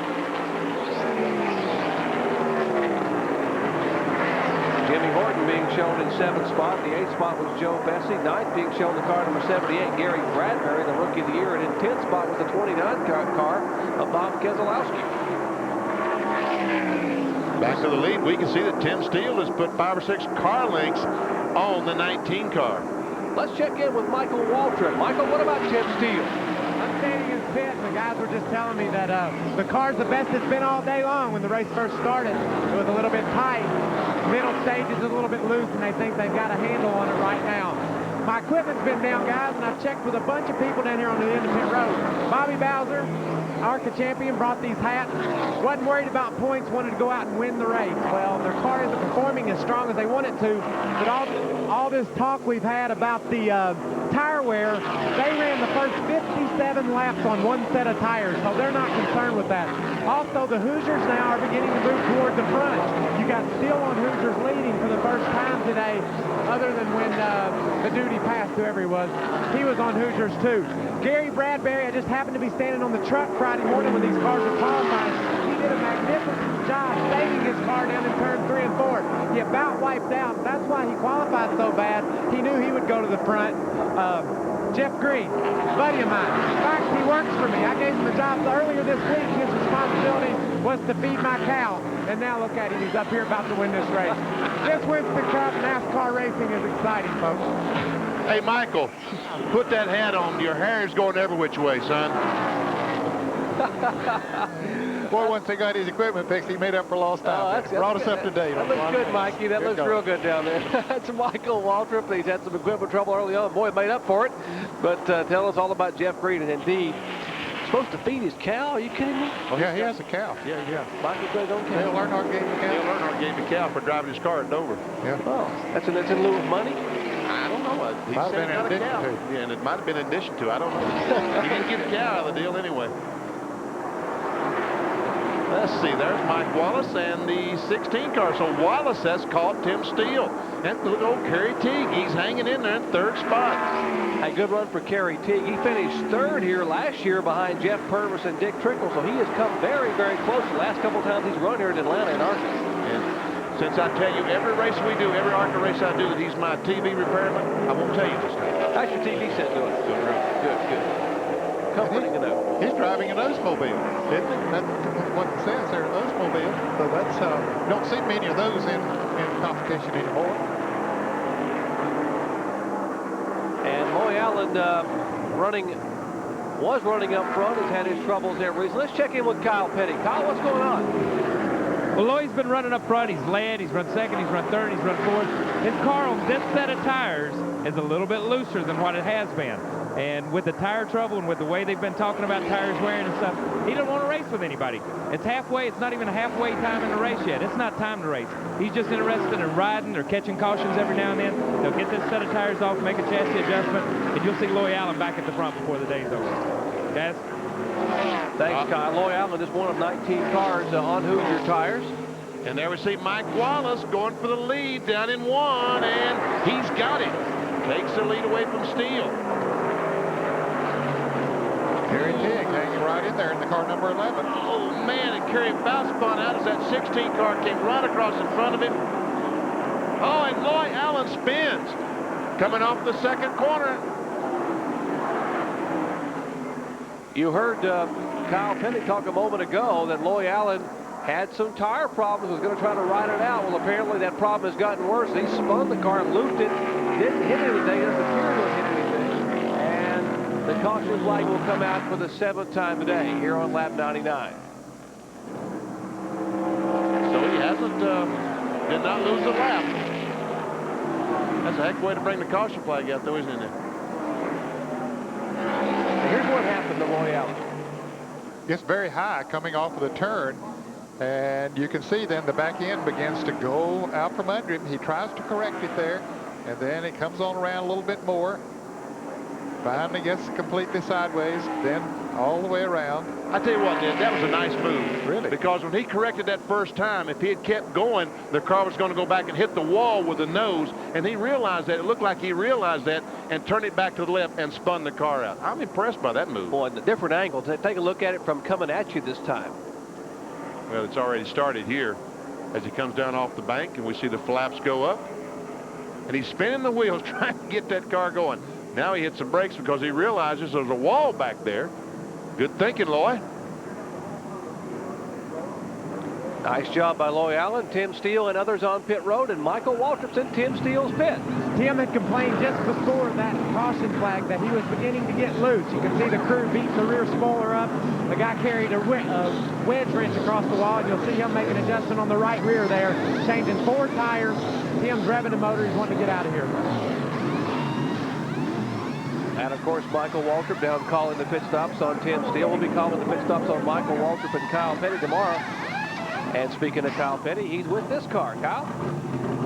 Jimmy Horton being shown in 7th spot. The 8th spot was Joe Bessie. 9th being shown the car number 78, Gary Bradbury, the rookie of the year. And in 10th spot was the 29 car of Bob Keselowski. Back to the lead, we can see that Tim Steele has put 5 or 6 car lengths on the 19 car. Let's check in with Michael Waltrip. Michael, what about Tim Steele? I'm standing in pit. The guys were just telling me that the car's the best it's been all day long. When the race first started, it was a little bit tight. Middle stage is a little bit loose, and they think they've got a handle on it right now. My equipment's been down, guys, and I've checked with a bunch of people down here on the end of pit road. Bobby Bowser, ARCA champion, brought these hats. Wasn't worried about points, wanted to go out and win the race. Well, their car isn't performing as strong as they want it to, but all this talk we've had about the tire wear, they ran the first 57 laps on one set of tires, so they're not concerned with that. Also, the Hoosiers now are beginning to move toward the front. You got Steele on Hoosiers leading for the first time today, other than when the duty passed, whoever he was. He was on Hoosiers too. Gary Bradbury, I just happened to be standing on the truck Friday morning when these cars were qualifying. He did a magnificent job saving his car down in turn 3 and 4. He about wiped out. That's why he qualified so bad. He knew he would go to the front. Jeff Green, buddy of mine. In fact, he works for me. I gave him the job earlier this week. His responsibility was to feed my cow. And now look at him. He's up here about to win this race. This Winston Cup NASCAR racing is exciting, folks. Hey, Michael, put that hat on. Your hair is going every which way, son. Boy, once he got his equipment fixed, he made up for lost time. Brought us up to date. That looks good, Mikey. That looks real good down there. That's Michael Waltrip. He's had some equipment trouble early on. Boy, made up for it. But tell us all about Jeff Green. And indeed, supposed to feed his cow? Are you kidding me? Oh, yeah, he has a cow. Yeah. Michael plays on cow. Dale Earnhardt gave him a cow. Dale Earnhardt gave him a cow for driving his car at Dover. Yeah. Oh, that's in lieu of money? I don't know. He might have been in got a addition cow. to. Yeah, and it might have been in addition to. I don't know. He didn't get a cow out of the deal anyway. Let's see, there's Mike Wallace and the 16 car. So Wallace has caught Tim Steele. And look, old Kerry Teague, he's hanging in there in third spot. A good run for Kerry Teague. He finished third here last year behind Jeff Purvis and Dick Trickle, so he has come very, very close the last couple times he's run here in Atlanta and ARCA. And since I tell you, every race we do, every ARCA race I do, that he's my TV repairman, I won't tell you this time. How's your TV set doing? Good, good. Comforting to know. He's driving an Oldsmobile, isn't it? That's what it says there, Oldsmobile. So that's, don't see many of those in competition anymore. And Loy Allen was running up front, has had his troubles there recently. Let's check in with Kyle Petty. Kyle, what's going on? Well, Loy's been running up front. He's led, he's run second, he's run third, he's run fourth. His car on this set of tires is a little bit looser than what it has been. And with the tire trouble and with the way they've been talking about tires wearing and stuff, he doesn't want to race with anybody. It's halfway. It's not even a halfway time in the race yet. It's not time to race. He's just interested in riding or catching cautions every now and then. They'll get this set of tires off, make a chassis adjustment, and you'll see Loy Allen back at the front before the day's over. Guys? Thanks, Kyle. Loy Allen is one of 19 cars on Hoosier tires. And there we see Mike Wallace going for the lead down in one, and he's got it. Takes the lead away from Steele. Kerry Teague hanging right in there in the car number 11. Oh, man, and Kerry about spun out as that 16 car came right across in front of him. Oh, and Loy Allen spins. Coming off the second corner. You heard Kyle Penny talk a moment ago that Loy Allen had some tire problems, was going to try to ride it out. Well, apparently that problem has gotten worse. He spun the car, looped it, didn't hit anything, doesn't appear to have hit anything. And the caution flag will come out for the 7th time today here on lap 99. So he hasn't, did not lose a lap. That's a heck of a way to bring the caution flag out, though, isn't it? Here's what happened to Loy Allen. It's very high coming off of the turn. And you can see then the back end begins to go out from under him. He tries to correct it there, and then it comes on around a little bit more. Finally gets completely sideways, then all the way around. I tell you what, Ned, that was a nice move. Really? Because when he corrected that first time, if he had kept going, the car was going to go back and hit the wall with the nose, and he realized that. It looked like he realized that and turned it back to the left and spun the car out. I'm impressed by that move. Boy, the different angles. Take a look at it from coming at you this time. Well, it's already started here as he comes down off the bank, and we see the flaps go up. And he's spinning the wheels trying to get that car going. Now he hits some brakes because he realizes there's a wall back there. Good thinking, Loy. Nice job by Loy Allen, Tim Steele, and others on pit road, and Michael Waltrip's in Tim Steele's pit. Tim had complained just before that caution flag that he was beginning to get loose. You can see the crew beating the rear spoiler up. The guy carried a wedge wrench across the wall, and you'll see him make an adjustment on the right rear there, changing 4 tires. Tim's revving the motor. He's wanting to get out of here. And, of course, Michael Waltrip down calling the pit stops on Tim Steele. We'll be calling the pit stops on Michael Waltrip and Kyle Petty tomorrow. And speaking of Kyle Petty, he's with this car. Kyle?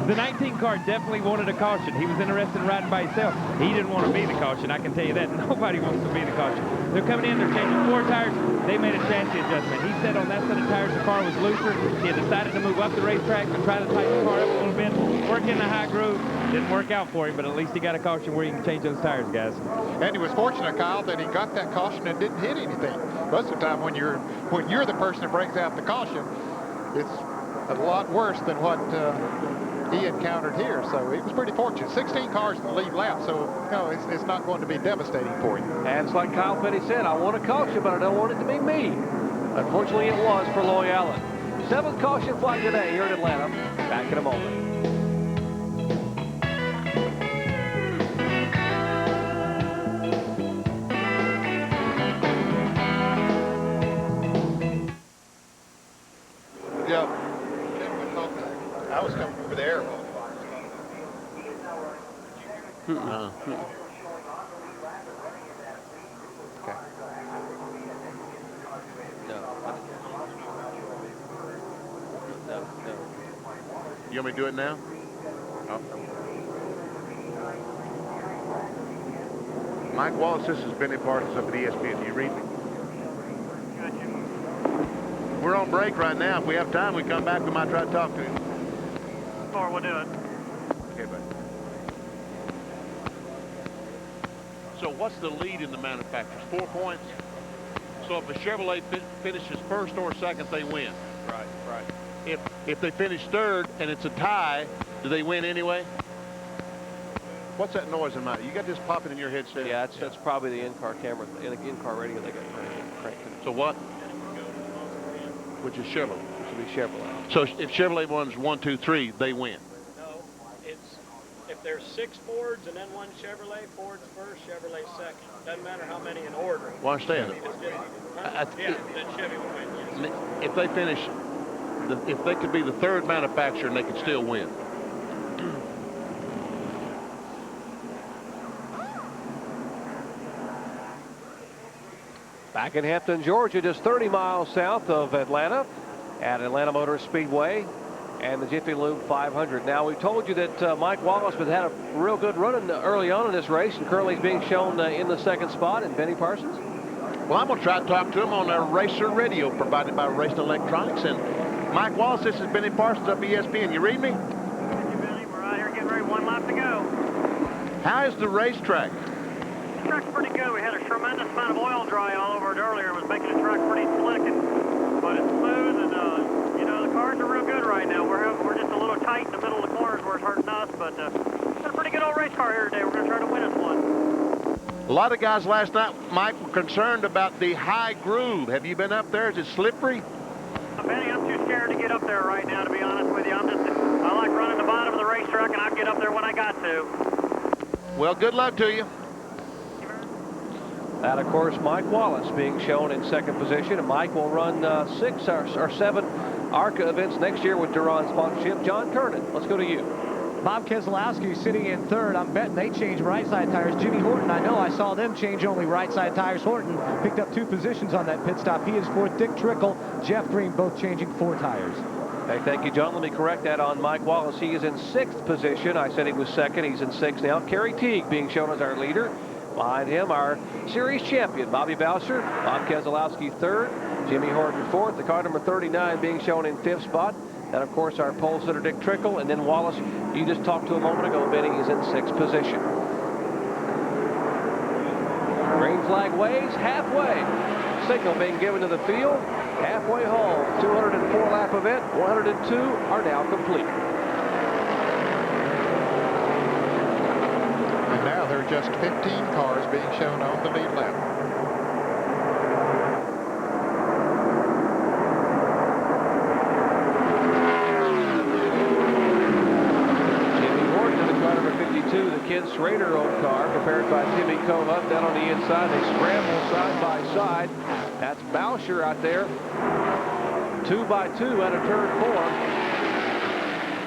The 19 car definitely wanted a caution. He was interested in riding by himself. He didn't want to be the caution, I can tell you that. Nobody wants to be the caution. They're coming in, they're changing 4 tires. They made a chassis adjustment. He said on that set of tires the car was looser. He had decided to move up the racetrack and try to tighten the car up a little bit, work in the high groove. Didn't work out for him, but at least he got a caution where he can change those tires, guys. And he was fortunate, Kyle, that he got that caution and didn't hit anything. Most of the time when you're the person that brings out the caution, it's a lot worse than what he encountered here. So he was pretty fortunate. 16 cars in the lead lap, so no, it's not going to be devastating for him. And it's like Kyle Petty said, I want a caution, but I don't want it to be me. Unfortunately, it was for Loy Allen. 7th caution flag today here in Atlanta. Back in a moment. Yeah. I was coming over there. Okay. No. You want me to do it now? Oh. Mike Wallace, this is Benny Parsons up at ESPN. Do you read me? we're on break right now. If we have time, we come back, we might try to talk to him. Or we'll do it. Okay, buddy. So what's the lead in the manufacturers? 4 points? So if a Chevrolet finishes first or second, they win. Right, right. If they finish third and it's a tie, do they win anyway? What's that noise in my? You got this popping in your headset? Yeah, that's probably the in-car camera, in-car radio they got cranked. So what? Which is Chevrolet. Which would be Chevrolet. So if Chevrolet runs 1, 2, 3, they win. No, it's if there's 6 Fords and then 1 Chevrolet, Ford's first, Chevrolet second. Doesn't matter how many in order. Well, I understand. Yeah, then Chevy will win. Yes. If they finish, if they could be the third manufacturer and they could still win. Back in Hampton, Georgia, just 30 miles south of Atlanta at Atlanta Motor Speedway and the Jiffy Lube 500. Now, we told you that Mike Wallace had a real good run early on in this race, and currently he's being shown in the second spot. And Benny Parsons? Well, I'm going to try to talk to him on our racer radio provided by Racing Electronics. And Mike Wallace, this is Benny Parsons up ESPN. You read me? Thank you, Benny. We're out here getting ready. 1 lap to go. How is the racetrack? The track's pretty good. We had a tremendous amount of oil dry all over it earlier. It was making the track pretty slick, but it's smooth, and you know, the cars are real good right now. We're just a little tight in the middle of the corners where it's hurting us, but it's a pretty good old race car here today. We're going to try to win this one. A lot of guys last night, Mike, were concerned about the high groove. Have you been up there? Is it slippery? Benny, I'm too scared to get up there right now, to be honest with you. I like running the bottom of the racetrack, and I'll get up there when I got to. Well, good luck to you. And, of course, Mike Wallace being shown in second position. And Mike will run 6 or 7 ARCA events next year with Duran sponsorship. John Kernan, let's go to you. Bob Keselowski sitting in third. I'm betting they changed right side tires. Jimmy Horton, I know I saw them change only right side tires. Horton picked up 2 positions on that pit stop. He is fourth. Dick Trickle, Jeff Green, both changing 4 tires. Hey, thank you, John. Let me correct that on Mike Wallace. He is in 6th position. I said he was second. He's in 6th now. Kerry Teague being shown as our leader. Behind him, our series champion, Bobby Boucher. Bob Keselowski 3rd. Jimmy Horton 4th. The car number 39 being shown in 5th spot. And, of course, our pole sitter, Dick Trickle. And then Wallace, you just talked to a moment ago, Benny, is in 6th position. Green flag waves halfway. Signal being given to the field. Halfway home. 204-lap event. 102 are now complete. And now there are just 15 cars being shown on the lead lap. The Ken Schrader old car prepared by Timmy Cova down on the inside. They scramble side by side. That's Boucher out there. 2 by 2 out of turn 4.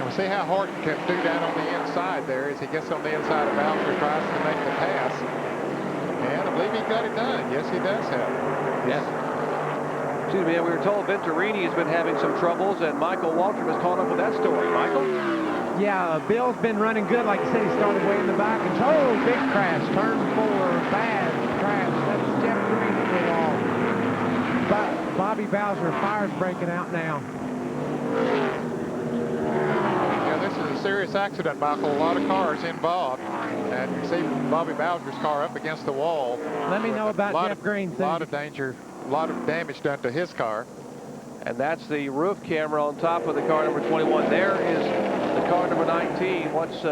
We'll see how Horton can do that on the inside there as he gets on the inside of Boucher, tries to make the pass. And I believe he got it done. Yes, he does have it. Yes. Excuse me, we were told Venturini has been having some troubles, and Michael Waltrip has caught up with that story. Michael? Yeah, Bill's been running good. Like I said, he started way in the back. And oh, big crash. Turn 4. Bad crash. That's Jeff Green at the wall. Bobby Bowser, fire's breaking out now. Yeah, this is a serious accident, Michael. A lot of cars involved. And you see Bobby Bowser's car up against the wall. Let me know about Jeff Green. A lot of danger, a lot of damage done to his car. And that's the roof camera on top of the car number 21. There is the car number 19. What's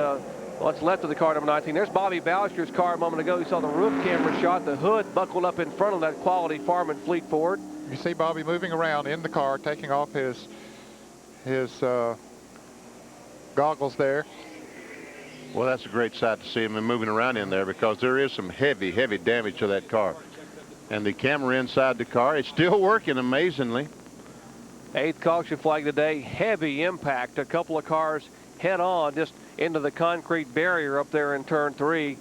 left of the car number 19. There's Bobby Boucher's car a moment ago. You saw the roof camera shot, the hood buckled up in front of that quality Farm and Fleet Ford. You see Bobby moving around in the car, taking off his goggles there. Well, that's a great sight to see him moving around in there, because there is some heavy, heavy damage to that car. And the camera inside the car, it's still working amazingly. 8th caution flag today. Heavy impact. A couple of cars head on just into the concrete barrier up there in turn 3.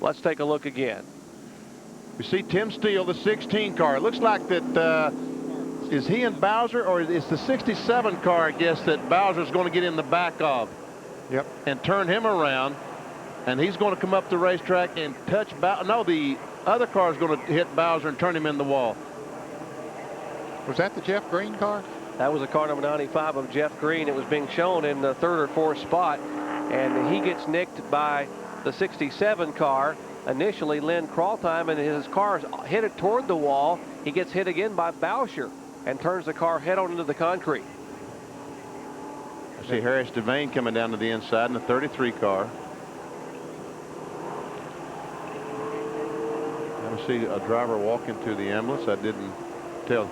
Let's take a look again. We see Tim Steele, the 16 car. It looks like that is he and Bowser, or is the 67 car, I guess, that Bowser's going to get in the back of. Yep. And turn him around, and he's going to come up the racetrack and touch Bowser. No, the other car is going to hit Bowser and turn him in the wall. Was that the Jeff Green car? That was a car number 95 of Jeff Green. It was being shown in the 3rd or 4th spot, and he gets nicked by the 67 car. Initially, Lynn Crawltime, and his car is headed toward the wall. He gets hit again by Boucher and turns the car head on into the concrete. I see Harris Devane coming down to the inside in the 33 car. I see a driver walking to the ambulance. I didn't tell.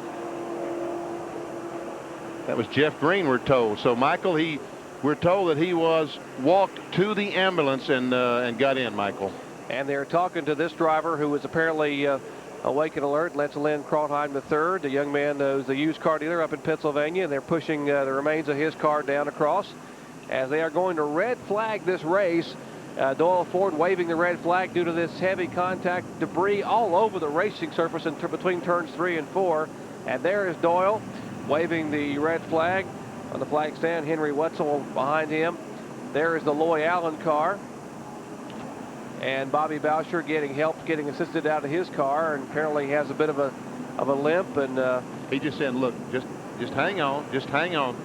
That was Jeff Green, we're told. So Michael, we're told that he was walked to the ambulance and got in, Michael. And they're talking to this driver who was apparently awake and alert. That's Lynn Crawlheim III, the young man who's a used car dealer up in Pennsylvania. And they're pushing the remains of his car down across as they are going to red flag this race. Doyle Ford waving the red flag due to this heavy contact debris all over the racing surface between turns 3 and 4. And there is Doyle waving the red flag on the flag stand. Henry Wetzel behind him. There is the Loy Allen car. And Bobby Boucher getting help, getting assisted out of his car, and apparently he has a bit of a limp. And he just said, look, just hang on, just hang on.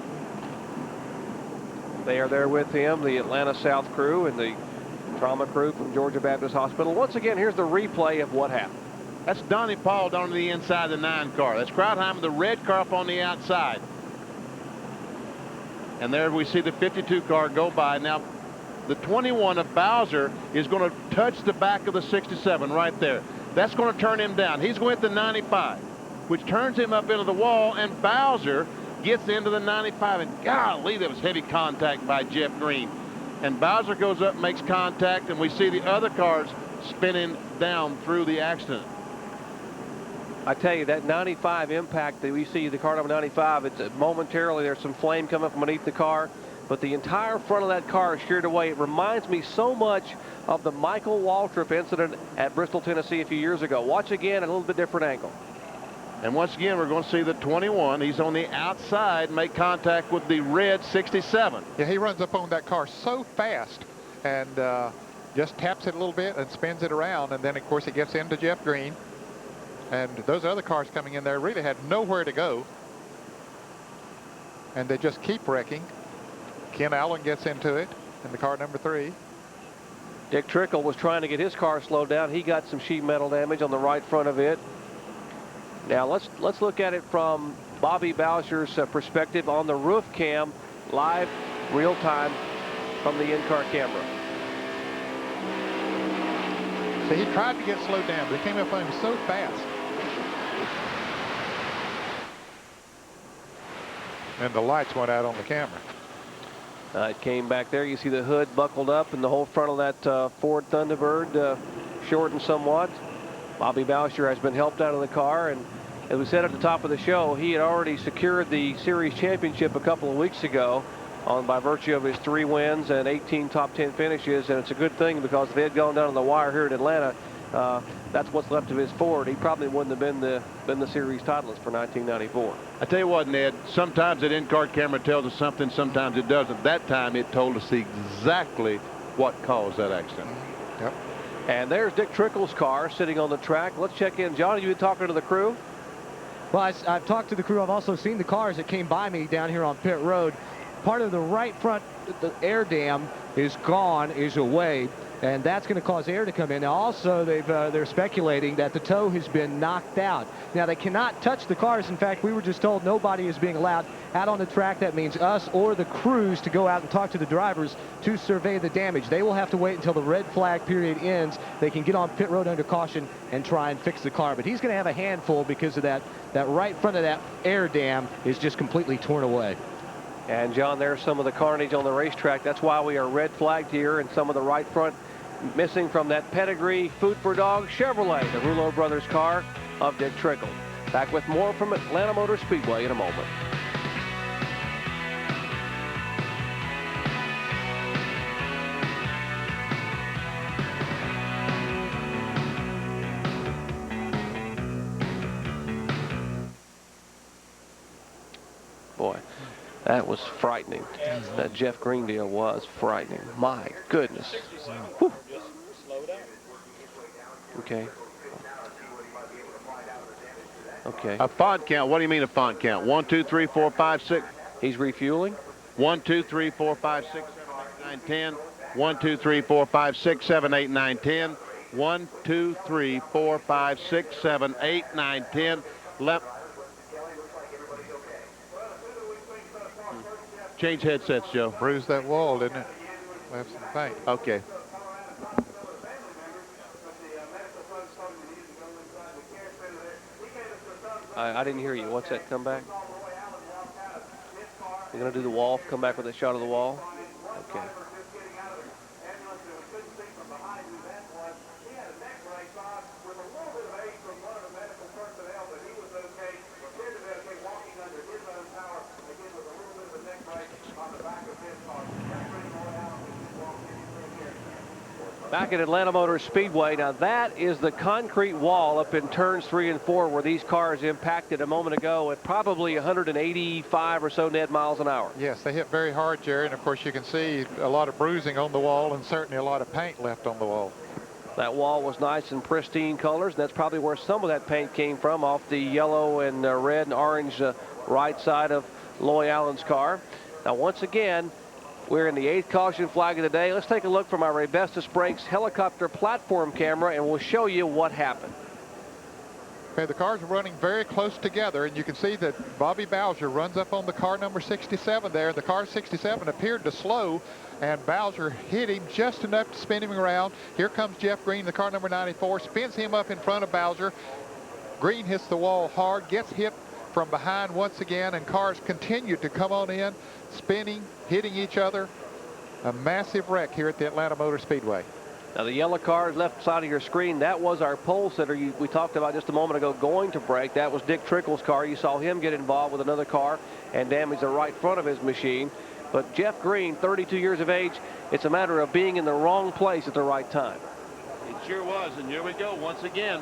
They are there with him, the Atlanta South crew and the trauma crew from Georgia Baptist Hospital. Once again, here's the replay of what happened. That's Donnie Paul down to the inside of the 9 car. That's Krautheim, the red car up on the outside. And there we see the 52 car go by. Now, the 21 of Bowser is going to touch the back of the 67 right there. That's going to turn him down. He's going to hit the 95, which turns him up into the wall, and Bowser gets into the 95. And golly, that was heavy contact by Jeff Green. And Bowser goes up, makes contact, and we see the other cars spinning down through the accident. I tell you, that 95 impact that we see, the car number 95, it's momentarily there's some flame coming from beneath the car, but the entire front of that car is sheared away. It reminds me so much of the Michael Waltrip incident at Bristol, Tennessee a few years ago. Watch again at a little bit different angle. And once again, we're going to see the 21. He's on the outside, make contact with the red 67. Yeah, he runs up on that car so fast and just taps it a little bit and spins it around. And then, of course, it gets into Jeff Green. And those other cars coming in there really had nowhere to go. And they just keep wrecking. Ken Allen gets into it in the car number 3. Dick Trickle was trying to get his car slowed down. He got some sheet metal damage on the right front of it. Now let's look at it from Bobby Boucher's perspective on the roof cam, live, real time from the in-car camera. See, he tried to get slowed down, but he came up on him so fast. And the lights went out on the camera. It came back there. You see the hood buckled up and the whole front of that Ford Thunderbird shortened somewhat. Bobby Boucher has been helped out of the car, and as we said at the top of the show, he had already secured the series championship a couple of weeks ago by virtue of his 3 wins and 18 top 10 finishes, and it's a good thing because if they had gone down on the wire here in Atlanta, that's what's left of his Ford. He probably wouldn't have been the series titleist for 1994. I tell you what, Ned, sometimes that in-car camera tells us something, sometimes it doesn't. That time it told us exactly what caused that accident. Yep. And there's Dick Trickle's car sitting on the track. Let's check in. John, you been talking to the crew? Well, I've talked to the crew. I've also seen the cars that came by me down here on pit road. Part of the right front, the air dam is gone, is away, and that's going to cause air to come in. Now, also, they're speculating that the tow has been knocked out. Now, they cannot touch the cars. In fact, we were just told nobody is being allowed out on the track. That means us or the crews to go out and talk to the drivers to survey the damage. They will have to wait until the red flag period ends. They can get on pit road under caution and try and fix the car. But he's going to have a handful because of that right front of that air dam is just completely torn away. And, John, there's some of the carnage on the racetrack. That's why we are red flagged here, and some of the right front missing from that pedigree Food for Dog Chevrolet, the Rouleau Brothers car of Dick Trickle. Back with more from Atlanta Motor Speedway in a moment. Boy, that was frightening. That Jeff Green deal was frightening. My goodness. Whew. Okay. Okay. A font count. What do you mean a font count? 1, 2, 3, 4, 5, 6. He's refueling. 1, 2, 3, 4, 5, 6, 7, 8, 9, 10. 1, 2, 3, 4, 5, 6, 7, 8, 9, 10. 1, 2, 3, 4, 5, 6, 7, 8, 9, 10. Left. Change headsets, Joe. Bruised that wall, didn't it? Left some paint. Okay. I didn't hear you. What's that? Come back. You're going to do the wall, come back with a shot of the wall? Okay. Back at Atlanta Motor Speedway. Now that is the concrete wall up in turns 3 and 4 where these cars impacted a moment ago at probably 185 or so net miles an hour. Yes, they hit very hard, Jerry, and of course you can see a lot of bruising on the wall and certainly a lot of paint left on the wall. That wall was nice and pristine colors, and that's probably where some of that paint came from, off the yellow and red and orange right side of Loy Allen's car. Now once again, we're in the 8th caution flag of the day. Let's take a look from our Rebestos Brakes helicopter platform camera, and we'll show you what happened. Okay, the cars are running very close together, and you can see that Bobby Bowser runs up on the car number 67 there. The car 67 appeared to slow, and Bowser hit him just enough to spin him around. Here comes Jeff Green, the car number 94, spins him up in front of Bowser. Green hits the wall hard, gets hit from behind once again, and cars continue to come on in, spinning, hitting each other. A massive wreck here at the Atlanta Motor Speedway. Now the yellow car left side of your screen, that was our pole sitter we talked about just a moment ago going to break. That was Dick Trickle's car. You saw him get involved with another car and damage the right front of his machine. But Jeff Green, 32 years of age, it's a matter of being in the wrong place at the right time. It sure was, and here we go once again.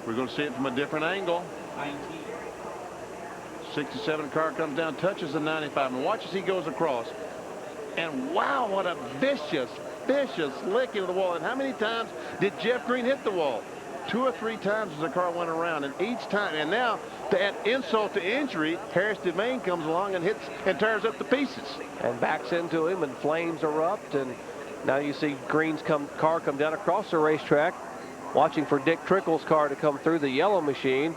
We're going to see it from a different angle. 67 car comes down, touches the 95, and watch as he goes across. And wow, what a vicious lick into the wall. And how many times did Jeff Green hit the wall? 2 or 3 times as the car went around, and each time. And now, to add insult to injury, Harris Devane comes along and hits and tears up the pieces. And backs into him, and flames erupt. And now you see Green's car come down across the racetrack, watching for Dick Trickle's car to come through the yellow machine,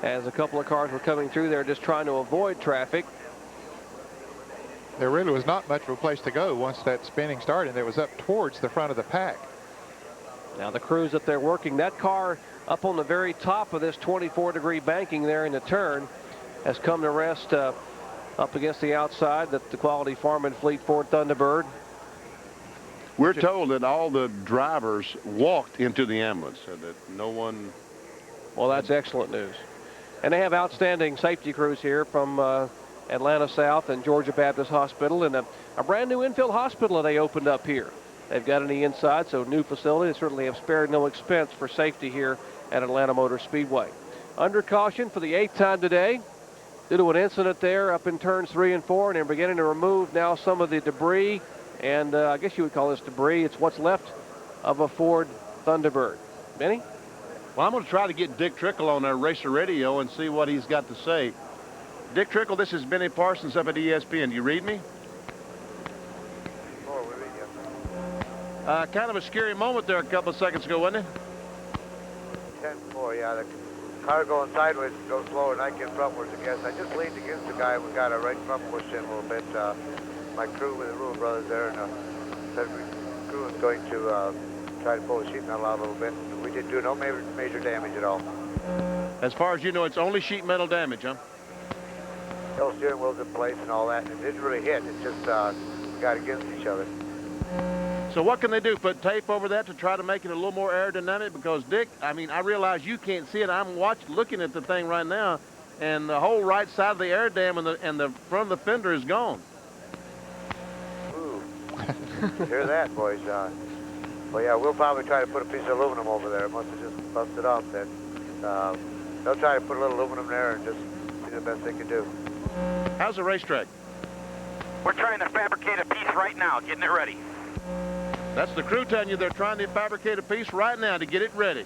as a couple of cars were coming through there just trying to avoid traffic. There really was not much of a place to go once that spinning started. It was up towards the front of the pack. Now the crews that they're working, that car up on the very top of this 24-degree banking there in the turn has come to rest up against the outside. That the Quality Farm and Fleet Ford Thunderbird. We're told that all the drivers walked into the ambulance, so that no one. Well, that's excellent news. And they have outstanding safety crews here from Atlanta South and Georgia Baptist Hospital, and a brand new infield hospital they opened up here. They've got on the inside, so new facility. They certainly have spared no expense for safety here at Atlanta Motor Speedway. Under caution for the 8th time today due to an incident there up in turns 3 and 4, and they're beginning to remove now some of the debris, and I guess you would call this debris. It's what's left of a Ford Thunderbird. Benny? Well, I'm going to try to get Dick Trickle on our racer radio and see what he's got to say. Dick Trickle, this is Benny Parsons up at ESPN. Do you read me? Oh, we read you. Kind of a scary moment there a couple of seconds ago, wasn't it? 10-4, yeah. The car going sideways goes slower than I can frontwards, I guess. I just leaned against the guy. We got a right front pushed in a little bit. My crew with the Rule Brothers there, and said the crew was going to try to pull the sheet metal out a little bit. We didn't do no major damage at all. As far as you know, it's only sheet metal damage, huh? The steering wheel's in place and all that, and it didn't really hit. It just got against each other. So what can they do? Put tape over that to try to make it a little more aerodynamic? Because, Dick, I mean, I realize you can't see it. I'm looking at the thing right now, and the whole right side of the air dam and the front of the fender is gone. Ooh. Hear that, boys. Well, yeah, we'll probably try to put a piece of aluminum over there. It must have just busted off then. They'll try to put a little aluminum there and just see the best they can do. How's the racetrack? We're trying to fabricate a piece right now, getting it ready. That's the crew telling you they're trying to fabricate a piece right now to get it ready.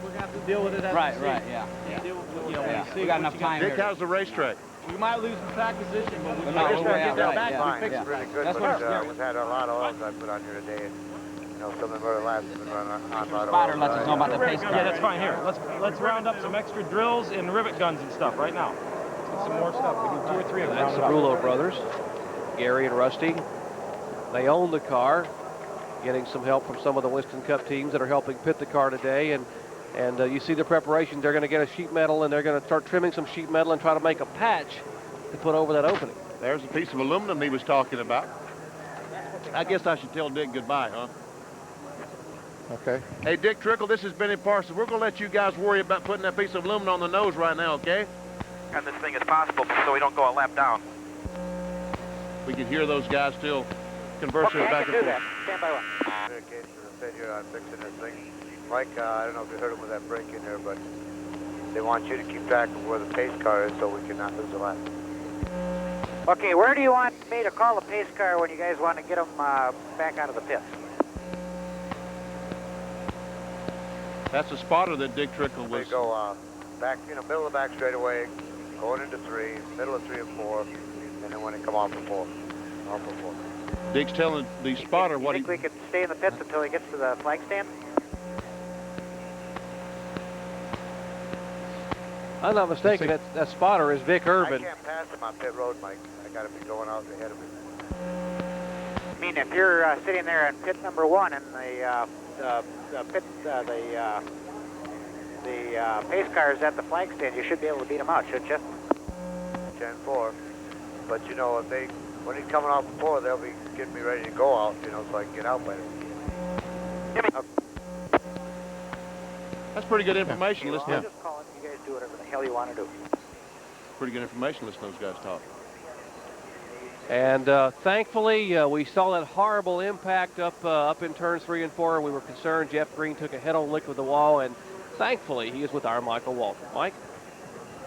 We're deal with it as Right, we see. right, yeah. Deal with, Yeah. when you see We got what enough you time Dick, here. how's the racetrack? We might lose some track position, but we But might no, just we're get that right, back yeah. and fix It's it. really good, That's but what we've had a lot of oils I put on here today. You know, some of the other laps have been running on a lot of Spotter oils. lets us know about the pace Yeah, car. that's fine. Here, let's round up some extra drills and rivet guns and stuff right now. Get some more stuff. We need 2 or 3 of them. That's the Rulo brothers, Gary and Rusty. They own the car, getting some help from some of the Winston Cup teams that are helping pit the car today. And you see the preparations. They're going to get a sheet metal, and they're going to start trimming some sheet metal and try to make a patch to put over that opening. There's a piece of aluminum he was talking about. I guess I should tell Dick goodbye, huh? Okay. Hey, Dick Trickle, this is Benny Parsons. We're going to let you guys worry about putting that piece of aluminum on the nose right now, okay? Got this thing as possible so we don't go a lap down. We can hear those guys still conversing back and forth. Stand by one. Communication to the figure on fixing this thing. Mike, I don't know if you heard him with that break in there, but they want you to keep track of where the pace car is so we cannot lose a lap. Okay, where do you want me to call the pace car when you guys want to get them back out of the pits? That's a spotter that Dick Trickle was. They go back, middle of the back straightaway, going into 3, middle of 3 and 4, and then when they come off of 4. Off of 4. Dick's telling the spotter what he... we can stay in the pits until he gets to the flag stand? I'm not mistaken, that spotter is Vic Urban. I can't pass him on pit road, Mike. I got to be going out ahead of him. I mean, if you're sitting there in pit number 1 and the pace car is at the flag stand, you should be able to beat him out, shouldn't you? 10-4. But, if when he's coming off the 4, they'll be getting me ready to go out, so I can get out by then. That's pretty good information. Listen I'm just calling you guys do whatever the hell you want to do. Pretty good information. Listen to those guys talk. And thankfully, we saw that horrible impact up in turns 3 and 4. We were concerned. Jeff Green took a head-on lick with the wall, and thankfully, he is with our Michael Walter. Mike?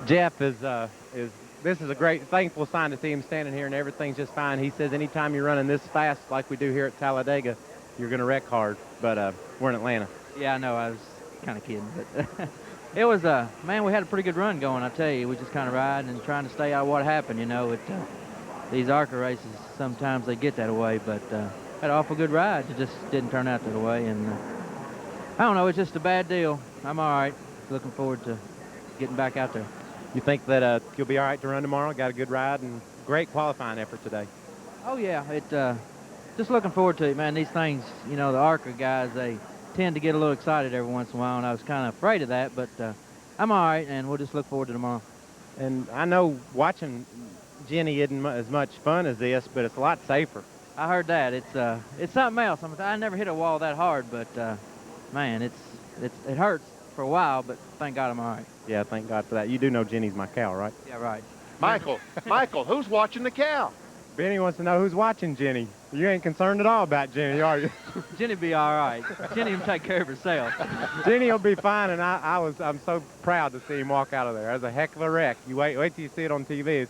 Jeff this is a great, thankful sign to see him standing here and everything's just fine. He says anytime you're running this fast like we do here at Talladega, you're going to wreck hard, but we're in Atlanta. Yeah, I know. I was kind of kidding, but it was man, we had a pretty good run going. I tell you, we just kind of riding and trying to stay out of what happened. These ARCA races, sometimes they get that way, but had an awful good ride. It just didn't turn out that way, and I don't know. It's just a bad deal. I'm all right. Looking forward to getting back out there. You think that you'll be all right to run tomorrow? Got a good ride and great qualifying effort today. Oh yeah, just looking forward to it, man. These things, the ARCA guys, they tend to get a little excited every once in a while, and I was kind of afraid of that, but I'm all right, and we'll just look forward to tomorrow. And I know watching Jenny isn't as much fun as this, but it's a lot safer. I heard that. It's something else. I never hit a wall that hard, but man, it hurts for a while, but thank God I'm all right. Yeah, thank God for that. You do know Jenny's my cow, right? Yeah, right. Michael, who's watching the cow? Benny wants to know who's watching Jenny. You ain't concerned at all about Jenny, are you? Jenny be all right. Jenny will take care of herself. Jenny will be fine, and I'm so proud to see him walk out of there. That's a heck of a wreck. You wait till you see it on TV.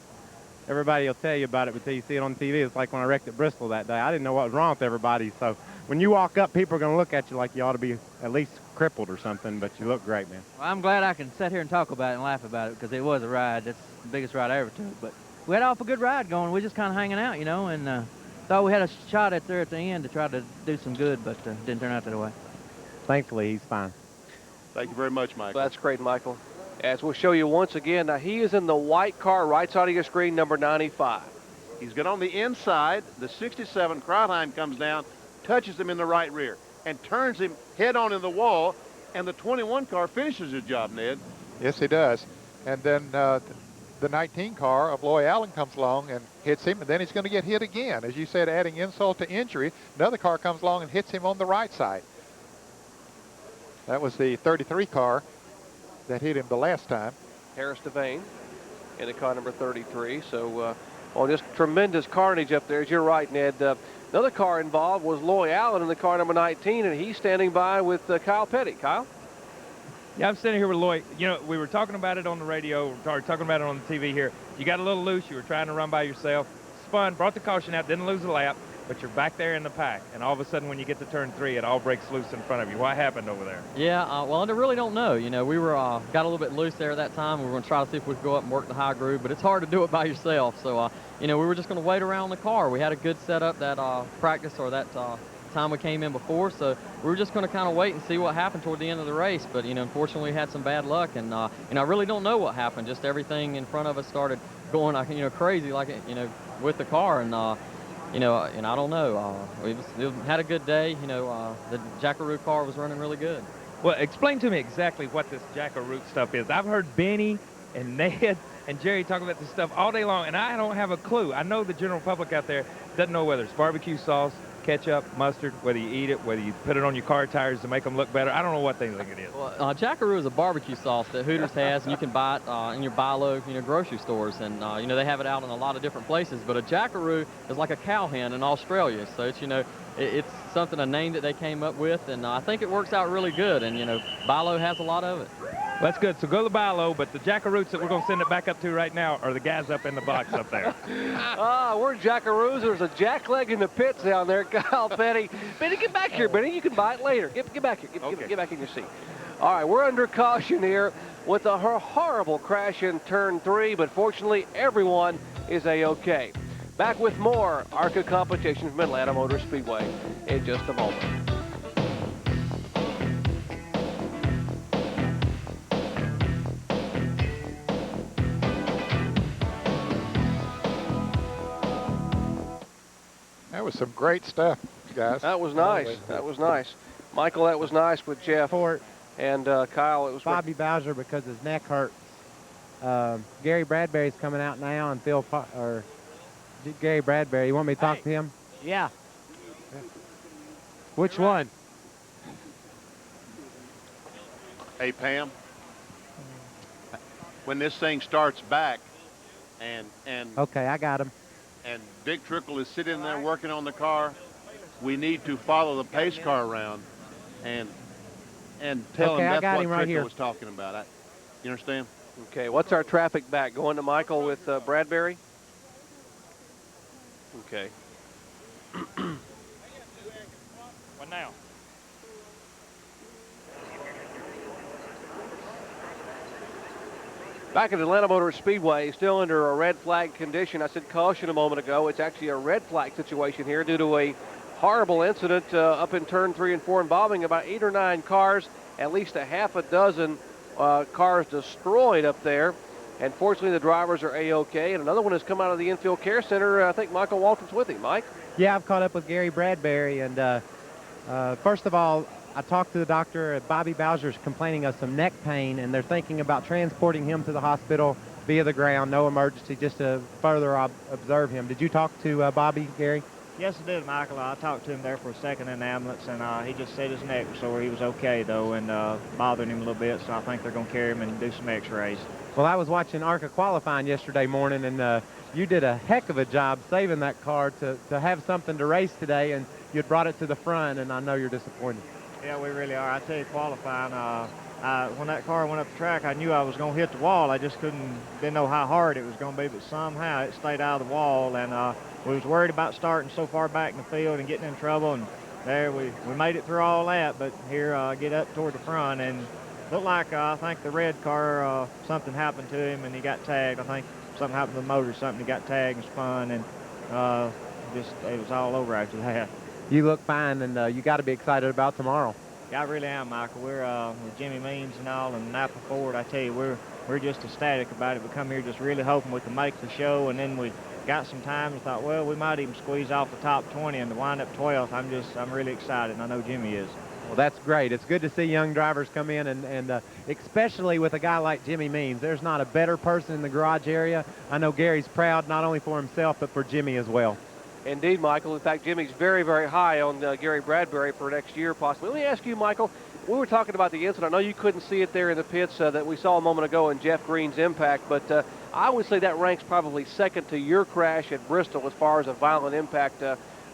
Everybody will tell you about it until you see it on TV. It's like when I wrecked at Bristol that day. I didn't know what was wrong with everybody. So when you walk up, people are going to look at you like you ought to be at least crippled or something, but you look great, man. Well, I'm glad I can sit here and talk about it and laugh about it because it was a ride. That's the biggest ride I ever took. But we had an awful good ride going. We just kind of hanging out, and thought we had a shot at the end to try to do some good, but didn't turn out that way. Thankfully, he's fine. Thank you very much, Michael. That's great, Michael. As we'll show you once again, now he is in the white car right side of your screen, number 95. He's got on the inside. The 67 Krautheim comes down, touches him in the right rear, and turns him head on in the wall, and the 21 car finishes his job, Ned. Yes, he does. And then the 19 car of Loy Allen comes along and hits him, and then he's going to get hit again. As you said, adding insult to injury, another car comes along and hits him on the right side. That was the 33 car that hit him the last time. Harris Devane in the car number 33. So, just tremendous carnage up there. As you're right, Ned. Another car involved was Loy Allen in the car number 19, and he's standing by with Kyle Petty. Kyle? Yeah, I'm standing here with Loy. We were talking about it on the radio, or talking about it on the TV here. You got a little loose. You were trying to run by yourself. Spun, brought the caution out, didn't lose a lap. but you're back there in the pack, and all of a sudden when you get to turn 3, it all breaks loose in front of you. What happened over there? Yeah, well, I really don't know. You know, we were got a little bit loose there at that time. We were going to try to see if we could go up and work the high groove, but it's hard to do it by yourself. So, you know, we were just going to wait around the car. We had a good setup that practice or that time we came in before, so we were just going to kind of wait and see what happened toward the end of the race. But, you know, unfortunately we had some bad luck, and I really don't know what happened. Just everything in front of us started going, you know, crazy, like, you know, with the car, and you know, and I don't know. We had a good day. You know, the Jackaroo car was running really good. Well, explain to me exactly what this Jackaroo stuff is. I've heard Benny and Ned and Jerry talk about this stuff all day long, and I don't have a clue. I know the general public out there doesn't know whether it's barbecue sauce, ketchup, mustard, whether you eat it, whether you put it on your car tires to make them look better. I don't know what they think it is. Well, Jackaroo is a barbecue sauce that Hooters has, and you can buy it in your buy low, you know, grocery stores, and you know, they have it out in a lot of different places. But a Jackaroo is like a cowhand in Australia, so it's, you know, it's something, a name that they came up with, and I think it works out really good. And you know, buy low has a lot of it. That's good. So go to buy low, but the Jackaroos that we're going to send it back up to right now are the guys up in the box up there. We're Jackaroos. There's a jackleg in the pits down there. Kyle, Benny. Benny, get back here, Benny. You can buy it later. Get back here. Get back in your seat. All right, we're under caution here with a horrible crash in turn 3, but fortunately everyone is A-OK. Back with more ARCA competition from Atlanta Motor Speedway in just a moment. That was some great stuff, guys. That was nice. That was nice. Michael, that was nice with Jeff. And Kyle, it was Bobby Bowser because his neck hurts. Gary Bradbury's coming out now, and Gary Bradbury. You want me to talk to him? Yeah. Which one? Hey, Pam, when this thing starts back and Okay, I got him. and Big Trickle is sitting there working on the car, we need to follow the pace car around and tell Okay, him I that's got what him right Trickle here. was talking about. You understand? Okay, what's our traffic back? Going to Michael with Bradbury? Okay. What now? Back at Atlanta Motor Speedway, still under a red flag condition. I said caution a moment ago. It's actually a red flag situation here due to a horrible incident up in turn 3 and 4 involving about 8 or 9 cars, at least a half a dozen cars destroyed up there. And fortunately, the drivers are A-OK. And another one has come out of the infield care center. I think Michael Walton's with him. Mike? Yeah, I've caught up with Gary Bradbury, and first of all, I talked to the doctor. Bobby Bowser's complaining of some neck pain, and they're thinking about transporting him to the hospital via the ground. No emergency, just to further observe him. Did you talk to Bobby, Gary? Yes, I did, Michael. I talked to him there for a second in the ambulance, and he just said his neck was sore. He was okay, though, and bothering him a little bit, so I think they're going to carry him and do some x-rays. Well, I was watching ARCA qualifying yesterday morning, and you did a heck of a job saving that car to have something to race today, and you brought it to the front, and I know you're disappointed. Yeah, we really are. I tell you, qualifying, when that car went up the track, I knew I was going to hit the wall. I just didn't know how hard it was going to be, but somehow it stayed out of the wall, and we was worried about starting so far back in the field and getting in trouble, and there we made it through all that, but here get up toward the front, and looked like I think the red car, something happened to him, and he got tagged. I think something happened to the motor, something, he got tagged and spun, and it was all over after that. You look fine, and you got to be excited about tomorrow. Yeah, I really am, Michael. We're with Jimmy Means and all, and Napa Ford. I tell you, we're just ecstatic about it. We come here just really hoping we can make the show, and then we got some time and thought, well, we might even squeeze off the top 20 and to wind up 12th. I'm really excited, and I know Jimmy is. Well, that's great. It's good to see young drivers come in, and especially with a guy like Jimmy Means. There's not a better person in the garage area. I know Gary's proud not only for himself, but for Jimmy as well. Indeed, Michael. In fact, Jimmy's very, very high on Gary Bradbury for next year, possibly. Let me ask you, Michael, we were talking about the incident. I know you couldn't see it there in the pits that we saw a moment ago in Jeff Green's impact, but I would say that ranks probably second to your crash at Bristol as far as a violent impact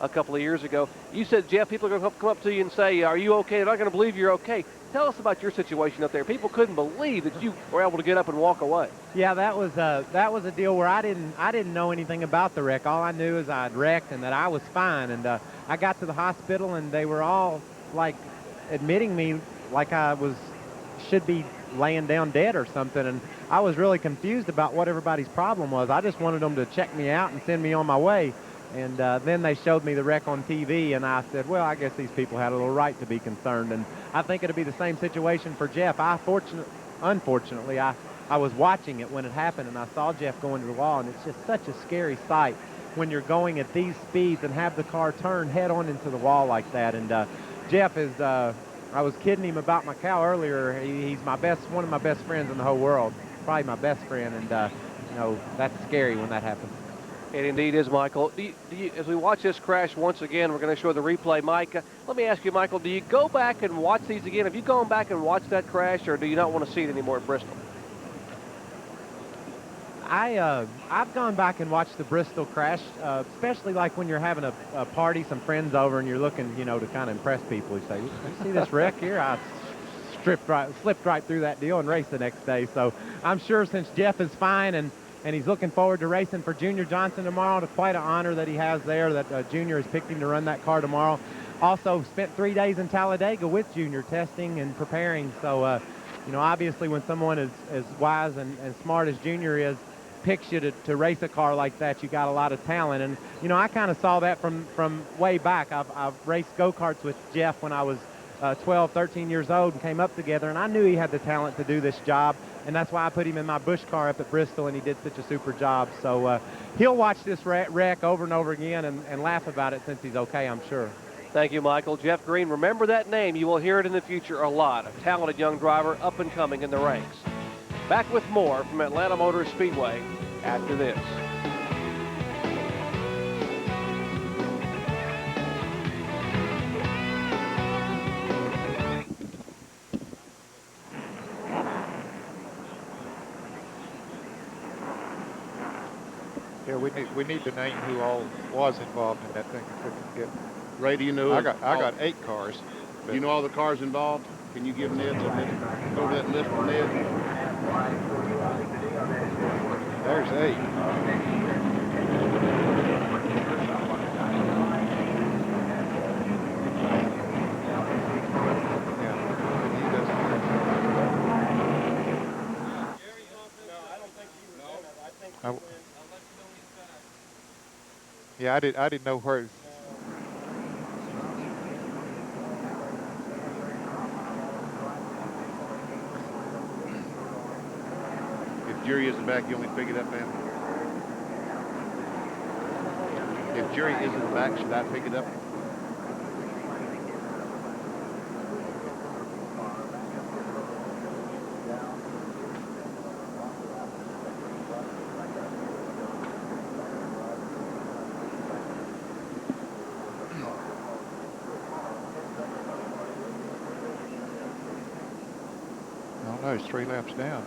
a couple of years ago. You said, Jeff, people are going to come up to you and say, are you okay? They're not going to believe you're okay. Tell us about your situation up there. People couldn't believe that you were able to get up and walk away. Yeah, that was a deal where I didn't know anything about the wreck. All I knew is I'd wrecked and that I was fine. And I got to the hospital and they were all like admitting me like I should be laying down dead or something. And I was really confused about what everybody's problem was. I just wanted them to check me out and send me on my way. And then they showed me the wreck on TV, and I said, well, I guess these people had a little right to be concerned. And I think it'll be the same situation for Jeff. Unfortunately, I was watching it when it happened, and I saw Jeff going to the wall, and it's just such a scary sight when you're going at these speeds and have the car turn head on into the wall like that. And Jeff is, I was kidding him about my cow earlier. He's one of my best friends in the whole world, probably my best friend, and you know, that's scary when that happens. It indeed is, Michael. As we watch this crash once again, we're going to show the replay. Mike, let me ask you, Michael, do you go back and watch these again? Have you gone back and watched that crash, or do you not want to see it anymore at Bristol? I've gone back and watched the Bristol crash, especially like when you're having a party, some friends over, and you're looking, you know, to kind of impress people. You say, you see this wreck here? I slipped right through that deal and raced the next day. So I'm sure since Jeff is fine and he's looking forward to racing for Junior Johnson tomorrow. It's quite an honor that he has there, that Junior has picked him to run that car tomorrow. Also spent 3 days in Talladega with Junior testing and preparing. So, you know, obviously when someone as wise and smart as Junior is, picks you to race a car like that, you got a lot of talent. And, you know, I kind of saw that from way back. I've raced go-karts with Jeff when I was 12, 13 years old and came up together, and I knew he had the talent to do this job. And that's why I put him in my Busch car up at Bristol, and he did such a super job. So he'll watch this wreck over and over again and laugh about it since he's okay, I'm sure. Thank you, Michael. Jeff Green, remember that name. You will hear it in the future a lot. A talented young driver up and coming in the ranks. Back with more from Atlanta Motor Speedway after this. Yeah, we need to name who all was involved in that thing. Ray, do you know? I got 8 cars. Do you know all the cars involved? Can you give Ned some? Go to that list for Ned. There's 8. Yeah, I didn't know where. If Jerry isn't back, you want me to pick it up, man? If Jerry isn't back, should I pick it up? No, he's 3 laps down.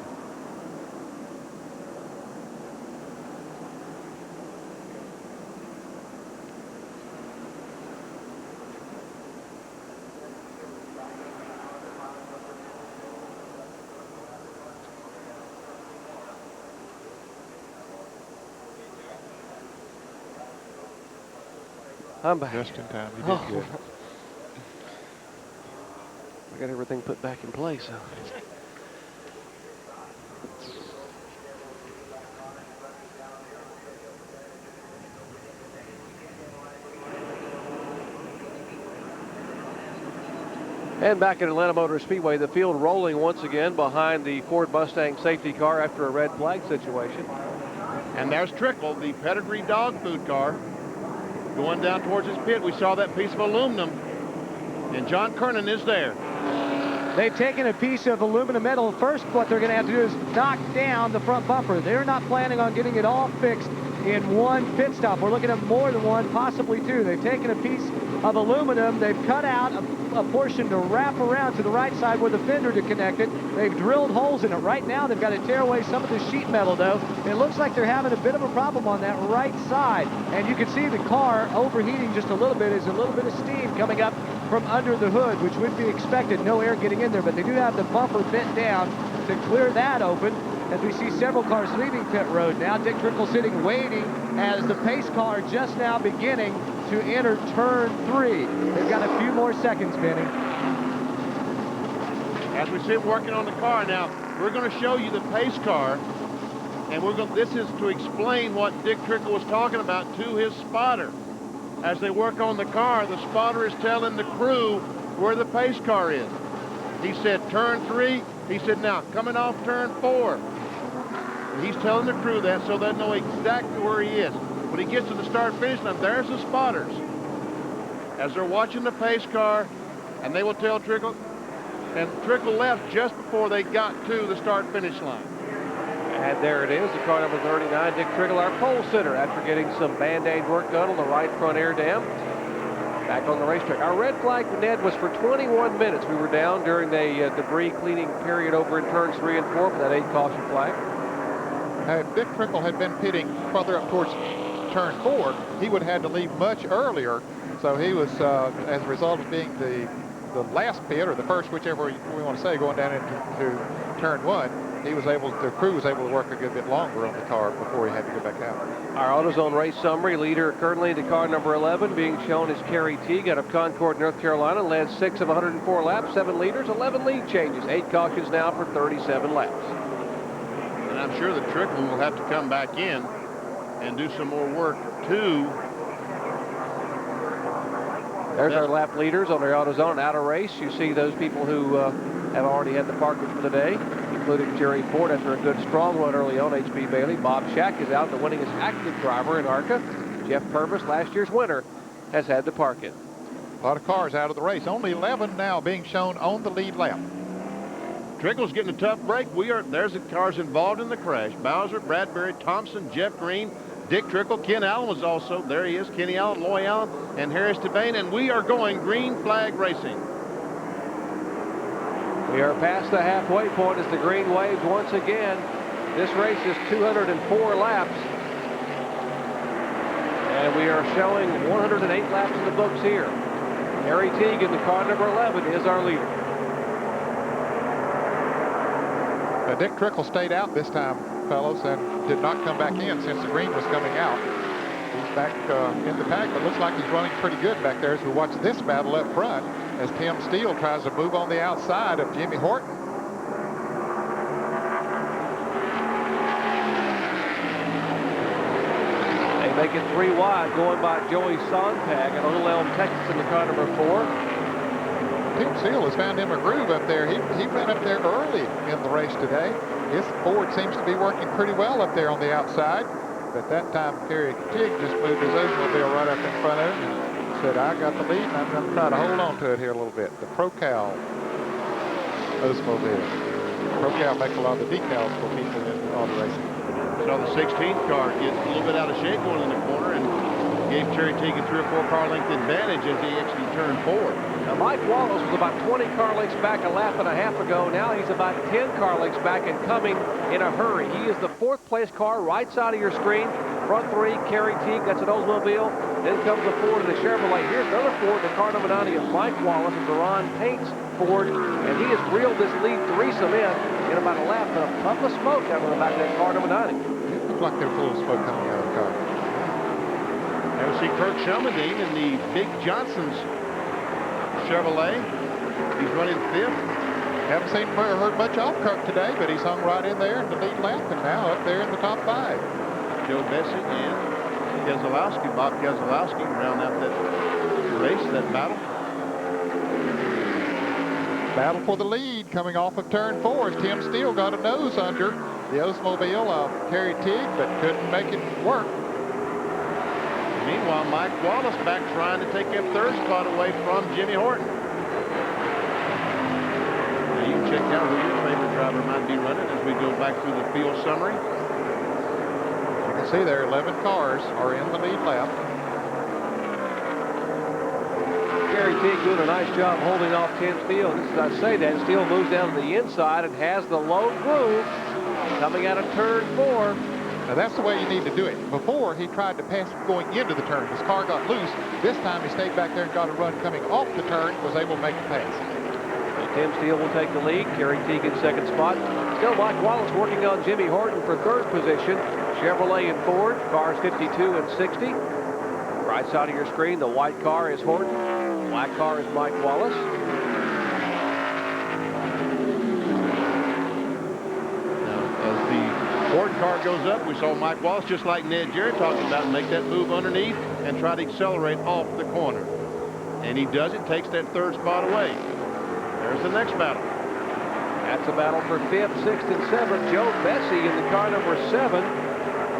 I'm back. Just in time. You did good. I got everything put back in place. So. And back at Atlanta Motor Speedway, the field rolling once again behind the Ford Mustang safety car after a red flag situation. And there's Trickle, the pedigree dog food car, going down towards his pit. We saw that piece of aluminum, and John Kernan is there. They've taken a piece of aluminum metal. First, what they're going to have to do is knock down the front bumper. They're not planning on getting it all fixed in one pit stop. We're looking at more than one, possibly 2. They've taken a piece of aluminum. They've cut out a portion to wrap around to the right side where the fender to connect it. They've drilled holes in it. Right now, they've got to tear away some of the sheet metal, though. It looks like they're having a bit of a problem on that right side. And you can see the car overheating just a little bit. There's a little bit of steam coming up from under the hood, which would be expected. No air getting in there, but they do have the bumper bent down to clear that open. As we see several cars leaving pit road now. Dick Trickle sitting waiting as the pace car just now beginning to enter turn 3. They've got a few more seconds, Benny. As we sit working on the car now, we're going to show you the pace car, and this is to explain what Dick Trickle was talking about to his spotter. As they work on the car, the spotter is telling the crew where the pace car is. He said turn 3. He said now coming off turn 4. And he's telling the crew that so they know exactly where he is. When he gets to the start-finish line, there's the spotters. As they're watching the pace car, and they will tell Trickle, and Trickle left just before they got to the start-finish line. And there it is, the car number 39, Dick Trickle, our pole sitter, after getting some Band-Aid work done on the right front air dam. Back on the racetrack. Our red flag, Ned, was for 21 minutes. We were down during the debris cleaning period over in turns 3 and 4 for that 8 caution flag. Dick Trickle had been pitting further up towards turn 4. He would have had to leave much earlier, so he was, as a result of being the last pit, or the first, whichever we want to say, going down into turn 1, the crew was able to work a good bit longer on the car before he had to go back out. Our AutoZone race summary leader currently into car number 11 being shown is Kerry Teague out of Concord, North Carolina, led 6 of 104 laps, 7 leaders, 11 lead changes, 8 cautions now for 37 laps. And I'm sure that Trickle will have to come back in and do some more work too. There's our lap leaders on our AutoZone out of race. You see those people who have already had the parkers for the day, including Jerry Ford after a good strong run early on. H.B. Bailey. Bob Shack is out, the winningest active driver in ARCA. Jeff Purvis, last year's winner, has had to park it. A lot of cars out of the race. Only 11 now being shown on the lead lap. Trickle's getting a tough break. There's the cars involved in the crash. Bowser, Bradbury, Thompson, Jeff Green, Dick Trickle. Ken Allen was also, there he is, Kenny Allen, Loy Allen, and Harris Devane, and we are going green flag racing. We are past the halfway point as the green waves once again. This race is 204 laps. And we are showing 108 laps in the books here. Harry Teague in the car number 11 is our leader. Dick Trickle stayed out this time, fellows, and did not come back in since the green was coming out. He's back in the pack, but looks like he's running pretty good back there as we watch this battle up front as Tim Steele tries to move on the outside of Jimmy Horton. They make it 3 wide, going by Joey Sontag at Little Elm, Texas in the car number 4. Tim Steele has found him a groove up there. He ran up there early in the race today. His Ford seems to be working pretty well up there on the outside. But that time, Kerry Teague just moved his Oldsmobile right up in front of him and said, I got the lead, and I'm going to try to hold on to it here a little bit. The ProCal Oldsmobile. ProCal makes a lot of the decals for people in auto racing. So the 16th car gets a little bit out of shape going in the corner and gave Terry Teague a 3 or 4 car length advantage as he actually turned forward. Now Mike Wallace was about 20 car lengths back a lap and a half ago. Now he's about 10 car lengths back and coming in a hurry. He is the 4th place car, right side of your screen. Front 3, Kerry Teague, that's an Oldsmobile. Then comes the Ford and the Chevrolet. Here's another Ford, the car number 90 of Mike Wallace and Deron Paints Ford. And he has reeled this lead threesome in about a lap, but a puff of smoke out of the back of that car number 90. It looked like there was a little smoke coming out of the car. And we see Kirk Shelmerdine in the Big Johnson's Chevrolet. He's running 5th. Haven't seen or heard much off Kirk today, but he's hung right in there in the lead lap and now up there in the top 5. Joe Bessie and Keselowski, Bob Keselowski, round out that race, that battle. Battle for the lead coming off of turn 4 as Tim Steele got a nose under the Oldsmobile of Kerry Teague, but couldn't make it work. Meanwhile, Mike Wallace back trying to take that 3rd spot away from Jimmy Horton. Now you can check out who your favorite driver might be running as we go back through the field summary. You can see there 11 cars are in the lead lap. Gary Teague doing a nice job holding off Tim Steele. This is, I say that, Steele moves down to the inside and has the low groove coming out of turn 4. Now that's the way you need to do it. Before, he tried to pass going into the turn. His car got loose. This time he stayed back there and got a run coming off the turn, was able to make the pass. So Tim Steele will take the lead. Gary Teague in second spot. Still Mike Wallace working on Jimmy Horton for third position. Chevrolet and Ford, cars 52 and 60. Right side of your screen, the white car is Horton. Black car is Mike Wallace. Ford car goes up. We saw Mike Wallace, just like Ned Jarrett talking about, make that move underneath and try to accelerate off the corner. And he does it, takes that third spot away. There's the next battle. That's a battle for 5th, 6th, and 7th. Joe Bessie in the car number 7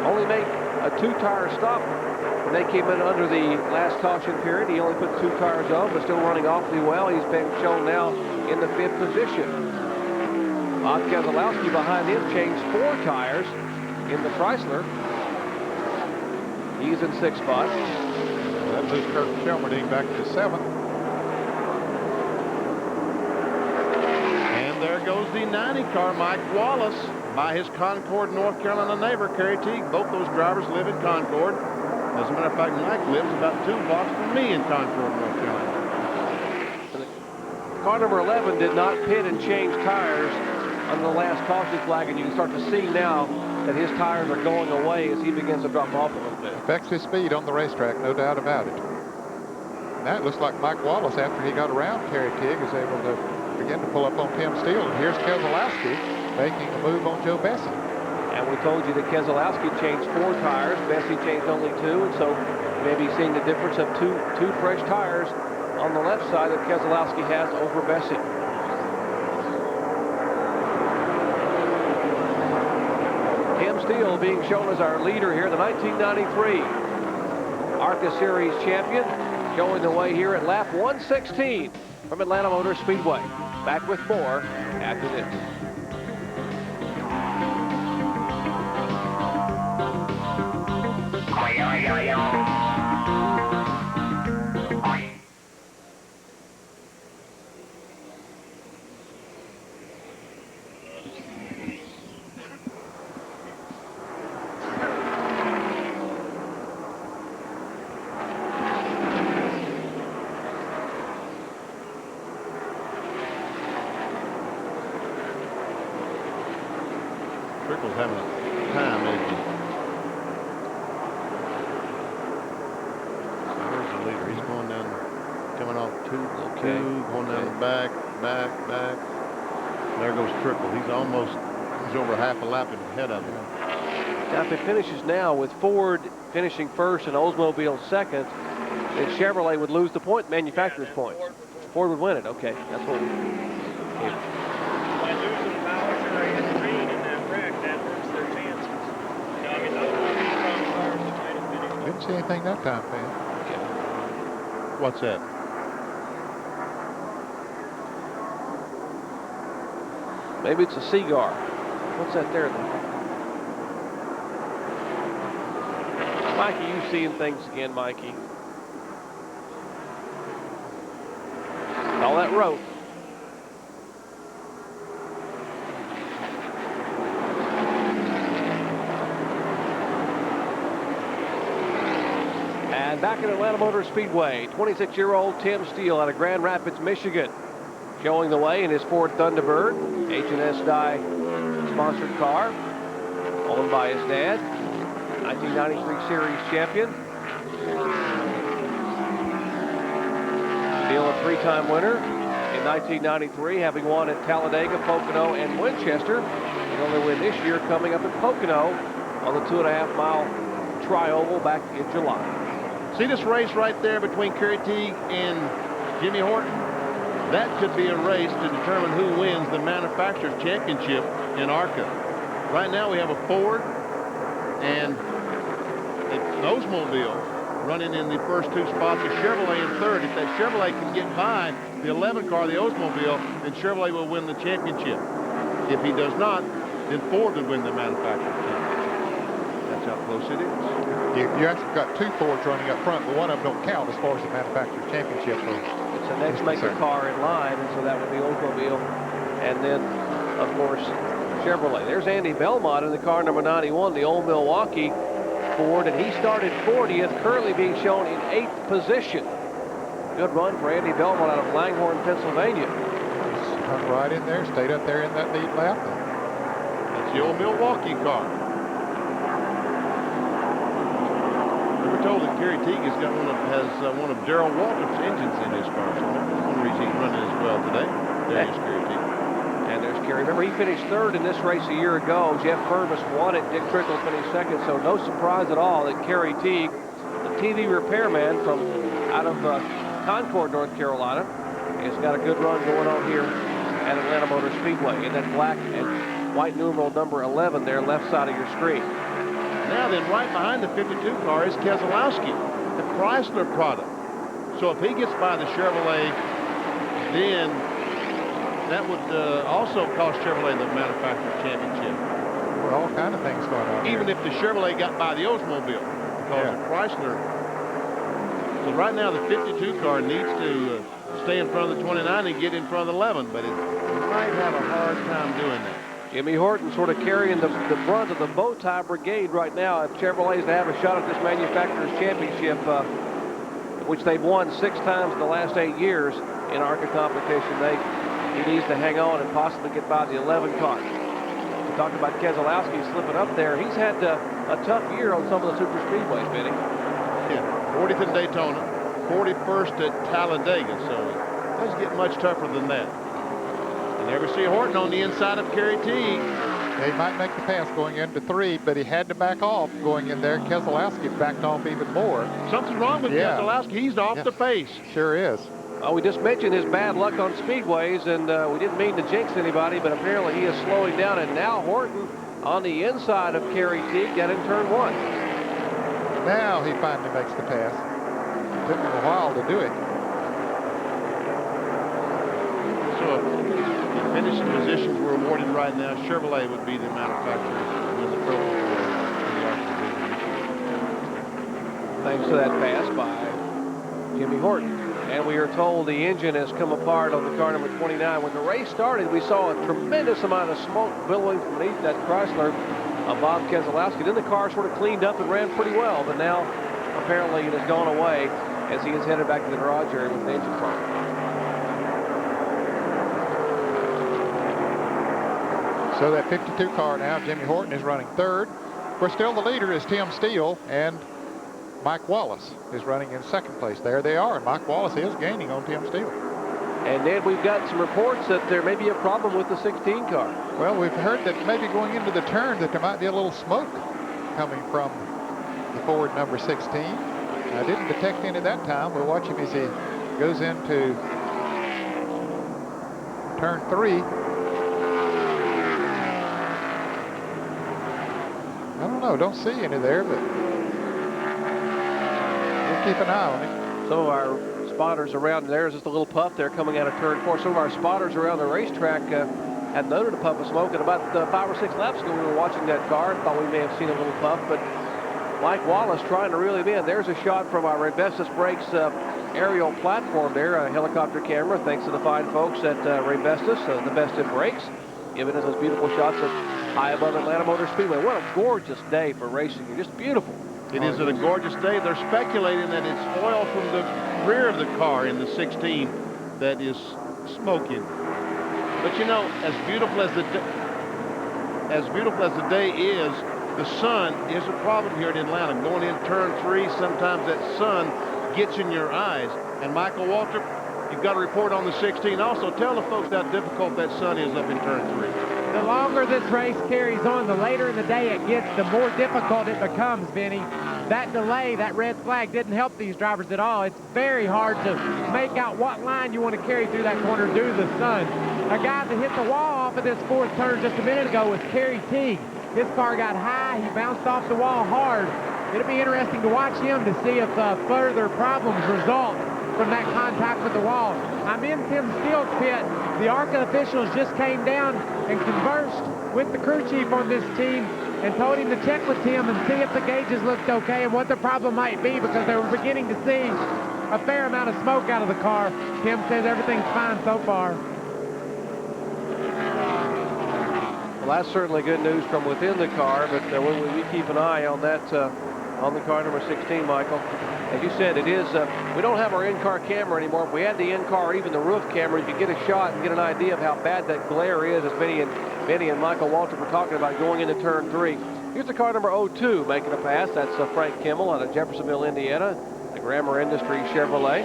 only made a 2-tire stop when they came in under the last caution period. He only put 2 tires on, but still running awfully well. He's been shown now in the 5th position. Bob Keselowski behind him changed 4 tires in the Chrysler. He's in 6th spot. That moves Kurt Shelmerdine back to 7th. And there goes the 90 car, Mike Wallace, by his Concord, North Carolina neighbor, Kerry Teague. Both those drivers live in Concord. As a matter of fact, Mike lives about 2 blocks from me in Concord, North Carolina. Car number 11 did not pit and change tires on the last caution flag, and you can start to see now that his tires are going away as he begins to drop off a little bit. Affects his speed on the racetrack, no doubt about it. Now it looks like Mike Wallace, after he got around Kerry Teague, is able to begin to pull up on Tim Steele. And here's Keselowski making a move on Joe Bessie. And we told you that Keselowski changed 4 tires. Bessie changed only 2, and so maybe seeing the difference of two fresh tires on the left side that Keselowski has over Bessie. Tim Steele being shown as our leader here, the 1993 ARCA Series champion, showing the way here at lap 116 from Atlanta Motor Speedway. Back with more after this. Trickle's having a time, isn't he? So where's the leader? He's going down, coming off 2, going down the back. There goes Trickle. He's over half a lap ahead of him. Now, if it finishes now with Ford finishing first and Oldsmobile second, then Chevrolet would lose the point, manufacturer's points. Ford would win it. Okay, that's what we... By losing power during the green in that wreck, that hurts their chances. You know, I mean, those were strong cars that might have finished. Didn't see anything that time, Pat. What's that? Maybe it's a cigar. What's that there, then? Mikey, you seeing things again, Mikey. All that rope. And back at Atlanta Motor Speedway, 26-year-old Tim Steele out of Grand Rapids, Michigan, showing the way in his Ford Thunderbird, H&S Dye sponsored car, owned by his dad, 1993 Series champion. Steele, a 3-time winner in 1993, having won at Talladega, Pocono, and Winchester. His only win this year coming up at Pocono on the 2.5-mile tri-oval back in July. See this race right there between Kerry Teague and Jimmy Horton? That could be a race to determine who wins the manufacturer's championship in ARCA. Right now we have a Ford and an Oldsmobile running in the first 2 spots, a Chevrolet in third. If that Chevrolet can get by the 11 car, the Oldsmobile, then Chevrolet will win the championship. If he does not, then Ford would win the manufacturer's championship. That's how close it is. You actually got 2 Fords running up front, but one of them don't count as far as the manufacturer's championship. It's the next maker car in line, and so that would be Oldsmobile. And then, of course, Chevrolet. There's Andy Belmont in the car number 91, the old Milwaukee Ford, and he started 40th, currently being shown in 8th position. Good run for Andy Belmont out of Langhorne, Pennsylvania. He's hung right in there, stayed up there in that lead lap. That's the old Milwaukee car. We were told that Kerry Teague has one of Darrell Waltrip's engines in his car, so that's one reason he's running as well today. There's Kerry Teague. And there's Kerry. Remember, he finished 3rd in this race a year ago. Jeff Purvis won it. Dick Trickle finished 2nd, so no surprise at all that Kerry Teague, the TV repairman from out of Concord, North Carolina, has got a good run going on here at Atlanta Motor Speedway in that black and white numeral number 11 there, left side of your screen. Now then, right behind the 52 car is Keselowski, the Chrysler product. So if he gets by the Chevrolet, then that would also cost Chevrolet the manufacturer's championship. Well, all kind of things going on. Even if the Chevrolet got by the Oldsmobile, because the Chrysler. So right now the 52 car needs to stay in front of the 29 and get in front of the 11, but it might have a hard time doing that. Jimmy Horton sort of carrying the brunt of the bow tie brigade right now. If Chevrolet's to have a shot at this manufacturer's championship, which they've won 6 times in the last 8 years in ARCA competition, he needs to hang on and possibly get by the 11 car. We talked about Keselowski slipping up there. He's had a tough year on some of the super speedways, Benny. Yeah, 40th at Daytona, 41st at Talladega, so it doesn't get much tougher than that. And there we see Horton on the inside of Kerry Teague. He might make the pass going into 3, but he had to back off going in there. Keselowski backed off even more. Something's wrong with Keselowski. He's off the pace. Sure is. We just mentioned his bad luck on speedways, and we didn't mean to jinx anybody, but apparently he is slowing down. And now Horton on the inside of Kerry Teague down in turn 1. Now he finally makes the pass. Took him a while to do it. So if the finishing positions were awarded right now, Chevrolet would be the manufacturer in the trophy for the ARCA division. Thanks to that pass by Jimmy Horton. And we are told the engine has come apart on the car number 29. When the race started, we saw a tremendous amount of smoke billowing from beneath that Chrysler of Bob Keselowski. Then the car sort of cleaned up and ran pretty well, but now apparently it has gone away as he is headed back to the garage area with the engine problem. So that 52 car now, Jimmy Horton is running 3rd. Of course, still the leader is Tim Steele, and Mike Wallace is running in 2nd place. There they are, and Mike Wallace is gaining on Tim Steele. And then we've got some reports that there may be a problem with the 16 car. Well, we've heard that maybe going into the turn that there might be a little smoke coming from the Ford number 16. I didn't detect any that time. We'll watch him as he goes into turn 3. I don't know, don't see any there, but we'll keep an eye on it. Some of our spotters around there's just a little puff there coming out of turn 4. Some of our spotters around the racetrack had noted a puff of smoke, and about 5 or 6 laps ago we were watching that car and thought we may have seen a little puff, but Mike Wallace trying to reel him in. There's a shot from our Raybestos Brakes aerial platform there, a helicopter camera, thanks to the fine folks at Raybestos, the best in brakes, giving us those beautiful shots of high above Atlanta Motor Speedway. What a gorgeous day for racing. It's just beautiful. It is a gorgeous day. They're speculating that it's oil from the rear of the car in the 16 that is smoking. But you know, as beautiful as the day is, the sun is a problem here in Atlanta. Going in turn 3, sometimes that sun gets in your eyes. And Michael Waltrip, you've got a report on the 16. Also, tell the folks how difficult that sun is up in turn 3. The longer this race carries on, the later in the day it gets, the more difficult it becomes, Vinny. That delay, that red flag didn't help these drivers at all. It's very hard to make out what line you want to carry through that corner due to the sun. A guy that hit the wall off of this 4th turn just a minute ago was Kerry Teague. His car got high, he bounced off the wall hard. It'll be interesting to watch him to see if further problems result from that contact with the wall. I'm in Tim Steele's pit. The ARCA officials just came down and conversed with the crew chief on this team. and told him to check with Tim and see if the gauges looked okay and what the problem might be, because they were beginning to see a fair amount of smoke out of the car. Tim says everything's fine so far. Well, that's certainly good news from within the car, but we keep an eye on that on the car number 16, Michael. As you said, it is, we don't have our in-car camera anymore. If we had the in-car or even the roof camera, you could get a shot and get an idea of how bad that glare is, as Benny and Michael Waltrip were talking about going into turn 3. Here's the car number 02 making a pass. That's Frank Kimmel out of Jeffersonville, Indiana, the Grammar Industries Chevrolet.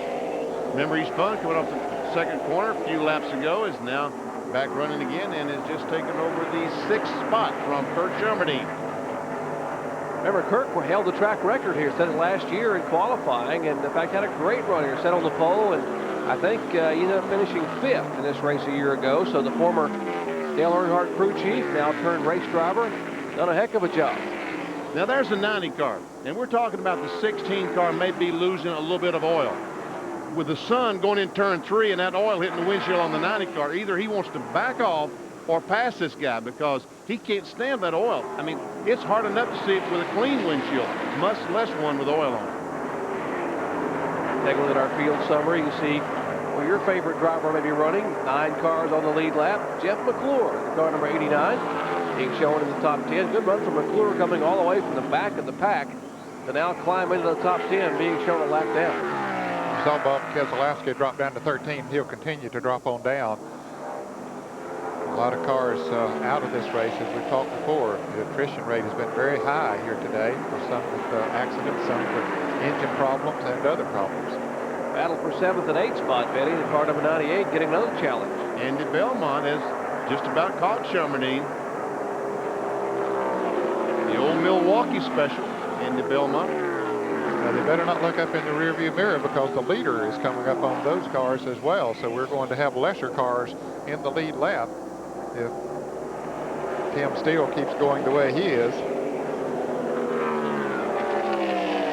Remember, he's fun coming off the second corner a few laps ago, is now back running again and has just taken over the 6th spot from Kurt Shermody. Remember, Kirk held the track record here, set it last year in qualifying, and in fact had a great run here, set on the pole, and I think he ended up finishing 5th in this race a year ago. So the former Dale Earnhardt crew chief, now turned race driver, done a heck of a job. Now there's the 90 car, and we're talking about the 16 car may be losing a little bit of oil. With the sun going in turn 3 and that oil hitting the windshield on the 90 car, either he wants to back off or pass this guy, because he can't stand that oil. I mean, it's hard enough to see it with a clean windshield, much less one with oil on it. Take a look at our field summary. You see where your favorite driver may be running. 9 cars on the lead lap. Jeff McClure, the car number 89, being shown in the top 10. Good run from McClure, coming all the way from the back of the pack to now climb into the top 10, being shown a lap down. You saw Bob Keselowski drop down to 13. He'll continue to drop on down. A lot of cars out of this race, as we've talked before. The attrition rate has been very high here today, for some with accidents, some with engine problems, and other problems. Battle for 7th and 8th spot, Benny. The car number 98 getting another challenge. Andy Belmont has just about caught Shermany. The old Milwaukee special, Andy Belmont. Now they better not look up in the rearview mirror, because the leader is coming up on those cars as well. So we're going to have lesser cars in the lead lap if Tim Steele keeps going the way he is.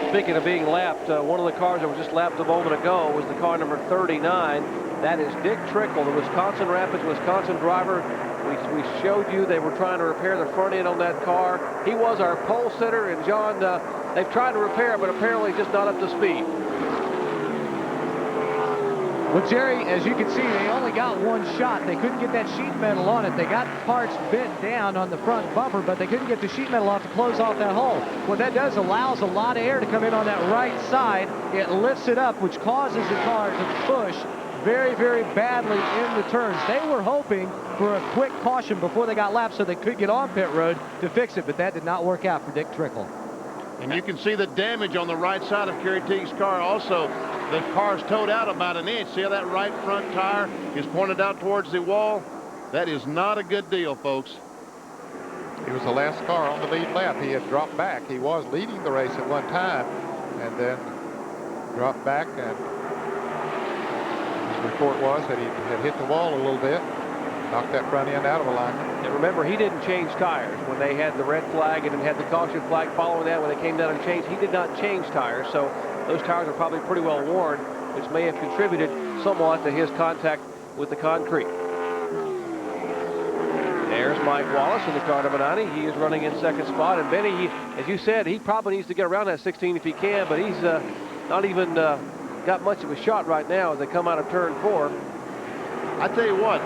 Speaking of being lapped, one of the cars that was just lapped a moment ago was the car number 39. That is Dick Trickle, the Wisconsin Rapids, Wisconsin driver. We showed you they were trying to repair the front end on that car. He was our pole sitter, and John, they've tried to repair it, but apparently just not up to speed. Well, Jerry, as you can see, they only got one shot. They couldn't get that sheet metal on it. They got parts bent down on the front bumper, but they couldn't get the sheet metal off to close off that hole. What that does, allows a lot of air to come in on that right side. It lifts it up, which causes the car to push very, very badly in the turns. They were hoping for a quick caution before they got lapped so they could get on pit road to fix it, but that did not work out for Dick Trickle. And you can see the damage on the right side of Kerry Teague's car also. The car's towed out about an inch. See how that right front tire is pointed out towards the wall? That is not a good deal, folks. He was the last car on the lead lap. He had dropped back. He was leading the race at one time and then dropped back, and his report was that he had hit the wall a little bit, knocked that front end out of alignment. And remember, he didn't change tires when they had the red flag and had the caution flag following that. When they came down and changed, he did not change tires, so those tires are probably pretty well worn, which may have contributed somewhat to his contact with the concrete. There's Mike Wallace in the car number 90. He is running in second spot. And Benny, as you said, he probably needs to get around that 16 if he can, but he's not even got much of a shot right now as they come out of turn 4. I tell you what,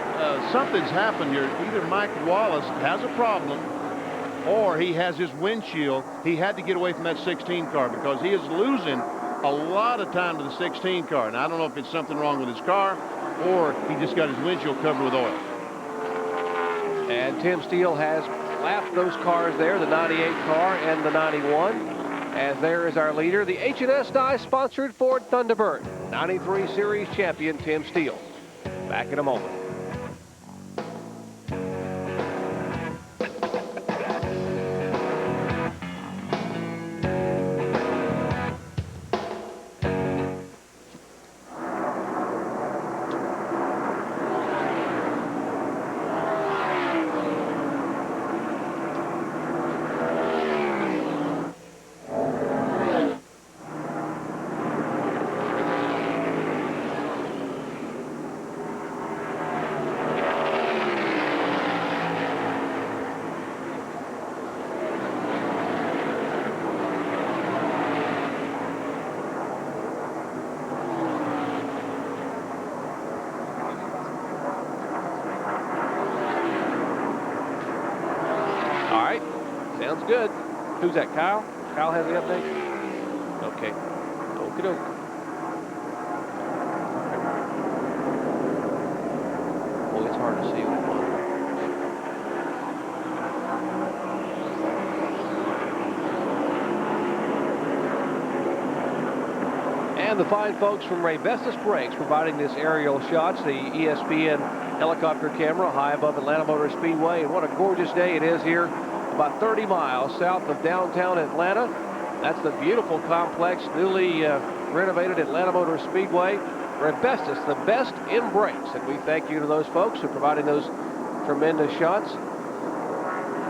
something's happened here. Either Mike Wallace has a problem or he has his windshield. He had to get away from that 16 car because he is losing a lot of time to the 16 car. And I don't know if it's something wrong with his car or he just got his windshield covered with oil. And Tim Steele has lapped those cars there, the 98 car and the 91. As there is our leader, the H&S Dye sponsored Ford Thunderbird, 93 Series champion Tim Steele. Back in a moment. Sounds good. Who's that, Kyle? Kyle has the update? Okay. Okie doke. Boy, it's hard to see. And the fine folks from Ray Vestas Brakes providing this aerial shots, the ESPN helicopter camera high above Atlanta Motor Speedway. And what a gorgeous day it is here, about 30 miles south of downtown Atlanta. That's the beautiful complex, newly renovated Atlanta Motor Speedway. Ray Vestas, the best in brakes. And we thank you to those folks for providing those tremendous shots.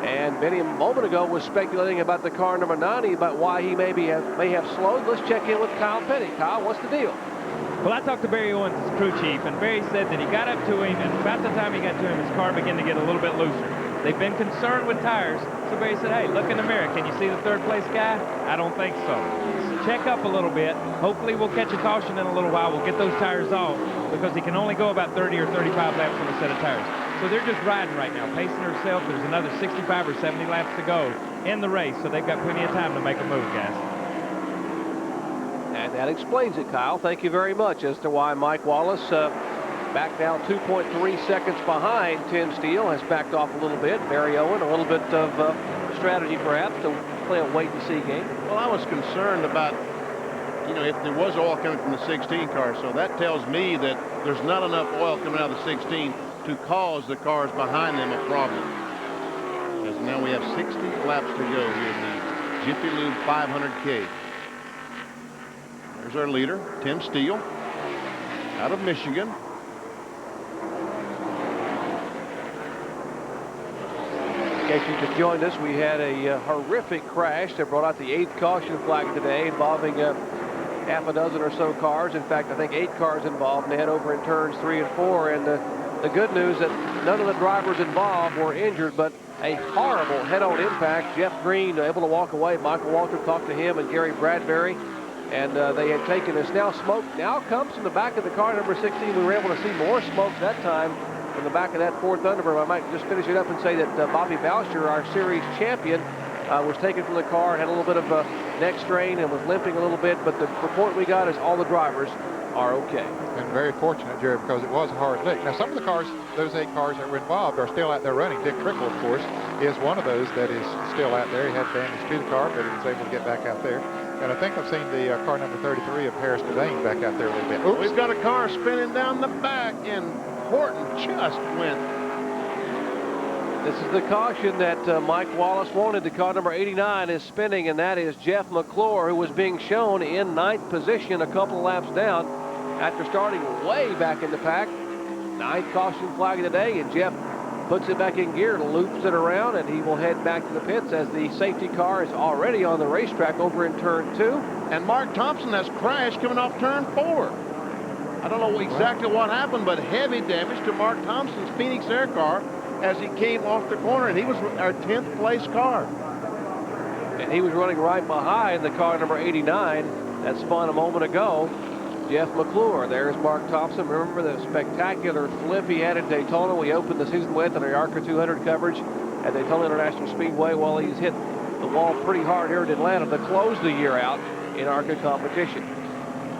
And Benny a moment ago was speculating about the car number 90, about why he may have slowed. Let's check in with Kyle Petty. Kyle, what's the deal? Well, I talked to Barry Owens, his crew chief, and Barry said that he got up to him, and about the time he got to him, his car began to get a little bit looser. They've been concerned with tires, so Barry said, hey, look in the mirror. Can you see the third place guy? I don't think so. Check up a little bit. Hopefully we'll catch a caution in a little while. We'll get those tires off, because he can only go about 30 or 35 laps on a set of tires. So they're just riding right now, pacing herself. There's another 65 or 70 laps to go in the race, so they've got plenty of time to make a move, guys. And that explains it, Kyle. Thank you very much as to why Mike Wallace, back now 2.3 seconds behind Tim Steele, has backed off a little bit. Barry Owen, a little bit of strategy perhaps to play a wait-and-see game. Well, I was concerned about, you know, if there was oil coming from the 16 car, so that tells me that there's not enough oil coming out of the 16 to cause the cars behind them a problem. Because now we have 60 laps to go here in the Jiffy Lube 500k. There's our leader, Tim Steele, out of Michigan. In case you just joined us, we had a horrific crash that brought out the 8th caution flag today, involving half a dozen or so cars. In fact, I think 8 cars involved, and they had over in turns 3 and 4. And the good news that none of the drivers involved were injured, but a horrible head-on impact. Jeff Green able to walk away. Michael Walter talked to him and Gary Bradbury, and they had taken this. Now smoke now comes from the back of the car number 16. We were able to see more smoke that time from the back of that Ford Thunderbird. I might just finish it up and say that Bobby Boucher, our series champion, was taken from the car and had a little bit of a neck strain and was limping a little bit, but the report we got is all the drivers are okay. And very fortunate, Jerry, because it was a hard lick. Now, some of the cars, those 8 cars that were involved, are still out there running. Dick Trickle, of course, is one of those that is still out there. He had damage to the car, but he was able to get back out there. And I think I've seen the car number 33 of Harris Devane back out there a little bit. Oops. We've got a car spinning down the back, and Horton just went. This is the caution that Mike Wallace wanted. The car number 89 is spinning, and that is Jeff McClure, who was being shown in 9th position a couple of laps down after starting way back in the pack. 9th caution flag of the day, and Jeff puts it back in gear and loops it around, and he will head back to the pits as the safety car is already on the racetrack over in turn 2. And Mark Thompson has crashed coming off turn 4. I don't know exactly what happened, but heavy damage to Mark Thompson's Phoenix Air car as he came off the corner, and he was our 10th place car. And he was running right behind the car number 89 that spun a moment ago, Jeff McClure. There's Mark Thompson. Remember the spectacular flip he had at Daytona we opened the season with in our ARCA 200 coverage at Daytona International Speedway? Well, he's hit the wall pretty hard here at Atlanta to close the year out in ARCA competition.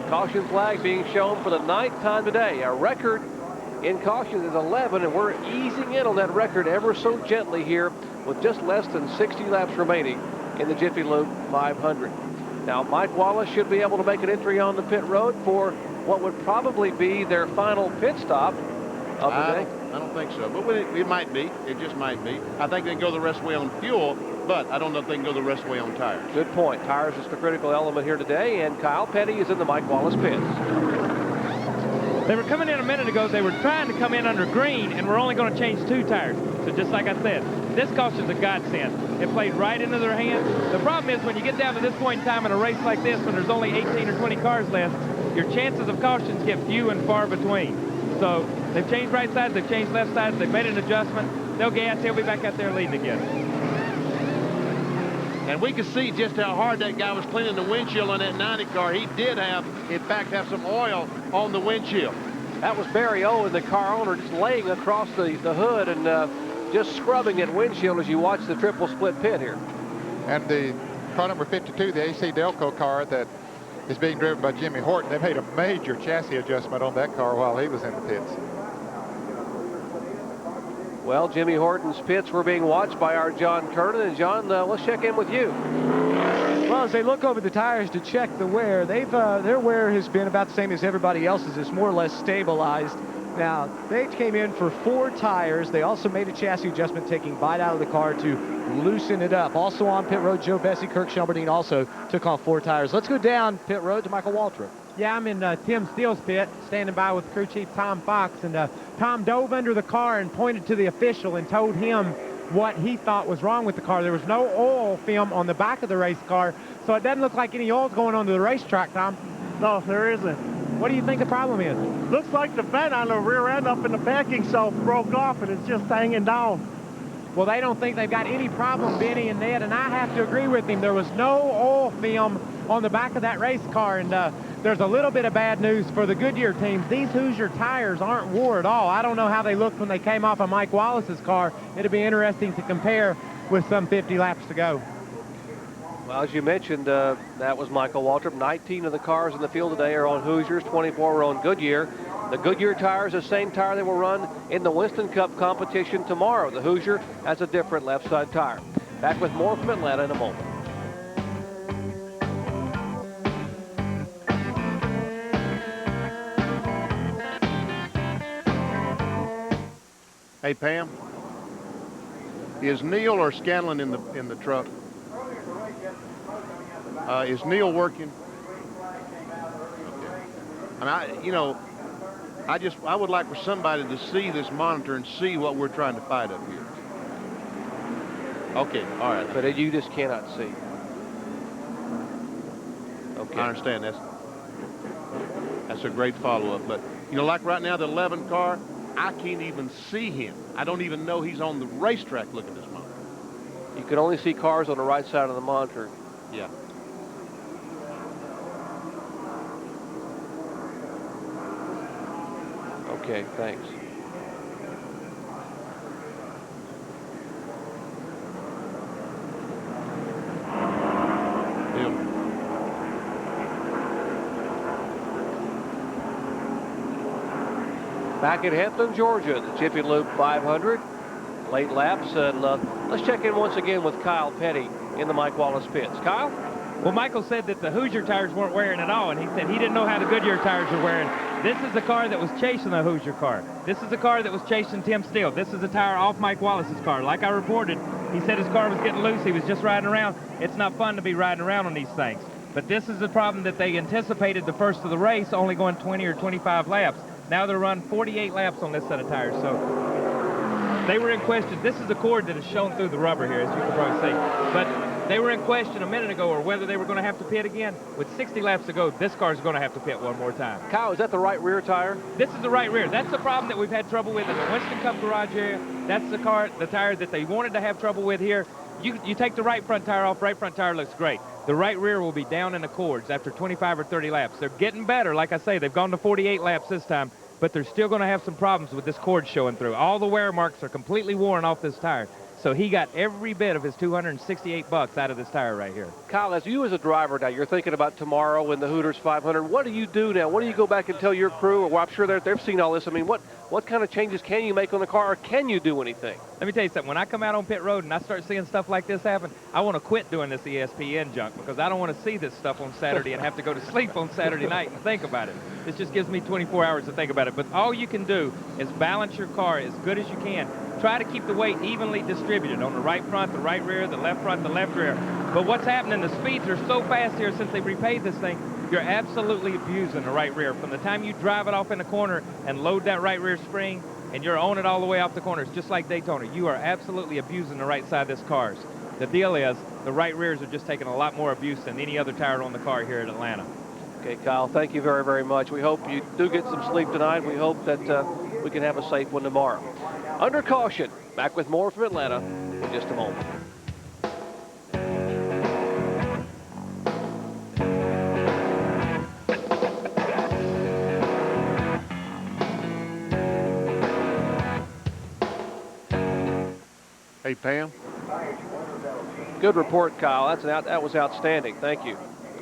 Caution flag being shown for the 9th time today. Our record in caution is 11, and we're easing in on that record ever so gently here with just less than 60 laps remaining in the Jiffy Lube 500. Now, Mike Wallace should be able to make an entry on the pit road for what would probably be their final pit stop of the day. I don't think so, but it might be. It just might be. I think they can go the rest of the way on fuel, but I don't know if they can go the rest of the way on tires. Good point. Tires is the critical element here today, and Kyle Petty is in the Mike Wallace pits. They were coming in a minute ago. They were trying to come in under green, and we're only going to change 2 tires. So just like I said, this caution's a godsend. It played right into their hands. The problem is when you get down to this point in time in a race like this, when there's only 18 or 20 cars left, your chances of cautions get few and far between. So they've changed right sides, they've changed left sides, they've made an adjustment. They'll gas, they'll be back out there leading again. And we could see just how hard that guy was cleaning the windshield on that 90 car. He did have, in fact, have some oil on the windshield. That was Barry Owen, the car owner, just laying across the hood and just scrubbing that windshield as you watch the triple split pit here. And the car number 52, the AC Delco car that is being driven by Jimmy Horton, they made a major chassis adjustment on that car while he was in the pits. Well, Jimmy Horton's pits were being watched by our John Kernan. And John, let's check in with you. Well, as they look over the tires to check the wear, their wear has been about the same as everybody else's. It's more or less stabilized. Now, they came in for 4 tires. They also made a chassis adjustment, taking bite out of the car to loosen it up. Also on pit road, Joe Bessie, Kirk Shelberdine also took on 4 tires. Let's go down pit road to Michael Waltrip. Yeah, I'm in Tim Steele's pit, standing by with crew chief Tom Fox, and Tom dove under the car and pointed to the official and told him what he thought was wrong with the car. There was no oil film on the back of the race car, so it doesn't look like any oil's going onto the racetrack, Tom. No, there isn't. What do you think the problem is? Looks like the vent on the rear end up in the packing cell broke off and it's just hanging down. Well, they don't think they've got any problem, Benny and Ned, and I have to agree with him. There was no oil film on the back of that race car, and there's a little bit of bad news for the Goodyear teams. These Hoosier tires aren't wore at all. I don't know how they looked when they came off of Mike Wallace's car. It'll be interesting to compare with some 50 laps to go. Well, as you mentioned, that was Michael Waltrip. 19 of the cars in the field today are on Hoosiers, 24 are on Goodyear. The Goodyear tire is the same tire that will run in the Winston Cup competition tomorrow. The Hoosier has a different left side tire. Back with more from Atlanta in a moment. Hey, Pam, is Neil or Scanlon in the truck? Is Neil working? I would like for somebody to see this monitor and see what we're trying to fight up here. Okay, all right. But you just cannot see. Okay. I understand. That's a great follow-up. But, like right now, the 11 car, I can't even see him. I don't even know he's on the racetrack looking at this monitor. You can only see cars on the right side of the monitor. Yeah. Okay, thanks. Back in Hampton, Georgia, the Jiffy Lube 500. Late laps, and let's check in once again with Kyle Petty in the Mike Wallace pits. Kyle? Well, Michael said that the Hoosier tires weren't wearing at all, and he said he didn't know how the Goodyear tires were wearing. This is the car that was chasing the Hoosier car. This is the car that was chasing Tim Steele. This is the tire off Mike Wallace's car. Like I reported, he said his car was getting loose. He was just riding around. It's not fun to be riding around on these things. But this is the problem that they anticipated the first of the race, only going 20 or 25 laps. Now they're running 48 laps on this set of tires. So they were in question. This is the cord that is shown through the rubber here, as you can probably see. But they were in question a minute ago or whether they were going to have to pit again. With 60 laps to go, this car is going to have to pit one more time. Kyle, is that the right rear tire? This is the right rear. That's the problem that we've had trouble with in the Winston Cup garage area. That's the tire that they wanted to have trouble with here. You take the right front tire off, right front tire looks great. The right rear will be down in the cords after 25 or 30 laps. They're getting better. Like I say, they've gone to 48 laps this time, but they're still going to have some problems with this cord showing through. All the wear marks are completely worn off this tire. So he got every bit of his $268 out of this tire right here. Kyle, as you as a driver now, you're thinking about tomorrow in the Hooters 500. What do you do now? What do you go back and tell your crew? Well, I'm sure they've seen all this. I mean, what kind of changes can you make on the car, or can you do anything? Let me tell you something. When I come out on pit road and I start seeing stuff like this happen, I want to quit doing this ESPN junk because I don't want to see this stuff on Saturday and have to go to sleep on Saturday night and think about it. This just gives me 24 hours to think about it. But all you can do is balance your car as good as you can. Try to keep the weight evenly distributed on the right front, the right rear, the left front, the left rear. But what's happening, the speeds are so fast here since they repaved this thing, you're absolutely abusing the right rear. From the time you drive it off in the corner and load that right rear spring, and you're on it all the way off the corners, just like Daytona, you are absolutely abusing the right side of this car. The deal is, the right rears are just taking a lot more abuse than any other tire on the car here at Atlanta. Okay, Kyle, thank you very, very much. We hope you do get some sleep tonight. We hope that we can have a safe one tomorrow. Under caution, back with more from Atlanta in just a moment. Hey, Pam, Good report, Kyle. That was outstanding. Thank you.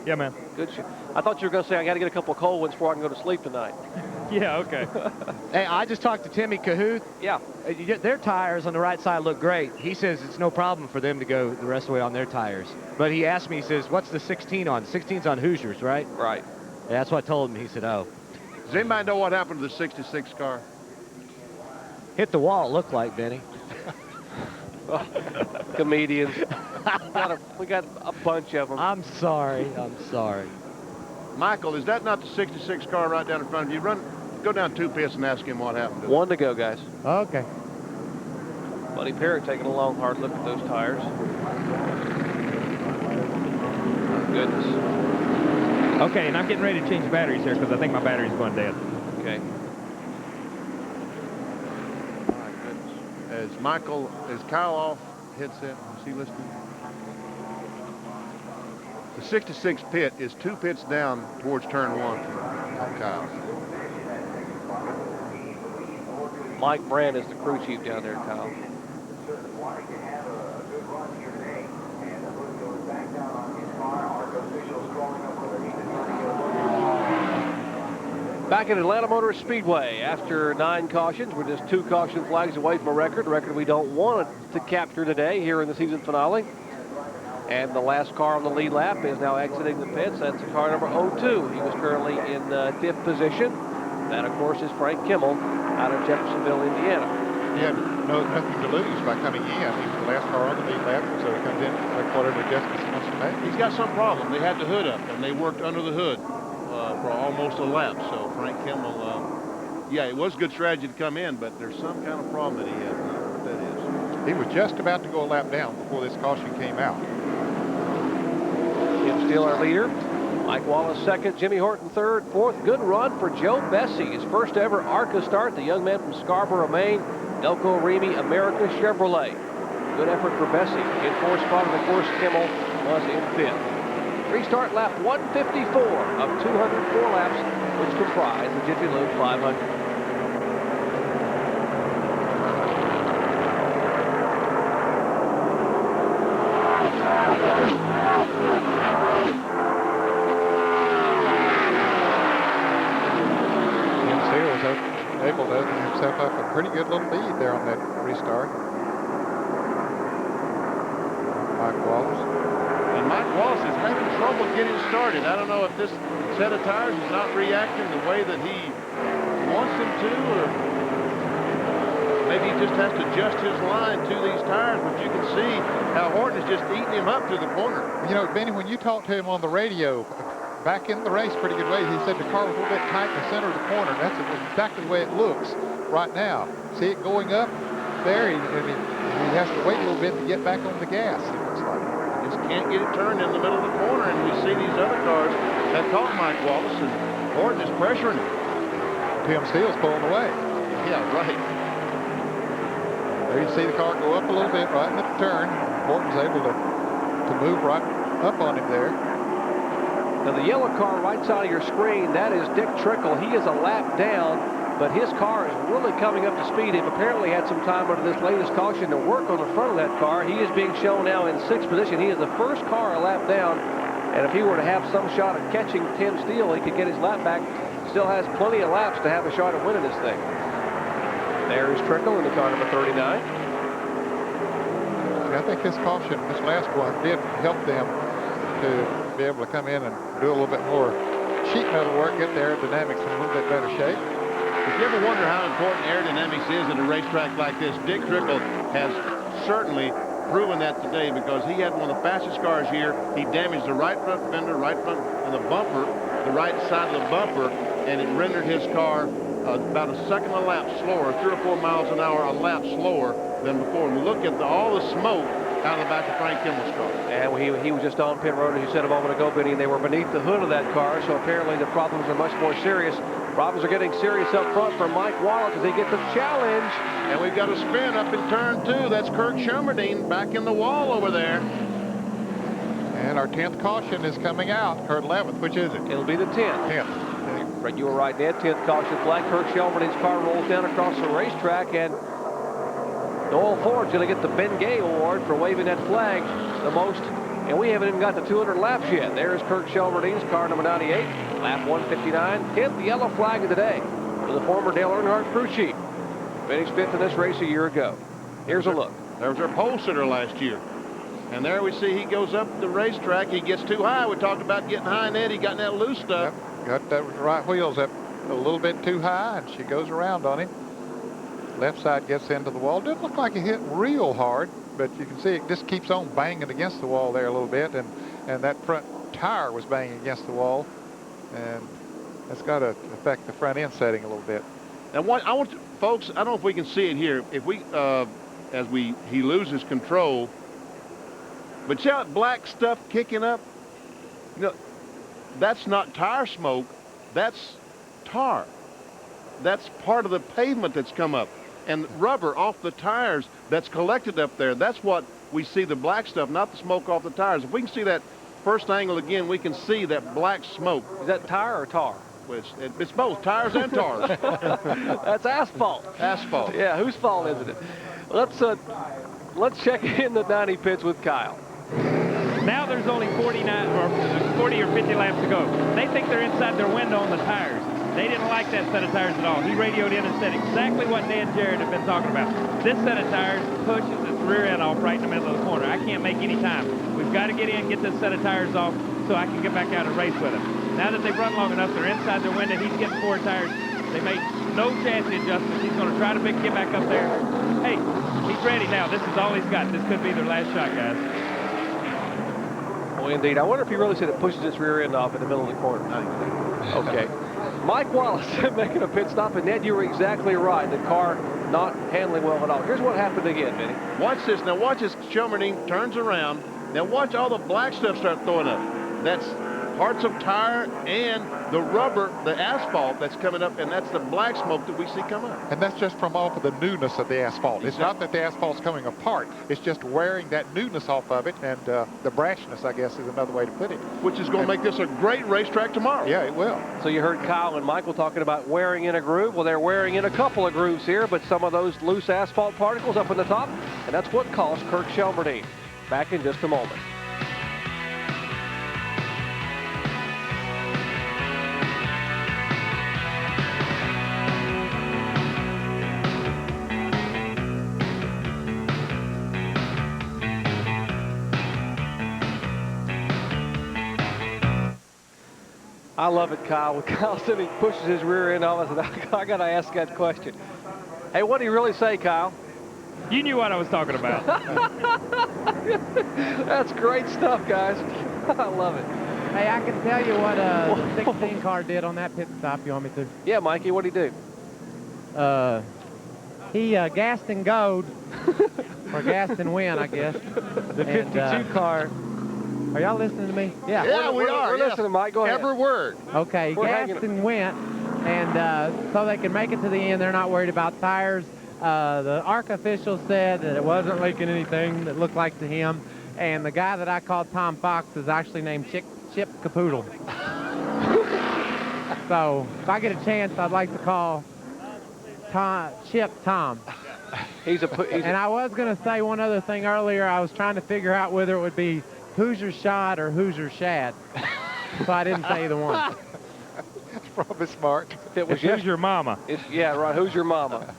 Yeah, man. Good. I thought you were going to say I got to get a couple of cold ones before I can go to sleep tonight. Yeah, okay. Hey, I just talked to Timmy Cahuth. Yeah. Their tires on the right side look great. He says it's no problem for them to go the rest of the way on their tires. But he asked me, he says, what's the 16 on? 16's on Hoosiers, right? Right. Yeah, that's what I told him. He said, oh. Does anybody know what happened to the 66 car? Hit the wall, it looked like, Benny. Comedians. We got a bunch of them. I'm sorry. Michael, is that not the 66 car right down in front of you? Go down 2 pits and ask him what happened to it. 1 to go, guys. Okay. Buddy Parrott taking a long, hard look at those tires. Oh, goodness. Okay, and I'm getting ready to change batteries here because I think my battery's going dead. Okay. Is Kyle off headset? Is he listening? The 66 pit is 2 pits down towards turn 1 from Kyle. Mike Brand is the crew chief down there, Kyle. Back at Atlanta Motor Speedway, after 9 cautions, we're just 2 caution flags away from a record we don't want to capture today here in the season finale. And the last car on the lead lap is now exiting the pits. That's car number 02. He was currently in 5th position. That, of course, is Frank Kimmel out of Jeffersonville, Indiana. He had nothing to lose by coming in. He was the last car on the lead lap, so he comes in like whatever adjustments he wants to make. He's got some problem. They had the hood up, and they worked under the hood for almost a lap. So Frank Kimmel, yeah, it was a good strategy to come in, but there's some kind of problem that he has. I don't know what that is. He was just about to go a lap down before this caution came out. Tim Steele, our leader. Mike Wallace second, Jimmy Horton third, fourth. Good run for Joe Bessie, his first ever ARCA start. The young man from Scarborough, Maine, Delco Remy America Chevrolet. Good effort for Bessie. In 4th spot, of course, Kimmel was in 5th. Restart lap 154 of 204 laps, which comprise the Jiffy Lube 500. Able to open himself up a pretty good little lead there on that restart. Mike Wallace. And Mike Wallace is having trouble getting started. I don't know if this set of tires is not reacting the way that he wants them to, or maybe he just has to adjust his line to these tires, but you can see how Horton is just eating him up to the corner. You know, Benny, when you talked to him on the radio, back in the race pretty good way, he said the car was a little bit tight in the center of the corner. And that's exactly the way it looks right now. See it going up there, and he has to wait a little bit to get back on the gas, it looks like. He just can't get it turned in the middle of the corner, and we see these other cars that caught Mike Wallace, and Horton is pressuring him. Tim Steele's pulling away. Yeah, right. There you see the car go up a little bit right in the turn. Horton's able to move right up on him there. Now the yellow car right side of your screen, that is Dick Trickle. He is a lap down, but his car is really coming up to speed. They've apparently had some time under this latest caution to work on the front of that car. He is being shown now in 6th position. He is the first car a lap down, and if he were to have some shot at catching Tim Steele, he could get his lap back. Still has plenty of laps to have a shot at winning this thing. There is Trickle in the car number 39. I think this caution, this last one, did help them to be able to come in and do a little bit more sheet metal work, get the aerodynamics in a little bit better shape. If you ever wonder how important aerodynamics is at a racetrack like this, Dick Trickle has certainly proven that today, because he had one of the fastest cars here. He damaged the right front fender, right front of the bumper, the right side of the bumper, and it rendered his car about a second a lap slower, 3 or 4 miles an hour a lap slower than before. And look at all the smoke out of the back of Frank Kimmel's car. And he was just on pit road, as you said a moment ago, Benny, and they were beneath the hood of that car, so apparently the problems are much more serious. Problems are getting serious up front for Mike Wallace as he gets a challenge. And we've got a spin up in turn 2. That's Kirk Schummerdine back in the wall over there. And our 10th caution is coming out, or 11th, which is it? It'll be the 10th. 10th. Right, you were right, Ned. 10th caution flag. Kirk Shelmerdine's car rolls down across the racetrack, and Noel Ford's going to get the Ben Gay Award for waving that flag the most, and we haven't even got to 200 laps yet. There's Kirk Shelmerdine's car number 98, lap 159, 10th yellow flag of the day for the former Dale Earnhardt crew chief. Finished 5th in this race a year ago. Here's a look. There was our pole sitter last year. And there we see he goes up the racetrack. He gets too high. We talked about getting high in that. He got that loose stuff. Got that right wheels up a little bit too high, and she goes around on him. Left side gets into the wall. Didn't look like it hit real hard, but you can see it just keeps on banging against the wall there a little bit, and that front tire was banging against the wall, and that's got to affect the front end setting a little bit. Now, I want to, folks, I don't know if we can see it here. If we, he loses control, but see how that black stuff kicking up? You know, that's not tire smoke. That's tar. That's part of the pavement that's come up. And rubber off the tires that's collected up there. That's what we see, the black stuff, not the smoke off the tires. If we can see that first angle again, we can see that black smoke. Is that tire or tar? Well, it's both tires and tars. That's asphalt. Asphalt. Yeah, whose fault isn't it? Let's check in the 90 pits with Kyle. Now there's only 40 or 50 laps to go. They think they're inside their window on the tires. They didn't like that set of tires at all. He radioed in and said exactly what Dan Jarrett had been talking about. This set of tires pushes its rear end off right in the middle of the corner. I can't make any time. We've got to get in, get this set of tires off so I can get back out and race with him. Now that they've run long enough, they're inside their window. He's getting 4 tires. They made no chassis adjustments. He's going to try to get back up there. Hey, he's ready now. This is all he's got. This could be their last shot, guys. Oh, indeed. I wonder if he really said it pushes its rear end off in the middle of the corner. Okay. Mike Wallace making a pit stop, and Ned, you were exactly right. The car not handling well at all. Here's what happened again, Vinny. Watch this. Now watch as Shelmerdine turns around. Now watch all the black stuff start throwing up. That's parts of tire and the rubber, the asphalt that's coming up, and that's the black smoke that we see come up. And that's just from off of the newness of the asphalt. It's not that the asphalt's coming apart. It's just wearing that newness off of it, and the brashness, I guess, is another way to put it. Which is going to make this a great racetrack tomorrow. Yeah, it will. So you heard Kyle and Michael talking about wearing in a groove. Well, they're wearing in a couple of grooves here, but some of those loose asphalt particles up in the top, and that's what cost Kirk Shelmerdine. Back in just a moment. I love it, Kyle. When Kyle said he pushes his rear end off, I said, I got to ask that question. Hey, what did he really say, Kyle? You knew what I was talking about. That's great stuff, guys. I love it. Hey, I can tell you what the 16 car did on that pit stop. You want me to? Yeah, Mikey, what did he do? He gassed and goed, or gassed and went, I guess. The 52 car. Are y'all listening to me? Yeah, we are. We're listening, Mike. Go ahead. Every word. Okay, gassed and went, and so they can make it to the end. They're not worried about tires. The ARCA official said that it wasn't leaking anything that looked like to him, and the guy that I called Tom Fox is actually named Chip Capoodle. So if I get a chance, I'd like to call Chip Tom. And I was going to say one other thing earlier. I was trying to figure out whether it would be Hoosier Shot or Hoosier Shad. So I didn't say either one. That's probably smart. It was Who's your mama? Yeah, right. Who's your mama?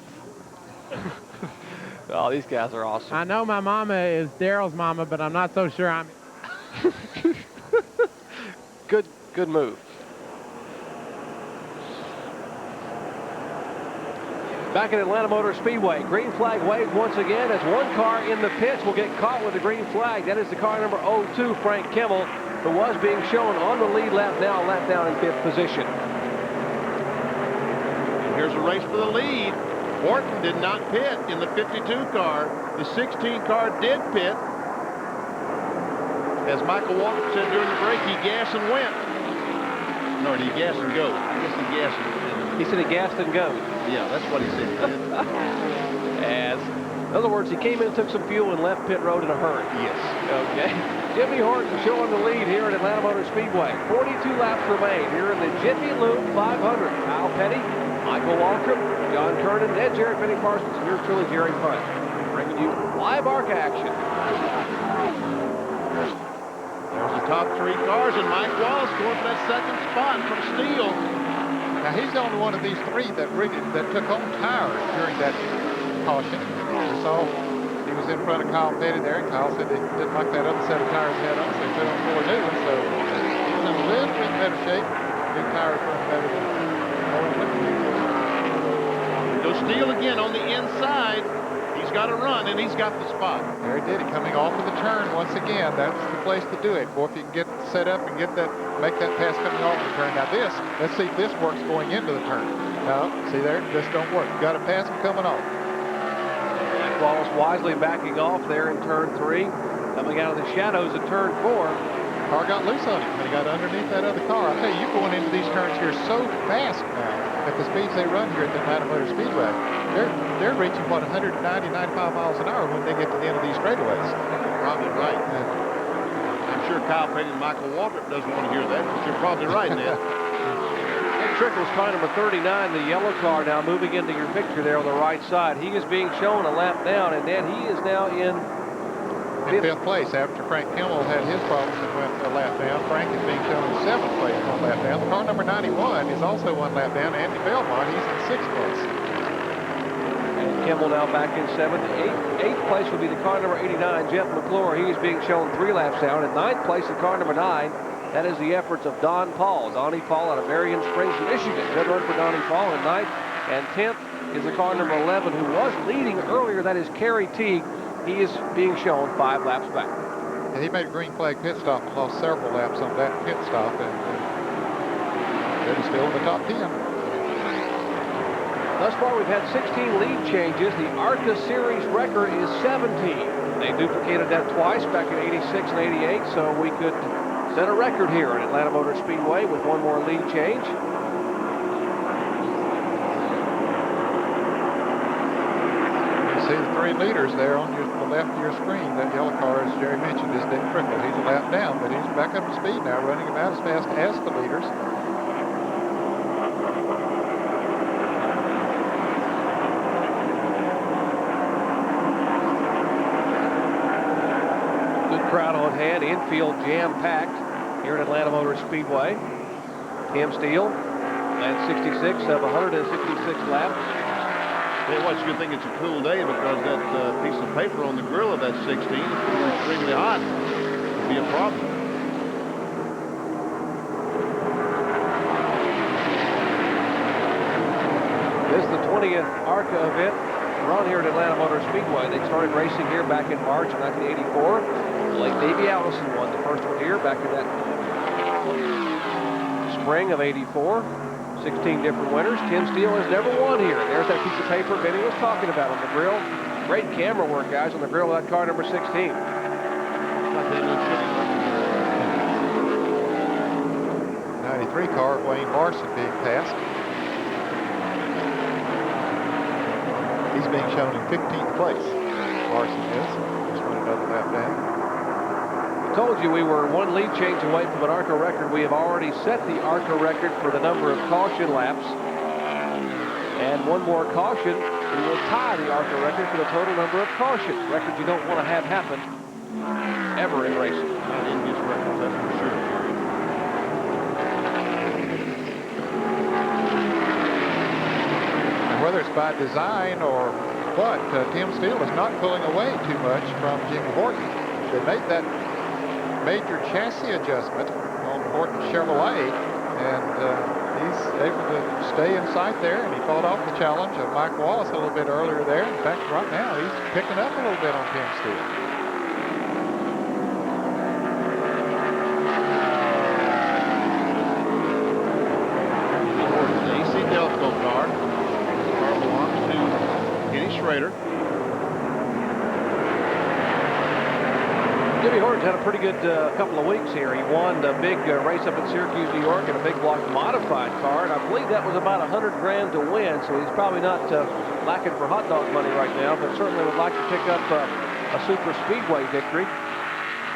Oh, these guys are awesome. I know my mama is Daryl's mama, but I'm not so sure I'm... Good move. Back at Atlanta Motor Speedway, green flag waved once again as one car in the pits will get caught with the green flag. That is the car number 02, Frank Kimmel, who was being shown on the lead lap, now a lap down in 5th position. And here's a race for the lead. Orton did not pit in the 52 car. The 16 car did pit. As Michael Walker said during the break, he gassed and went. No, did he gas and go? I guess he gassed and He said he gassed and go. Yeah, that's what he said. In other words, he came in and took some fuel and left pit road in a hurry. Yes. Okay. Jimmy Horton showing the lead here at Atlanta Motor Speedway. 42 laps remain here in the Jiffy Lube 500. Kyle Petty, Michael Walker, John Kernan, and Jared Benny Parsons. Here's truly Jerry Punt. bringing you live ARCA action. There's the top 3 cars, and Mike Wallace going for that second spot from Steele. Now, he's the only one of these 3 that took on tires during that caution. We saw he was in front of Kyle Petty there, and Kyle said they didn't like that other set of tires he had on, so he put on 4 new ones. So he's in a little bit better shape. New tires run better than Go Steele again on the inside. He's got to run, and he's got the spot. There he did it, coming off of the turn once again. That's the place to do it. Boy, if you can get set up and get that, make that pass coming off the turn. Now this, let's see if this works going into the turn. No, see there, this don't work. You got to pass him coming off. Mike Wallace wisely backing off there in turn 3, coming out of the shadows of turn 4. Car got loose on him when he got underneath that other car. I tell you, you're going into these turns here so fast now at the speeds they run here at the Atlanta Motor Speedway. They're reaching, what, 190, 95 miles an hour when they get to the end of these straightaways. You're probably right. I'm sure Kyle Petty and Michael Waltrip doesn't want to hear that, but you're probably right, Ned. Trickle's car number 39, the yellow car now moving into your picture there on the right side. He is being shown a lap down, and then he is now in 5th place after Frank Kimmel had his problems and went a lap down. Frank is being shown in 7th place, 1 lap down. The car number 91 is also 1 lap down. Andy Belmont, he's in 6th place. And Kimmel now back in 7th. 8th place would be the car number 89, Jeff McClure. He is being shown 3 laps down. In 9th place, the car number 9. That is the efforts of Don Paul. Donnie Paul out of Marion Springs, Michigan. Good run for Donnie Paul in 9th. And 10th is the car number 11, who was leading earlier. That is Kerry Teague. He is being shown 5 laps back. And he made a green flag pit stop and lost several laps on that pit stop, and he's still in the top 10. Thus far, we've had 16 lead changes. The ARCA Series record is 17. They duplicated that twice back in 86 and 88, so we could set a record here at Atlanta Motor Speedway with 1 more lead change. See the 3 leaders there on the left of your screen. That yellow car, as Jerry mentioned, is Dick Trickle. He's a lap down, but he's back up to speed now, running about as fast as the leaders. Good crowd on hand, infield jam-packed here at Atlanta Motor Speedway. Tim Steele at 66 of 166 laps. Tell you what, you think it's a cool day because that piece of paper on the grill of that 16 is extremely hot. It'd be a problem. This is the 20th ARCA event run here at Atlanta Motor Speedway. They started racing here back in March of 1984. Blake Davey Allison won the first one here back in that spring of 84. 16 different winners. Tim Steele has never won here. There's that piece of paper Benny was talking about on the grill. Great camera work, guys, on the grill of that car number 16. 93 car, Wayne Larson being passed. He's being shown in 15th place. Larson is. Just went another lap down. Told you we were 1 lead change away from an ARCA record. We have already set the ARCA record for the number of caution laps. And 1 more caution, we will tie the ARCA record for the total number of cautions. Record you don't want to have happen ever in racing. Not in this record, that's for sure. And whether it's by design or what, Tim Steele is not pulling away too much from Jimmy Horton. They made that major chassis adjustment on Horton Chevrolet, and he's able to stay in sight there, and he fought off the challenge of Mike Wallace a little bit earlier there. In fact, right now, he's picking up a little bit on Tim Steele. The AC Delco car. The car belongs to Kenny Schrader. Jimmy Horton's had a pretty good couple of weeks here. He won the big race up in Syracuse, New York in a big block modified car, and I believe that was about $100 grand to win, so he's probably not lacking for hot dog money right now, but certainly would like to pick up a super speedway victory.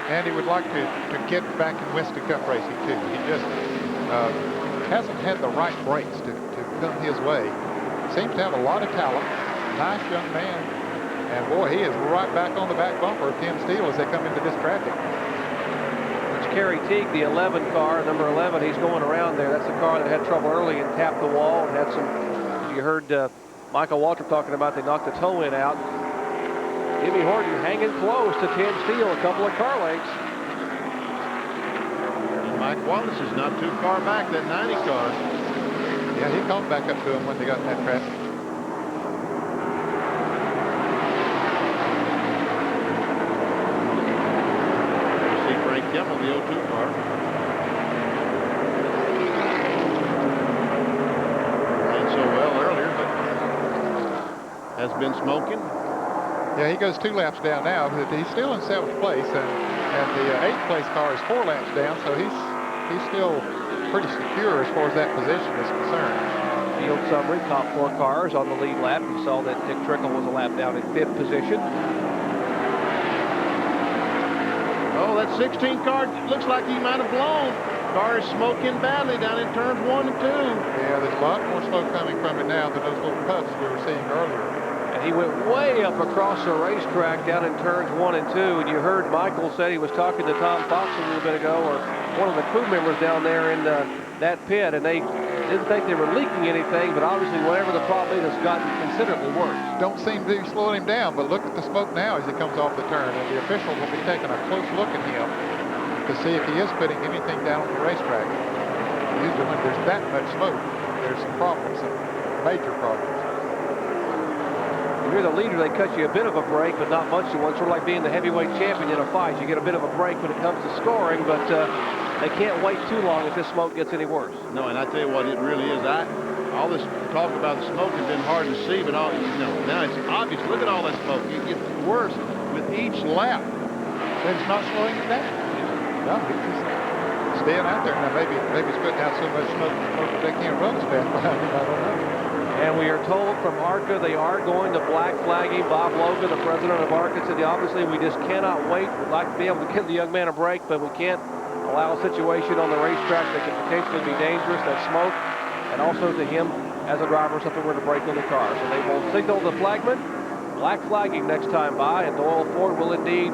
And he would like to get back in Winston Cup racing too. He just hasn't had the right brakes to come his way. Seems to have a lot of talent, nice young man, And boy, he is right back on the back bumper of Tim Steele as they come into this traffic. It's Kerry Teague, the 11 car, number 11. He's going around there. That's the car that had trouble early and tapped the wall and had some, as you heard Michael Waltrip talking about, they knocked the toe end out. Jimmy Horton hanging close to Tim Steele, a couple of car lengths. And Mike Wallace is not too far back, that 90 car. Yeah, he caught back up to him when they got in that traffic. Kimmel, the 02 car. Played so well earlier, but has been smoking. Yeah, he goes 2 laps down now, but he's still in 7th place, and the 8th place car is 4 laps down, so he's still pretty secure as far as that position is concerned. Field summary, top 4 cars on the lead lap. You saw that Dick Trickle was a lap down in 5th position. Oh, that 16 car looks like he might have blown. Car is smoking badly down in turns 1 and 2. Yeah, there's a lot more smoke coming from it now than those little puffs we were seeing earlier. And he went way up across the racetrack down in turns 1 and 2. And you heard Michael say he was talking to Tom Fox a little bit ago, or one of the crew members down there in that pit, and they didn't think they were leaking anything, but obviously whatever the problem is, it's gotten considerably worse. Don't seem to be slowing him down, but look at the smoke now as he comes off the turn, and the officials will be taking a close look at him to see if he is putting anything down on the racetrack. Usually when there's that much smoke, there's some problems, some major problems. When you're the leader, they cut you a bit of a break, but not much. It's sort of like being the heavyweight champion in a fight. You get a bit of a break when it comes to scoring, but they can't wait too long if this smoke gets any worse. No, and I tell you what, it really is. All this talk about the smoke has been hard to see, but now it's obvious. Look at all that smoke. It gets worse with each lap. And it's not slowing it down. No, he's just staying out there. Now maybe it's putting out so much smoke that they can't run as fast behind him. I don't know. And we are told from ARCA they are going to black flagging. Bob Logan, the president of ARCA, said obviously we just cannot wait. We'd like to be able to give the young man a break, but we can't allow a situation on the racetrack that could potentially be dangerous, that smoke, and also to him as a driver if something were to break on the car. So they will signal the flagman, black flagging next time by, and Doyle Ford will indeed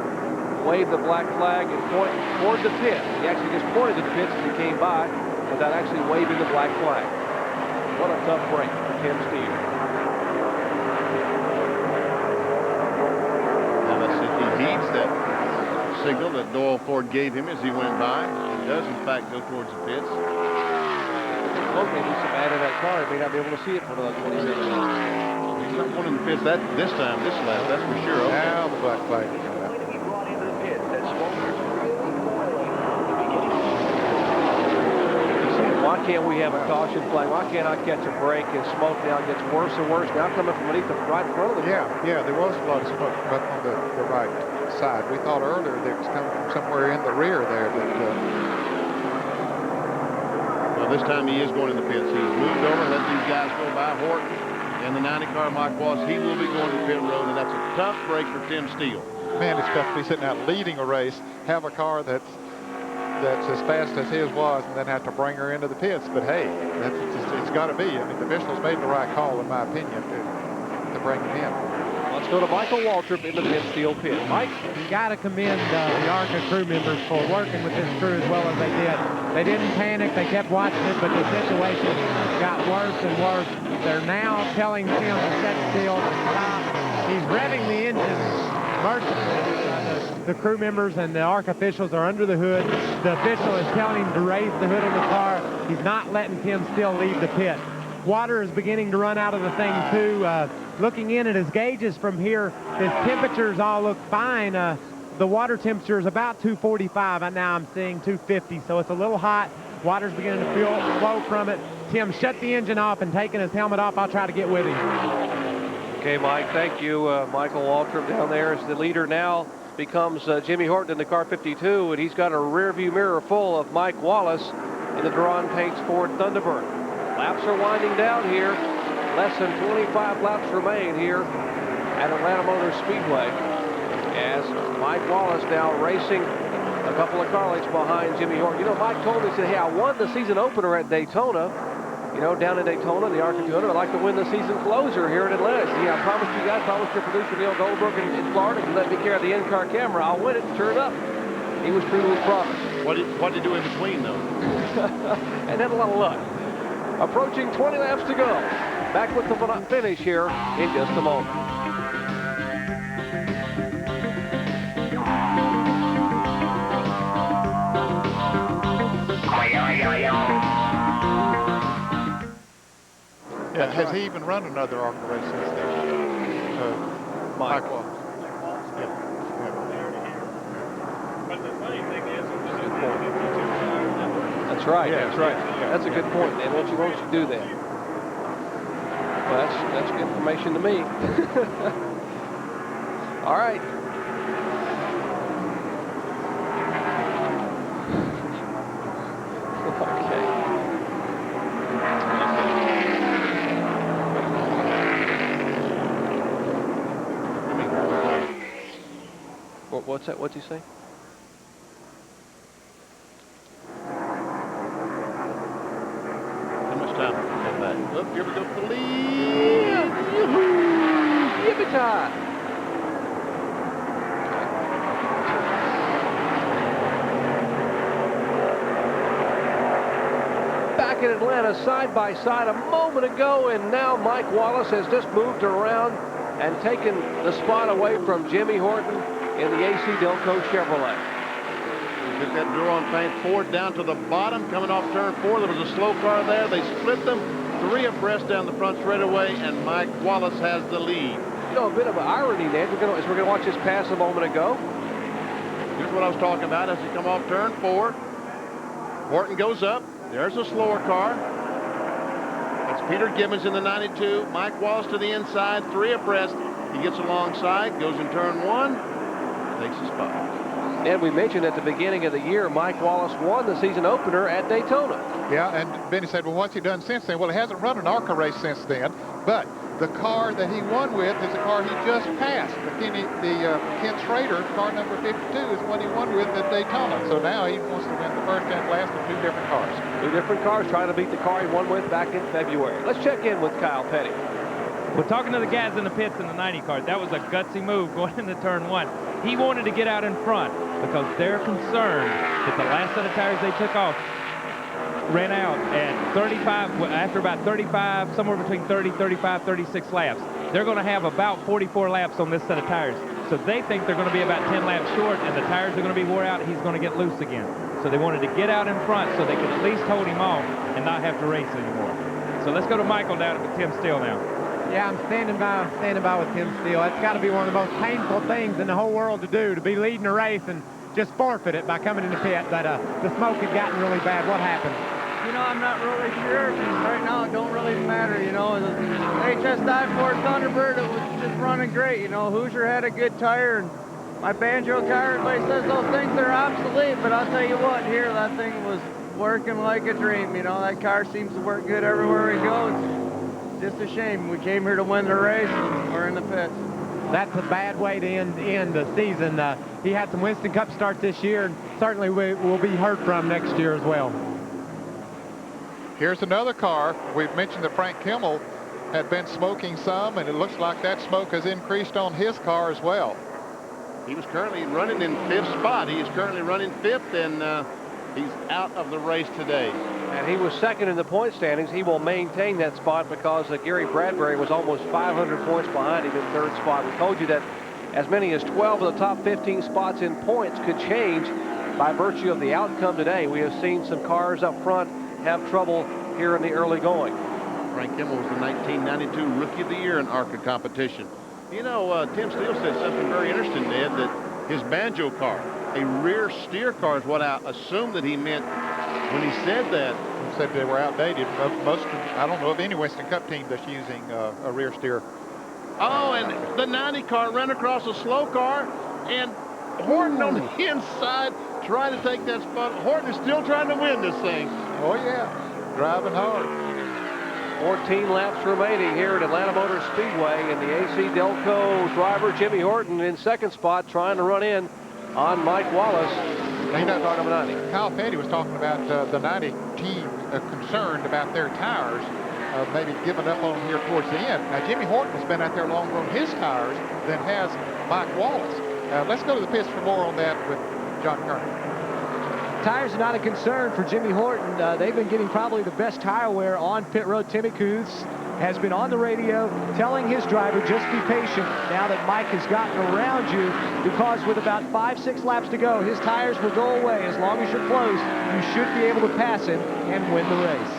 wave the black flag and point toward the pit. He actually just pointed to the pits as he came by without actually waving the black flag. What a tough break for Tim Steele. Now let's see if he heeds that signal that Doyle Ford gave him as he went by. He does, in fact, go towards the pits. Smoke may be so bad in that car, he may not be able to see it for another 20 minutes. He's not going in the pits this lap, that's for sure. Okay. Now the black flag is coming out. Why can't we have a caution flag? Why can't I catch a break? And smoke now gets worse and worse. Now coming from underneath the right front of the car. Yeah, there was a lot of smoke up on the right side. We thought earlier that it was coming from somewhere in the rear there. But, well, this time he is going in the pits. He's moved over, let these guys go by. Horton and the 90 car, Mike Wallace, he will be going to the pit road, and that's a tough break for Tim Steele. Man, it's tough to be sitting out leading a race, have a car that's as fast as his was, and then have to bring her into the pits. But hey, it's got to be. I mean, the officials made the right call, in my opinion, to bring him in. Let's go to Michael Waltrip in the Tim Steele pit. Mike? You got to commend the ARCA crew members for working with this crew as well as they did. They didn't panic. They kept watching it, but the situation got worse and worse. They're now telling Tim to set still, to stop. He's revving the engine. The crew members and the ARCA officials are under the hood. The official is telling him to raise the hood on the car. He's not letting Tim Steele leave the pit. Water is beginning to run out of the thing too. Looking in at his gauges from here, his temperatures all look fine. The water temperature is about 245. Now I'm seeing 250, so it's a little hot. Water's beginning to flow from it. Tim shut the engine off and taking his helmet off. I'll try to get with him. Okay, Mike, thank you. Michael Waltrip down there is the leader now. Becomes Jimmy Horton in the car 52, and he's got a rear view mirror full of Mike Wallace in the Duran Paints Ford Thunderbird. Laps are winding down here. Less than 25 laps remain here at Atlanta Motor Speedway as Mike Wallace now racing a couple of car lengths behind Jimmy Horton. You know, Mike told me, he said, hey, I won the season opener at Daytona, you know, down in Daytona, the ARCA 200, I'd like to win the season closer here in Atlanta. See, I promised you guys, promised your producer Neil Goldberg in Florida, if you let me carry the in-car camera, I'll win it. And sure enough, he was true to his promise. What did he do in between, though? And had a lot of luck. Approaching 20 laps to go. Back with the finish here in just a moment. Yeah, has he even run another ARCA race since then? Mike Wallace. But the funny thing is, That's right. Yeah, that's right. yeah, That's a good point, man. Won't you do that? Well, that's good information to me. All right. What's that? What's he say? How much time? Come back. Look, here we go for the lead. Yippee time! Back in Atlanta, side by side a moment ago, and now Mike Wallace has just moved around and taken the spot away from Jimmy Horton in the AC Delco Chevrolet. Took that draw on paint Ford down to the bottom, coming off turn 4. There was a slow car there. They split them 3 abreast down the front straightaway, and Mike Wallace has the lead. You know, a bit of an irony, Ned. We're going to watch this pass a moment ago. Here's what I was talking about as he come off turn 4. Horton goes up. There's a slower car. That's Peter Gibbons in the 92. Mike Wallace to the inside, 3 abreast. He gets alongside, goes in turn 1, takes his spot. And we mentioned at the beginning of the year, Mike Wallace won the season opener at Daytona. Yeah, and Benny said, well, what's he done since then? Well, he hasn't run an ARCA race since then, but the car that he won with is the car he just passed. Ken Schrader, car number 52, is what he won with at Daytona. So now he wants to win the first and last of 2 different cars. 2 different cars trying to beat the car he won with back in February. Let's check in with Kyle Petty. We're talking to the guys in the pits in the 90 cars. That was a gutsy move going into turn 1. He wanted to get out in front because they're concerned that the last set of tires they took off ran out at 35, after about 35, somewhere between 30, 35, 36 laps. They're going to have about 44 laps on this set of tires. So they think they're going to be about 10 laps short, and the tires are going to be wore out. He's going to get loose again. So they wanted to get out in front so they could at least hold him off and not have to race anymore. So let's go to Michael down at Tim Steele now. Yeah, I'm standing by with Tim Steele. That's got to be one of the most painful things in the whole world to do, to be leading a race and just forfeit it by coming in the pit. But the smoke had gotten really bad. What happened? You know, I'm not really sure. Right now, it don't really matter. You know, the HSI Ford Thunderbird, it was just running great. You know, Hoosier had a good tire, and my Banjo car, everybody says those things are obsolete, but I'll tell you what, here, that thing was working like a dream. You know, that car seems to work good everywhere we go. It's just a shame. We came here to win the race, and we're in the pits. That's a bad way to end the season. He had some Winston Cup starts this year, and certainly will be heard from next year as well. Here's another car. We've mentioned that Frank Kimmel had been smoking some, and it looks like that smoke has increased on his car as well. He was currently running in 5th spot. He is currently running 5th, and he's out of the race today. And he was 2nd in the point standings. He will maintain that spot because Gary Bradbury was almost 500 points behind him in 3rd spot. We told you that as many as 12 of the top 15 spots in points could change by virtue of the outcome today. We have seen some cars up front have trouble here in the early going. Frank Kimmel was the 1992 Rookie of the Year in ARCA competition. You know, Tim Steele said something very interesting, Ned, that his Banjo car, a rear steer car, is what I assumed that he meant when he said that. He said they were outdated. I don't know of any Winston Cup team that's using a rear steer. Oh, and the 90 car ran across a slow car, and Horton on the inside trying to take that spot. Horton is still trying to win this thing. Oh, yeah. Driving hard. 14 laps remaining here at Atlanta Motor Speedway, and the AC Delco driver Jimmy Horton in 2nd spot trying to run in on Mike Wallace. car number 90. Kyle Petty was talking about the 90 team concerned about their tires, maybe giving up on them here towards the end. Now, Jimmy Horton has been out there longer on his tires than has Mike Wallace. Let's go to the pits for more on that with John Kerner. Tires are not a concern for Jimmy Horton. They've been getting probably the best tire wear on pit road. Timmy Kuths has been on the radio telling his driver, just be patient now that Mike has gotten around you, because with about 5-6 laps to go, his tires will go away. As long as you're close, you should be able to pass him and win the race.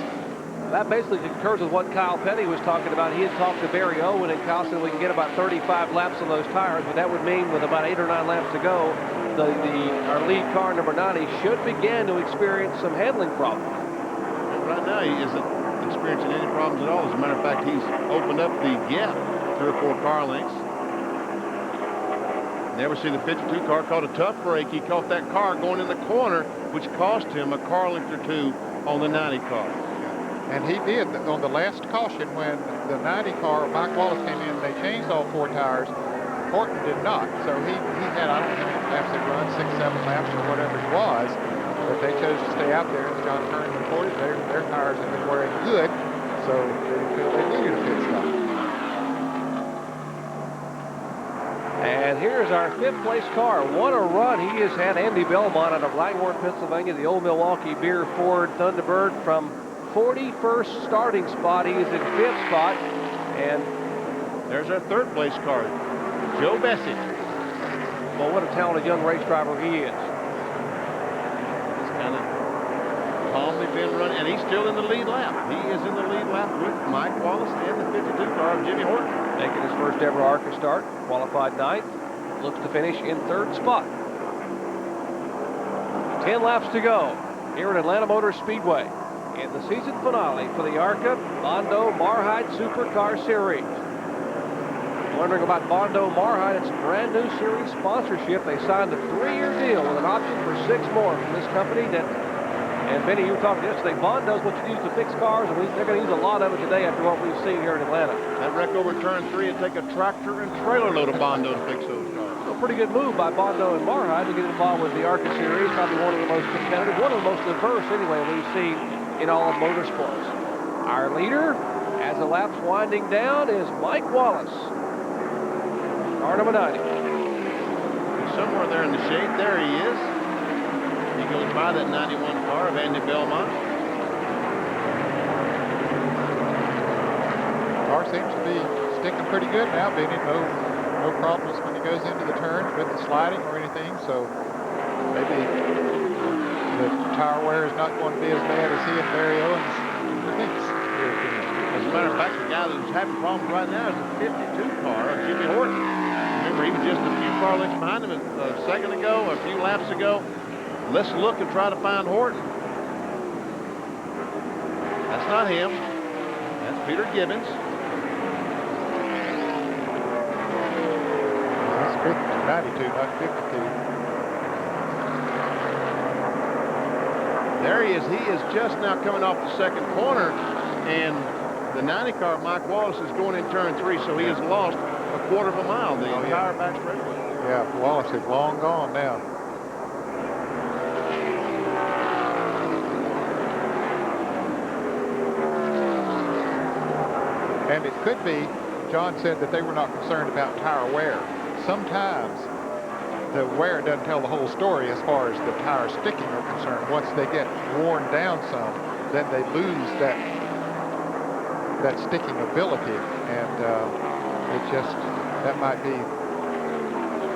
That basically concurs with what Kyle Petty was talking about. He had talked to Barry Owen, and Kyle said we can get about 35 laps on those tires, but that would mean with about 8 or 9 laps to go, our lead car, number 90, should begin to experience some handling problems. Right now, he isn't experiencing any problems at all. As a matter of fact, he's opened up the gap 3 or 4 car lengths. Never see the 52 car caught a tough break. He caught that car going in the corner, which cost him a car length or 2 on the 90 car. And he did on the last caution when the 90 car, Mike Wallace came in, they changed all 4 tires. Horton did not. So he had, I don't know how many laps they run, 6-7 laps or whatever it was. But they chose to stay out there. As John Kernan reported, their tires have been wearing good, so they didn't feel they needed a pit stop. And here's our 5th place car. What a run he has had. Andy Belmont out of Langhorne, Pennsylvania, the old Milwaukee Beer Ford Thunderbird, from 41st starting spot. He is in 5th spot. And there's our 3rd place car, Joe Bessie. Well, what a talented young race driver he is. Kind of calmly been running, and he's still in the lead lap. He is in the lead lap with Mike Wallace and the 52 car of Jimmy Horton. Making his first ever ARCA start, qualified 9th, looks to finish in 3rd spot. 10 laps to go here at Atlanta Motor Speedway in the season finale for the ARCA Bondo Marhide Supercar Series. Wondering about Bondo Marhide, it's a brand new series sponsorship. They signed a 3-year deal with an option for 6 more from this company. And Benny, you were talking yesterday, Bondo's what you use to fix cars, and they're going to use a lot of it today after what we've seen here in Atlanta. That wreck over turn 3 would take a tractor and trailer load of Bondo to fix those cars. A pretty good move by Bondo and Marhide to get involved with the ARCA series. Probably one of the most competitive, one of the most diverse anyway we've seen in all of motorsports. Our leader, as the lap's winding down, is Mike Wallace. Car number 90. He's somewhere there in the shade. There he is. He goes by that 91 car of Andy Belmont. Car seems to be sticking pretty good now, Benny. No problems when he goes into the turn with the sliding or anything. So maybe the tire wear is not going to be as bad as he and Barry Owens thinks. As a matter of fact, the guy who's having problems right now is the 52 car of Jimmy Horton. Remember, he was just a few car lengths behind him a second ago, a few laps ago. Let's look and try to find Horton. That's not him. That's Peter Gibbons. That's 92, not 52. There he is. He is just now coming off the second corner, and the 90 car, Mike Wallace, is going in turn 3, so he has lost a quarter of a mile, the entire back straightaway. Yeah, Wallace is long gone now. And it could be, John said that they were not concerned about tire wear. Sometimes the wear doesn't tell the whole story as far as the tire sticking are concerned. Once they get worn down some, then they lose that sticking ability, and it just, that might be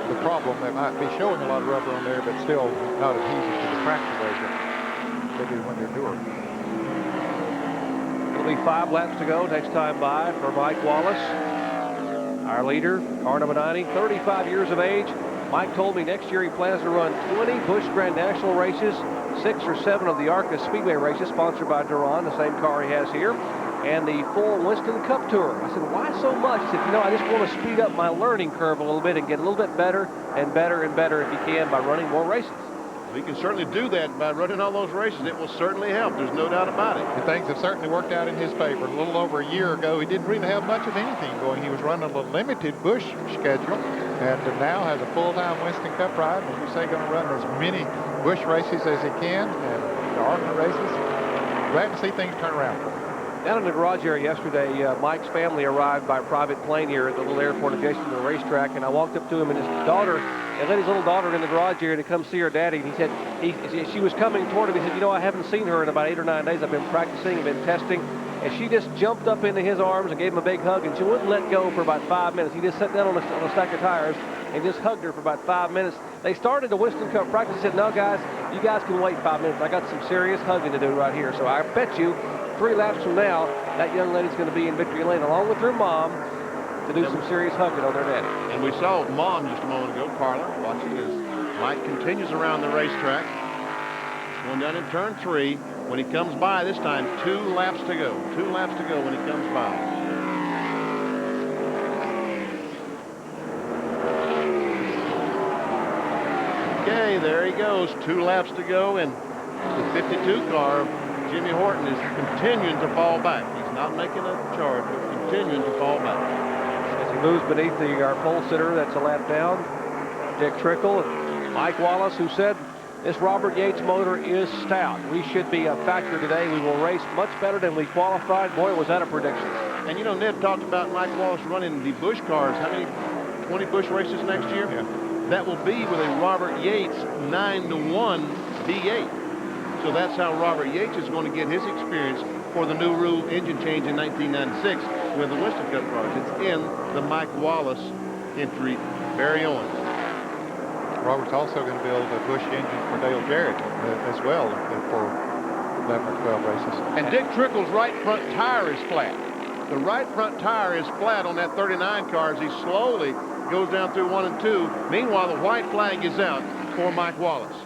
the problem. They might be showing a lot of rubber on there, but still not adhesive to the tractor way that they do when they're newer. It'll be 5 laps to go next time by for Mike Wallace. Our leader, car number 90, 35 years of age. Mike told me next year he plans to run 20 Busch Grand National races, 6 or 7 of the ARCA Speedway races sponsored by Duran, the same car he has here, and the full Winston Cup Tour. I said, why so much? He said, you know, I just want to speed up my learning curve a little bit and get a little bit better and better and better if you can by running more races. He can certainly do that by running all those races. It will certainly help. There's no doubt about it. And things have certainly worked out in his favor. A little over a year ago, he didn't really have much of anything going. He was running a limited Busch schedule, and now has a full-time Winston Cup ride. As you say, going to run as many Busch races as he can, and the ARCA races. Glad to see things turn around for him. Down in the garage area yesterday, Mike's family arrived by private plane here at the little airport adjacent to the racetrack, and I walked up to him and his daughter, and let his little daughter in the garage area to come see her daddy. And he said, she was coming toward him. He said, you know, I haven't seen her in about 8 or 9 days. I've been practicing, I've been testing. And she just jumped up into his arms and gave him a big hug, and she wouldn't let go for about 5 minutes. He just sat down on a stack of tires and just hugged her for about 5 minutes. They started the Winston Cup practice. He said, no, guys, you guys can wait 5 minutes. I got some serious hugging to do right here. So I bet you 3 laps from now, that young lady's going to be in victory lane along with her mom to do some serious hugging on their daddy. And we saw Mom just a moment ago, Carla, watching as Mike continues around the racetrack. Going down in turn 3. When he comes by this time, 2 laps to go. 2 laps to go when he comes by. Okay, there he goes. 2 laps to go, and the 52 car, Jimmy Horton, is continuing to fall back. He's not making a charge, but continuing to fall back. As he moves beneath our pole sitter, that's a lap down. Dick Trickle and Mike Wallace, who said, this Robert Yates motor is stout. We should be a factor today. We will race much better than we qualified. Boy, was that a prediction. And you know, Ned talked about Mike Wallace running the Busch cars. How many? 20 Busch races next year? Yeah. That will be with a Robert Yates 9-to-1 V8. So that's how Robert Yates is going to get his experience for the new rule engine change in 1996 with the Winston Cup cars. It's in the Mike Wallace entry, Barry Owens. Robert's also going to build a Busch engine for Dale Jarrett as well for 11 or 12 races. And Dick Trickle's right front tire is flat. The right front tire is flat on that 39 car as he slowly goes down through 1 and 2. Meanwhile, the white flag is out for Mike Wallace.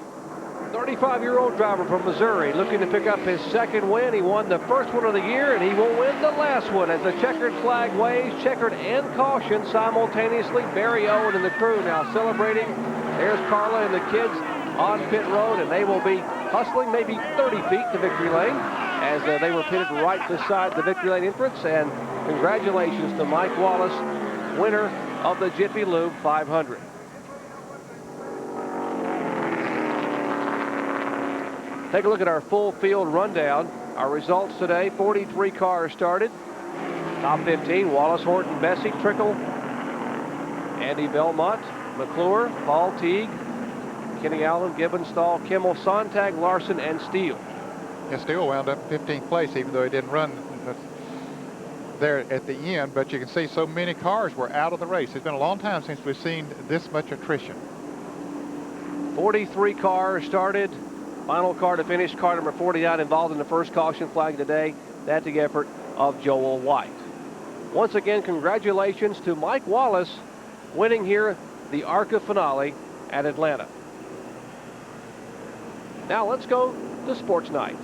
35-year-old driver from Missouri looking to pick up his 2nd win. He won the 1st one of the year, and he will win the last one as the checkered flag waves, checkered and caution simultaneously. Barry Owen and the crew now celebrating. There's Carla and the kids on pit road, and they will be hustling maybe 30 feet to victory lane as they were pitted right beside the victory lane entrance. And congratulations to Mike Wallace, winner of the Jiffy Lube 500. Take a look at our full field rundown. Our results today, 43 cars started. Top 15, Wallace, Horton, Bessie, Trickle, Andy Belmont, McClure, Paul Teague, Kenny Allen, Gibbons, Stahl, Kimmel, Sontag, Larson, and Steele. Yeah, Steele wound up in 15th place, even though he didn't run there at the end. But you can see so many cars were out of the race. It's been a long time since we've seen this much attrition. 43 cars started. Final car to finish, car number 49, involved in the first caution flag today. That's the effort of Joel White. Once again, congratulations to Mike Wallace, winning here the ARCA finale at Atlanta. Now let's go to Sports Night.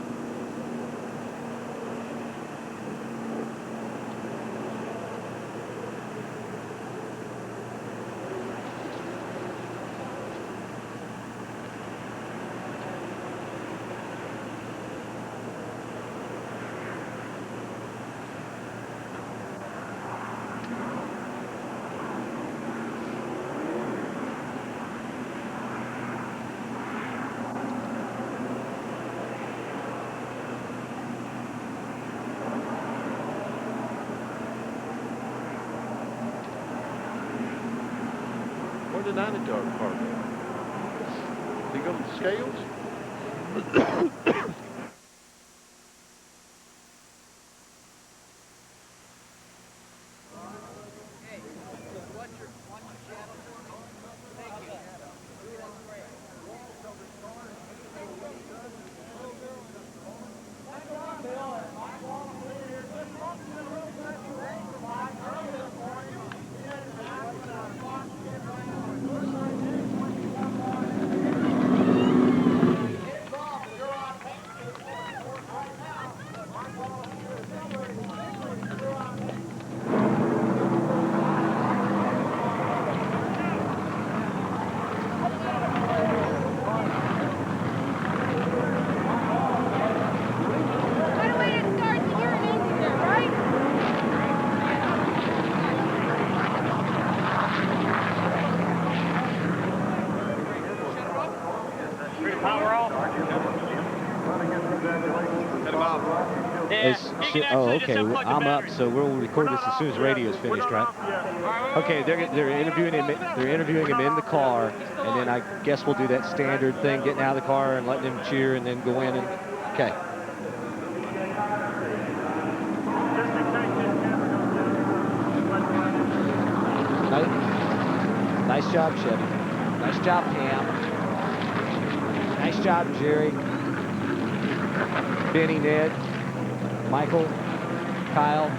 Where did Dinosaur car go? Did he go to the scales? Oh, okay. Well, I'm up, so we'll record this as soon as radio's finished, right? Okay, they're interviewing him. They're interviewing him in the car, and then I guess we'll do that standard thing, getting out of the car and letting him cheer, and then go in and okay. Nice job, Chevy. Nice job, Pam. Nice job, Jerry. Benny, Ned, Michael, Kyle.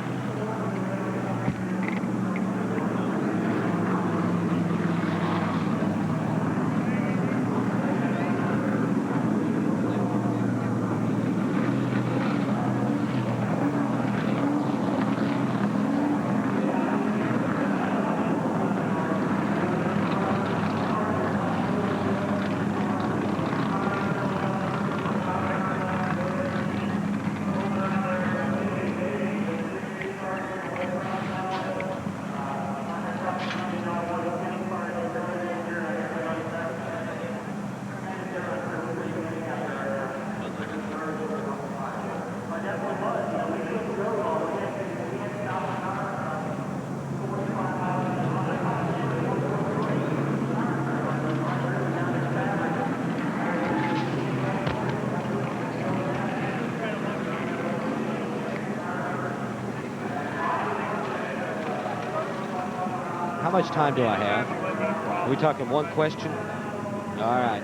How much time do I have? Are we talking one question? All right.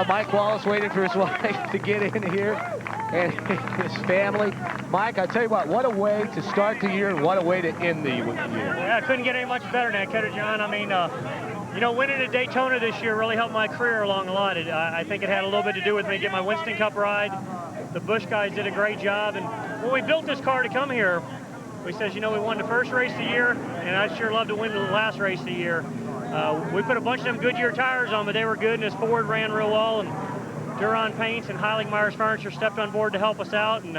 Mike Wallace waiting for his wife to get in here and his family. Mike, I tell you what a way to start the year and what a way to end the year. Yeah, I couldn't get any much better than that, could it, John? I mean, you know, winning at Daytona this year really helped my career along a lot. I think it had a little bit to do with me getting my Winston Cup ride. The Busch guys did a great job, and when we built this car to come here, we says, you know, we won the first race of the year, and I'd sure love to win the last race of the year. We put a bunch of them Goodyear tires on, but they were good, and his Ford ran real well, and Duron Paints and Heilig-Myers Furniture stepped on board to help us out, and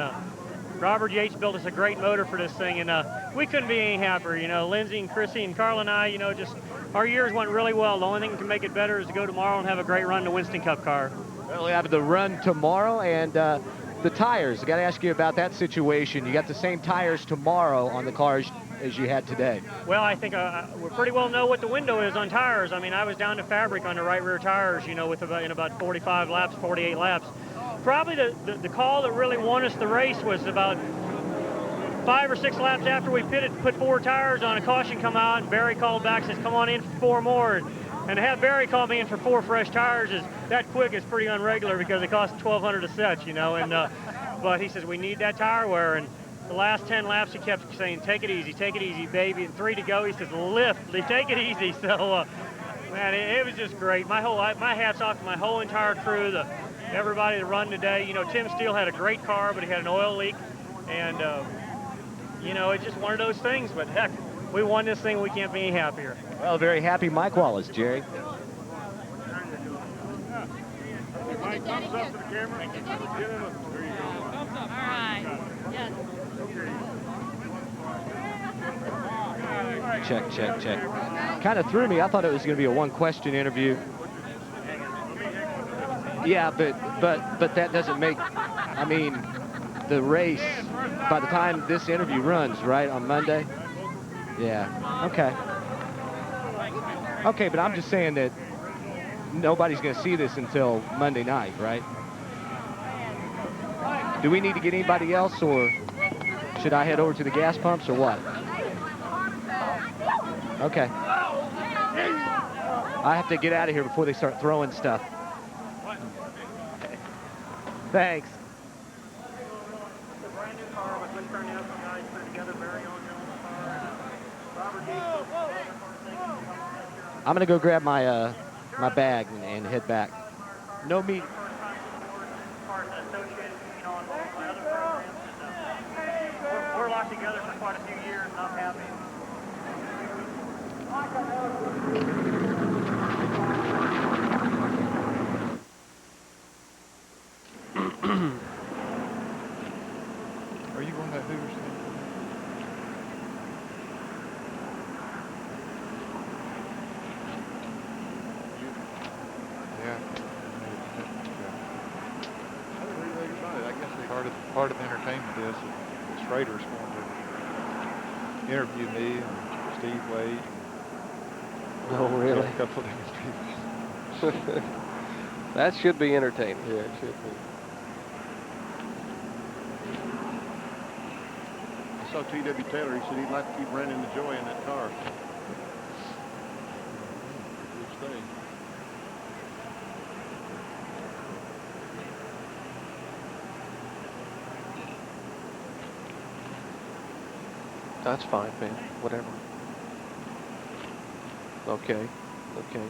Robert Yates built us a great motor for this thing, and we couldn't be any happier. You know, Lindsay and Chrissy and Carl and I, you know, just our years went really well. The only thing that can make it better is to go tomorrow and have a great run in the Winston Cup car. Well, we have the run tomorrow, and the tires. I got to ask you about that situation. You got the same tires tomorrow on the cars as you had today. Well, I think we pretty well know what the window is on tires. I mean, I was down to fabric on the right rear tires, you know, with about 45 laps, 48 laps. Probably the call that really won us the race was about 5 or 6 laps after we pitted, put 4 tires on, a caution come out, and Barry called back, says, come on in for 4 more. And to have Barry call me in for 4 fresh tires is that quick is pretty unregular because it costs $1,200 a set, you know. And but he says we need that tire wear. And the last 10 laps he kept saying, take it easy, baby. And 3 to go, he says, lift, take it easy. So man, it was just great. My hats off to my whole entire crew, everybody that run today. You know, Tim Steele had a great car, but he had an oil leak, and you know, it's just one of those things. But heck, we won this thing. We can't be any happier. Well, very happy Mike Wallace, Jerry. Mike, thumbs up to the camera. Thumbs up. All right. Yes. Check. Kind of threw me. I thought it was going to be a one-question interview. Yeah, but that doesn't make. I mean, the race. By the time this interview runs, right on Monday. Yeah. Okay, but I'm just saying that nobody's going to see this until Monday night, right? Do we need to get anybody else, or should I head over to the gas pumps, or what? Okay. I have to get out of here before they start throwing stuff. Thanks. I'm gonna go grab my my bag and head back. No meeting. We're locked together for quite a few years, and I'm happy. Are you going to that Hooters thing? Yeah. I didn't read anything about it. I guess part of the entertainment is that Schrader's going to interview me and Steve Wade. Oh, really? A couple of different people. That should be entertaining. Yeah, it should be. I saw T.W. Taylor. He said he'd like to keep running the Joy in that car. Good thing. That's fine, man. Whatever. Okay. Okay.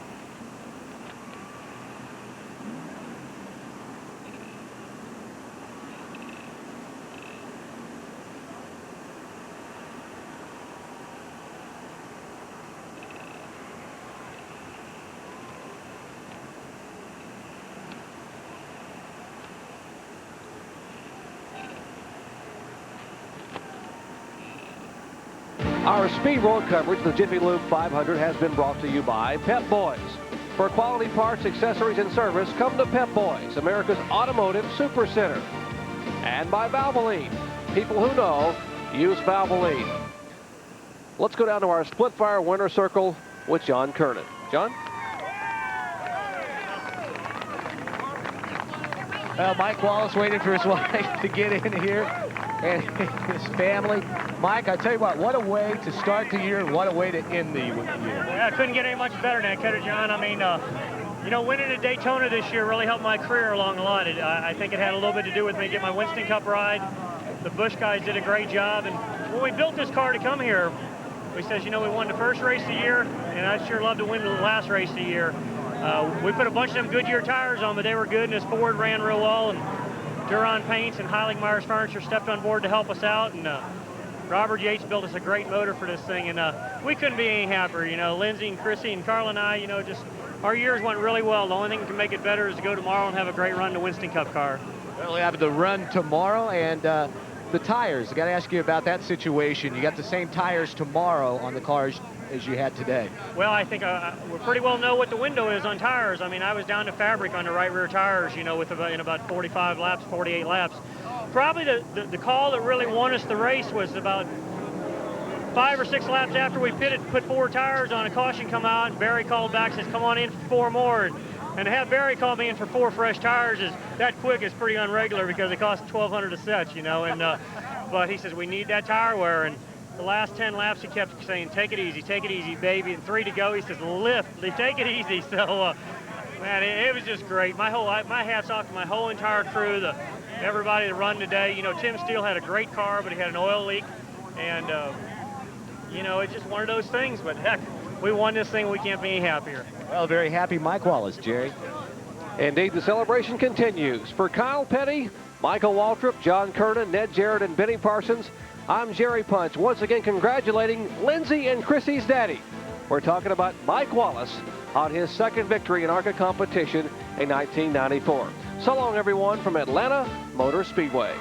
Our Speed World coverage of the Jiffy Lube 500 has been brought to you by Pep Boys. For quality parts, accessories, and service, come to Pep Boys, America's automotive super center. And by Valvoline. People who know use Valvoline. Let's go down to our split fire winner circle with John Kernan. John? Well, Mike Wallace waiting for his wife to get in here and his family. Mike, I tell you what a way to start the year and what a way to end the year. Yeah, I couldn't get any much better than that, could it, John? I mean, you know, winning at Daytona this year really helped my career along a lot. I think it had a little bit to do with me getting my Winston Cup ride. The Busch guys did a great job, and when we built this car to come here, we said, you know, we won the first race of the year, and I'd sure love to win the last race of the year. We put a bunch of them Goodyear tires on, but they were good, and this Ford ran real well, and Duron Paints and Heilig Myers Furniture stepped on board to help us out, and Robert Yates built us a great motor for this thing, and we couldn't be any happier. You know, Lindsay and Chrissy and Carl and I, you know, just our years went really well. The only thing that can make it better is to go tomorrow and have a great run in the Winston Cup car. Well, we have the run tomorrow, and the tires. I got to ask you about that situation. You got the same tires tomorrow on the cars as you had today. Well, I think we pretty well know what the window is on tires. I mean, I was down to fabric on the right rear tires, you know, in about 45 laps, 48 laps. Probably the call that really won us the race was about 5 or 6 laps after we pitted, put 4 tires on, a caution come out, and Barry called back, says, come on in for 4 more. And to have Barry call me in for 4 fresh tires is that quick is pretty unregular because it costs $1,200 a set, you know. And but he says, we need that tire wear. And the last 10 laps, he kept saying, take it easy, baby. And 3 to go, he says, lift, take it easy. So, man, it was just great. My hat's off to my whole entire crew, everybody that run today. You know, Tim Steele had a great car, but he had an oil leak. And, you know, it's just one of those things. But, heck, we won this thing. We can't be any happier. Well, very happy Mike Wallace, Jerry. Indeed, the celebration continues. For Kyle Petty, Michael Waltrip, John Kernan, Ned Jarrett, and Benny Parsons, I'm Jerry Punch, once again congratulating Lindsay and Chrissy's daddy. We're talking about Mike Wallace on his second victory in ARCA competition in 1994. So long, everyone, from Atlanta Motor Speedway.